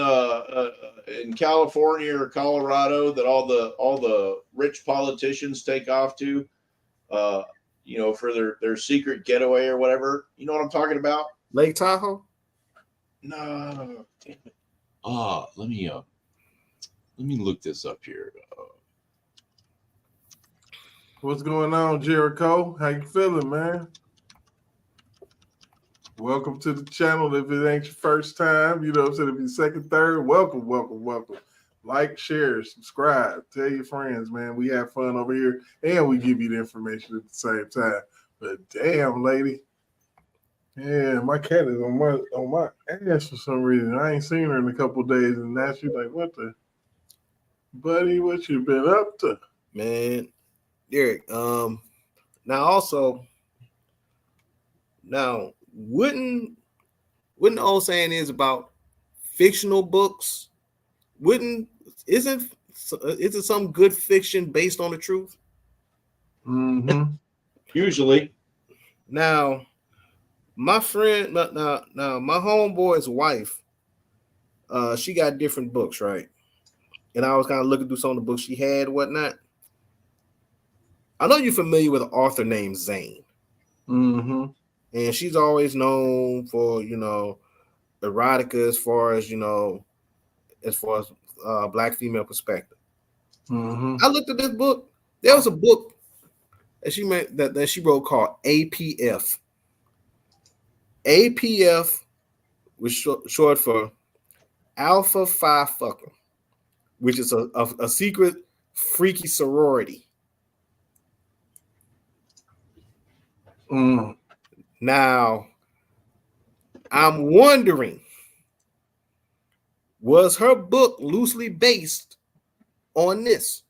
[SPEAKER 3] California or Colorado that all the rich politicians take off to, for their secret getaway or whatever? You know what I'm talking about?
[SPEAKER 11] Lake Tahoe?
[SPEAKER 3] No. Damn it. Let me look this up here.
[SPEAKER 2] What's going on, Jericho? How you feeling, man? Welcome to the channel. If it ain't your first time, if it's your second, third, welcome. Like, share, subscribe, tell your friends, man. We have fun over here, and we give you the information at the same time. But damn, lady, yeah, my cat is on my ass for some reason. I ain't seen her in a couple of days, and now she's like, "What the, buddy? What you been up to,
[SPEAKER 11] man?" Derek. Now, wouldn't the old saying is about fictional books? Isn't some good fiction based on the truth?
[SPEAKER 2] Mm-hmm.
[SPEAKER 3] Usually.
[SPEAKER 11] Now, my friend, my homeboy's wife, she got different books, right? And I was kind of looking through some of the books she had, and whatnot. I know you're familiar with an author named Zane.
[SPEAKER 2] Mm-hmm.
[SPEAKER 11] And she's always known for, erotica as far as Black female perspective.
[SPEAKER 2] Mm-hmm.
[SPEAKER 11] I looked at this book. There was a book that she made that she wrote called APF. APF was short for Alpha Phi Fucker, which is a secret freaky sorority.
[SPEAKER 2] Mm.
[SPEAKER 11] Now, I'm wondering, was her book loosely based on this?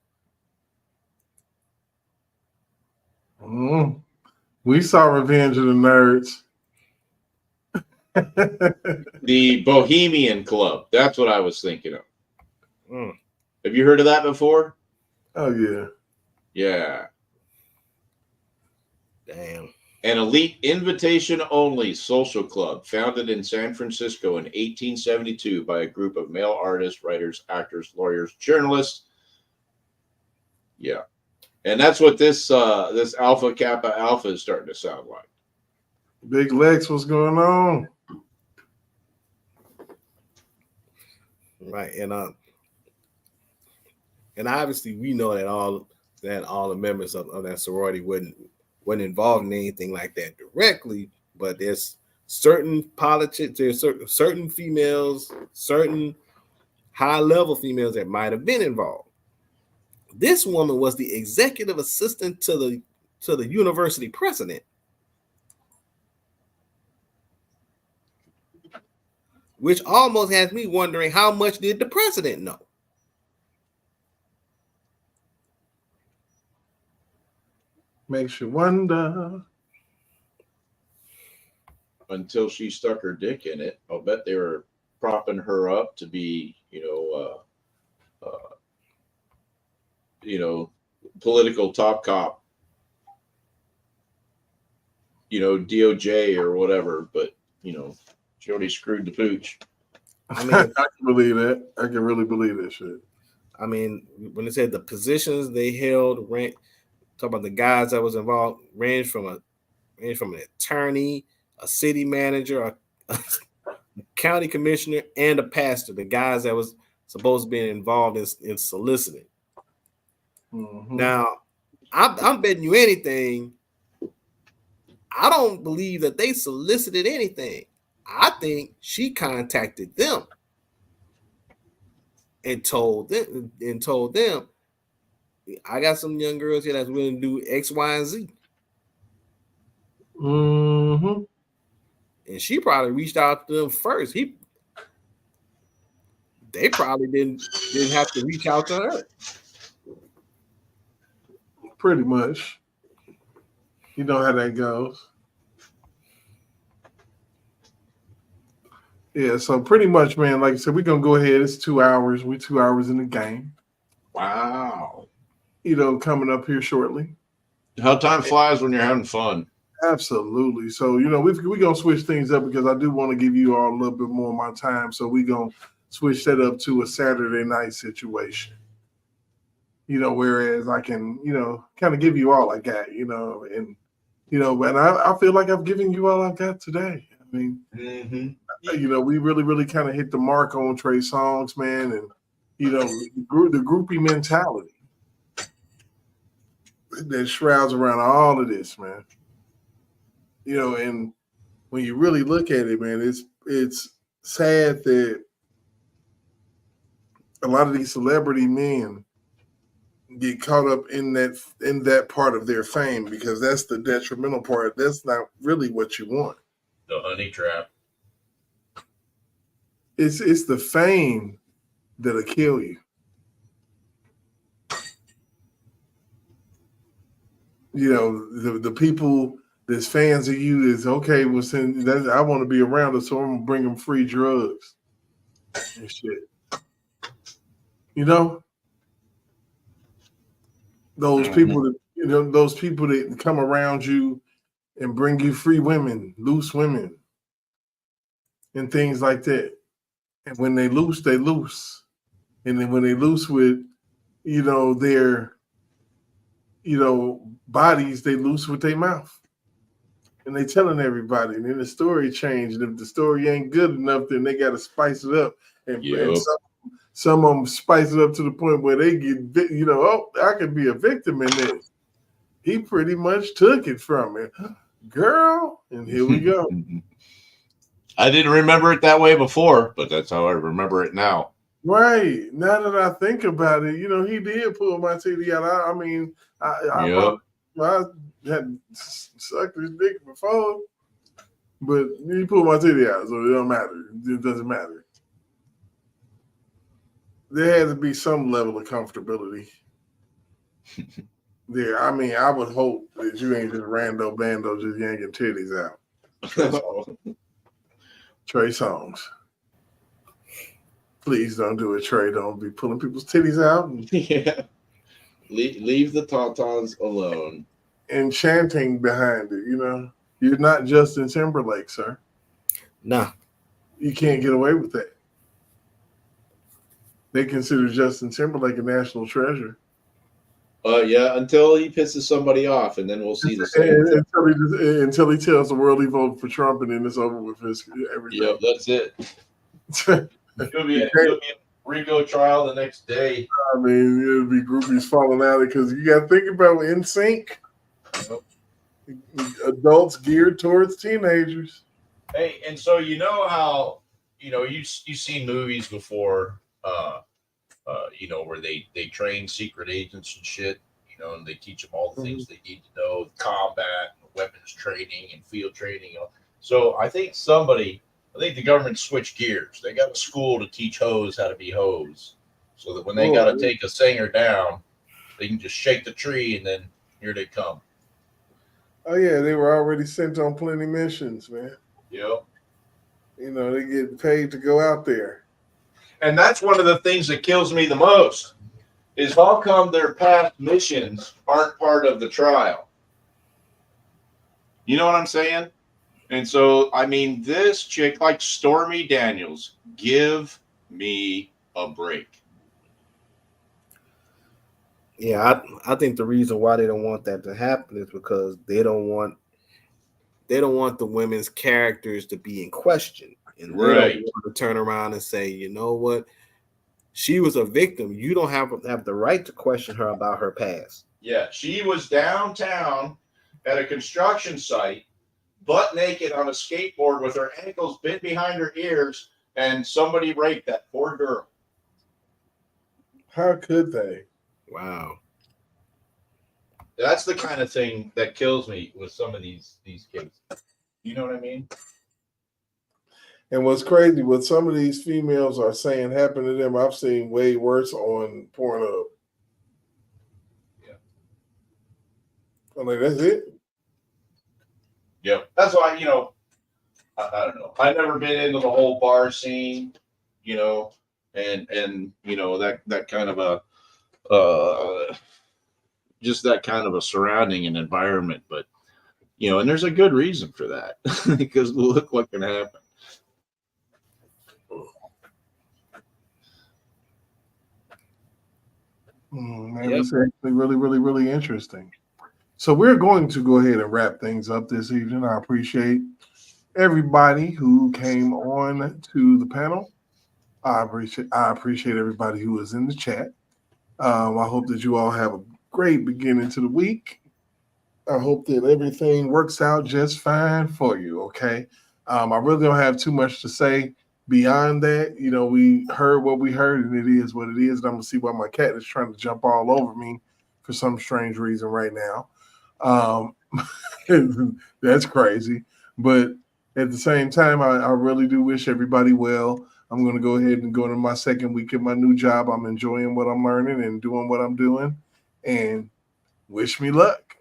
[SPEAKER 2] We saw Revenge of the Nerds.
[SPEAKER 3] The Bohemian Club. That's what I was thinking of. Have you heard of that before?
[SPEAKER 2] Oh, yeah.
[SPEAKER 3] Yeah.
[SPEAKER 11] Damn.
[SPEAKER 3] An elite invitation-only social club founded in San Francisco in 1872 by a group of male artists, writers, actors, lawyers, journalists. Yeah. And that's what this Alpha Kappa Alpha is starting to sound like.
[SPEAKER 2] Big Lex, what's going on?
[SPEAKER 11] Right. And obviously we know that all the members of that sorority wasn't involved in anything like that directly, but there's certain politics, there's certain females, certain high-level females that might have been involved. This woman was the executive assistant to the university president. which almost has me wondering how much did the president know?
[SPEAKER 2] Makes you wonder.
[SPEAKER 3] Until she stuck her dick in it, I'll bet they were propping her up to be, political top cop, DOJ or whatever. But she already screwed the pooch.
[SPEAKER 11] I mean,
[SPEAKER 2] I can believe that. I can really believe that shit.
[SPEAKER 11] I mean, when they said the positions they held, talk about the guys that was involved, ranged from an attorney, a city manager, a county commissioner, and a pastor. The guys that was supposed to be involved in soliciting.
[SPEAKER 2] Mm-hmm.
[SPEAKER 11] Now, I'm betting you anything. I don't believe that they solicited anything. I think she contacted them and told them, I got some young girls here that's willing to do X, Y, and Z.
[SPEAKER 2] Mm-hmm.
[SPEAKER 11] And she probably reached out to them first. They probably didn't have to reach out to her.
[SPEAKER 2] Pretty much. You know how that goes. Yeah, so pretty much, man, like I said, we're going to go ahead. It's 2 hours. We're 2 hours in the game.
[SPEAKER 3] Wow.
[SPEAKER 2] Coming up here shortly.
[SPEAKER 3] How time flies when you're having fun.
[SPEAKER 2] Absolutely. So, we're going to switch things up because I do want to give you all a little bit more of my time. So we're going to switch that up to a Saturday night situation. Whereas I can, kind of give you all I got, and, and I feel like I've given you all I've got today. I mean, we really, really kind of hit the mark on Trey Songz, man, and, the groupie mentality that shrouds around all of this, man. And when you really look at it, man, it's sad that a lot of these celebrity men get caught up in that part of their fame, because that's the detrimental part. That's not really what you want.
[SPEAKER 3] The honey trap.
[SPEAKER 2] It's the fame that'll kill you. The people that's fans of you is okay. Well, I want to be around it, so I'm gonna bring them free drugs and shit. Those people that those people that come around you and bring you free women, loose women, and things like that. And when they loose, they loose. And then when they loose with, their, bodies, they loose with their mouth. And they telling everybody. And then the story changed. And if the story ain't good enough, then they got to spice it up. And some of them spice it up to the point where they get, I could be a victim in this. He pretty much took it from me. Girl, and here we go.
[SPEAKER 3] I didn't remember it that way before, but that's how I remember it now.
[SPEAKER 2] Right. Now that I think about it, he did pull my titty out. I had sucked his dick before, but he pulled my titty out, so it don't matter. It doesn't matter. There has to be some level of comfortability there. I mean, I would hope that you ain't just rando bando just yanking titties out. Trey Songz. Please don't do it, Trey. Don't be pulling people's titties out.
[SPEAKER 3] Yeah. Leave the tauntaun's alone.
[SPEAKER 2] And chanting behind it, You're not Justin Timberlake, sir.
[SPEAKER 11] Nah.
[SPEAKER 2] You can't get away with that. They consider Justin Timberlake a national treasure.
[SPEAKER 3] Yeah, until he pisses somebody off, and then we'll see the same.
[SPEAKER 2] Until he tells the world he voted for Trump, and then it's over with his everything.
[SPEAKER 3] Yeah, that's it. It'll be a RICO trial the next day.
[SPEAKER 2] I mean, it'll be groupies falling out because you got to think about NSYNC. Adults geared towards teenagers.
[SPEAKER 3] Hey, and so how you've seen movies before, where they train secret agents and shit, and they teach them all the things they need to know, combat, weapons training, and field training. So I think somebody I think the government switched gears. They got a school to teach hoes how to be hoes, so that when they got to take a singer down, they can just shake the tree and then here they come.
[SPEAKER 2] Oh yeah, they were already sent on plenty missions, man.
[SPEAKER 3] Yep.
[SPEAKER 2] You know, they get paid to go out there.
[SPEAKER 3] And that's one of the things that kills me the most is how come their past missions aren't part of the trial? You know what I'm saying? And so, I mean, this chick, like Stormy Daniels, give me a break.
[SPEAKER 11] Yeah, I think the reason why they don't want that to happen is because they don't want the women's characters to be in question. And they don't want to turn around and say, you know what? She was a victim. You don't have the right to question her about her past.
[SPEAKER 3] Yeah, she was downtown at a construction site, butt naked on a skateboard with her ankles bent behind her ears, and somebody raped that poor girl.
[SPEAKER 2] How could they?
[SPEAKER 11] Wow.
[SPEAKER 3] That's the kind of thing that kills me with some of these cases. You know what I mean?
[SPEAKER 2] And what's crazy, what some of these females are saying happened to them, I've seen way worse on Pornhub.
[SPEAKER 3] Yeah.
[SPEAKER 2] I'm like, that's it?
[SPEAKER 3] Yeah. That's why, you know, I don't know. I've never been into the whole bar scene, you know, and you know, that kind of a just that kind of a surrounding and environment. But, you know, and there's a good reason for that because look what can happen.
[SPEAKER 2] Man, it's actually really, really, really interesting. So we're going to go ahead and wrap things up this evening. I appreciate everybody who came on to the panel. I appreciate everybody who was in the chat. I hope that you all have a great beginning to the week. I hope that everything works out just fine for you, okay? I really don't have too much to say beyond that. You know, we heard what we heard, and it is what it is. And I'm going to see why my cat is trying to jump all over me for some strange reason right now. That's crazy. But at the same time, I really do wish everybody well. I'm going to go ahead and go into my second week at my new job. I'm enjoying what I'm learning and doing what I'm doing. And wish me luck.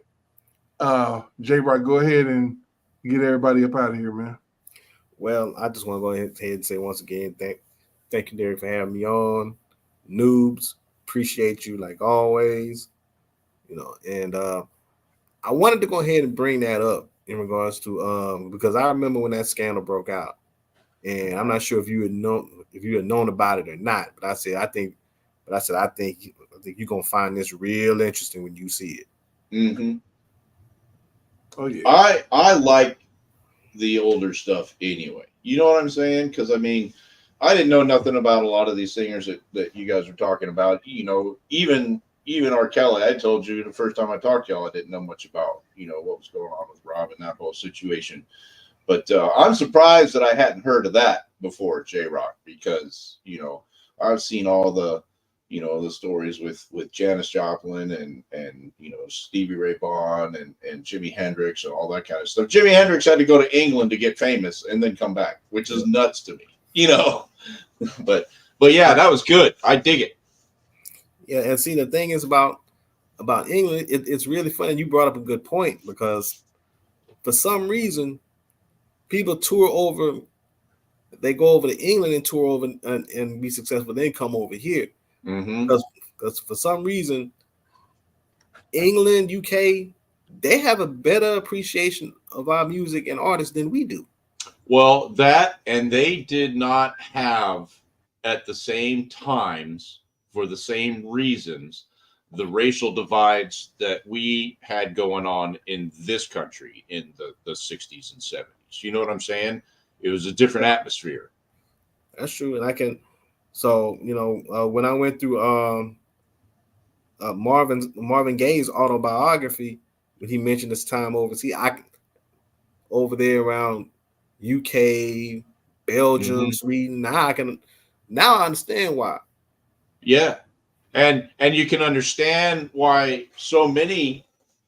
[SPEAKER 2] J-Rock, go ahead and get everybody up out of here, man.
[SPEAKER 11] Well, I just want to go ahead and say once again, thank you, Derek, for having me on. Noobs, appreciate you like always. You know, and I wanted to go ahead and bring that up in regards to because I remember when that scandal broke out, and I'm not sure if you had known about it or not. But I said I think you're gonna find this real interesting when you see it.
[SPEAKER 3] Mm-hmm.
[SPEAKER 2] Oh yeah.
[SPEAKER 3] I like the older stuff anyway. You know what I'm saying? Because I mean, I didn't know nothing about a lot of these singers that you guys were talking about. You know, even R. Kelly. I told you the first time I talked to y'all, I didn't know much about, you know, what was going on with Rob and that whole situation. But I'm surprised that I hadn't heard of that before, J-Rock, because, you know, I've seen all the, you know, the stories with Janis Joplin and you know, Stevie Ray Vaughan and Jimi Hendrix and all that kind of stuff. Jimi Hendrix had to go to England to get famous and then come back, which is nuts to me, you know. but yeah, that was good. I dig it.
[SPEAKER 11] Yeah, and see, the thing is about England, it's really funny. You brought up a good point because for some reason, people tour over. They go over to England and tour over and be successful. Then come over here because for some reason, England, UK, they have a better appreciation of our music and artists than we do.
[SPEAKER 3] Well, that, and they did not have at the same times, for the same reasons, the racial divides that we had going on in this country in the 60s and 70s. You know what I'm saying? It was a different atmosphere.
[SPEAKER 11] That's true. And so, you know, when I went through Marvin Gaye's autobiography, when he mentioned his time overseas, over there around UK, Belgium, Sweden, now I understand why.
[SPEAKER 3] Yeah. And you can understand why so many,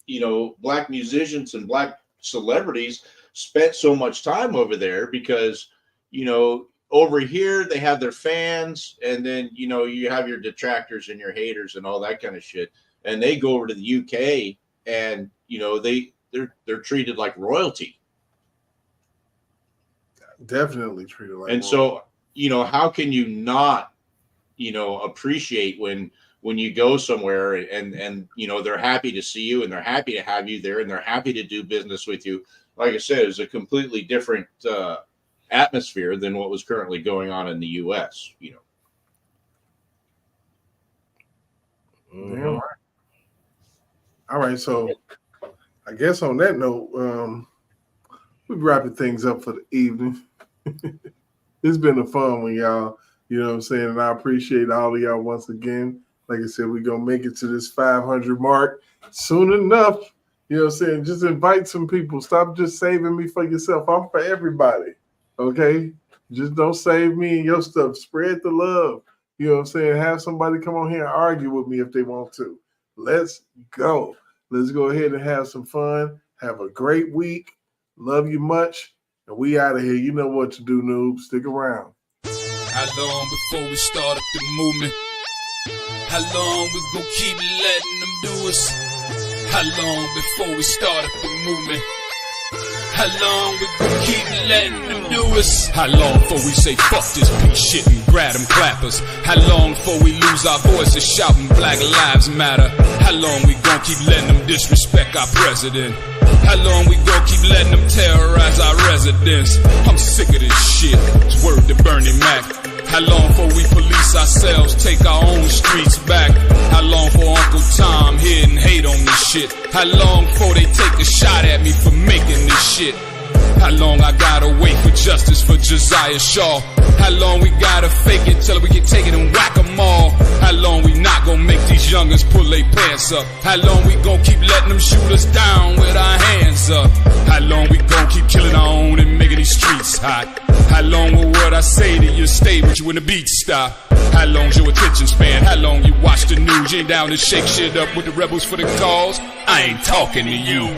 [SPEAKER 3] you know, black musicians and black celebrities spent so much time over there because, you know, over here they have their fans, and then, you know, you have your detractors and your haters and all that kind of shit. And they go over to the UK, and, you know, they're treated like royalty.
[SPEAKER 2] Definitely treated like
[SPEAKER 3] and
[SPEAKER 2] royalty.
[SPEAKER 3] So, you know, how can you not, you know, appreciate when you go somewhere and you know, they're happy to see you and they're happy to have you there and they're happy to do business with you. Like I said, it's a completely different atmosphere than what was currently going on in the U.S., you know.
[SPEAKER 2] Damn right. All right, so I guess on that note, we're wrapping things up for the evening. It's been a fun one, y'all. You know what I'm saying? And I appreciate all of y'all once again. Like I said, we're going to make it to this 500 mark soon enough. You know what I'm saying? Just invite some people. Stop just saving me for yourself. I'm for everybody, okay? Just don't save me and your stuff. Spread the love. You know what I'm saying? Have somebody come on here and argue with me if they want to. Let's go. Let's go ahead and have some fun. Have a great week. Love you much. And we out of here. You know what to do, noob. Stick around.
[SPEAKER 16] How long before we start up the movement? How long we gon' keep letting them do us? How long before we start up the movement? How long we gon' keep letting them do us? How long before we say fuck this piece shit and grab them clappers? How long before we lose our voices shouting Black Lives Matter? How long we gon' keep letting them disrespect our president? How long we gon' keep letting them terrorize our residents? I'm sick of this shit. It's word to Bernie Mac. How long before we police ourselves, take our own streets back? How long for Uncle Tom here and hate on this shit? How long before they take a shot at me for making this shit? How long I gotta wait for justice for Josiah Shaw? How long we gotta fake it till we can take it and whack them all? How long we not gonna make these youngins pull their pants up? How long we gonna keep letting them shoot us down with our hands up? How long we gonna keep killing our own and making these streets hot? How long will what I say to you stay with you when the beats stop? How long's your attention span? How long you watch the news? You ain't down to shake shit up with the rebels for the cause? I ain't talking to you.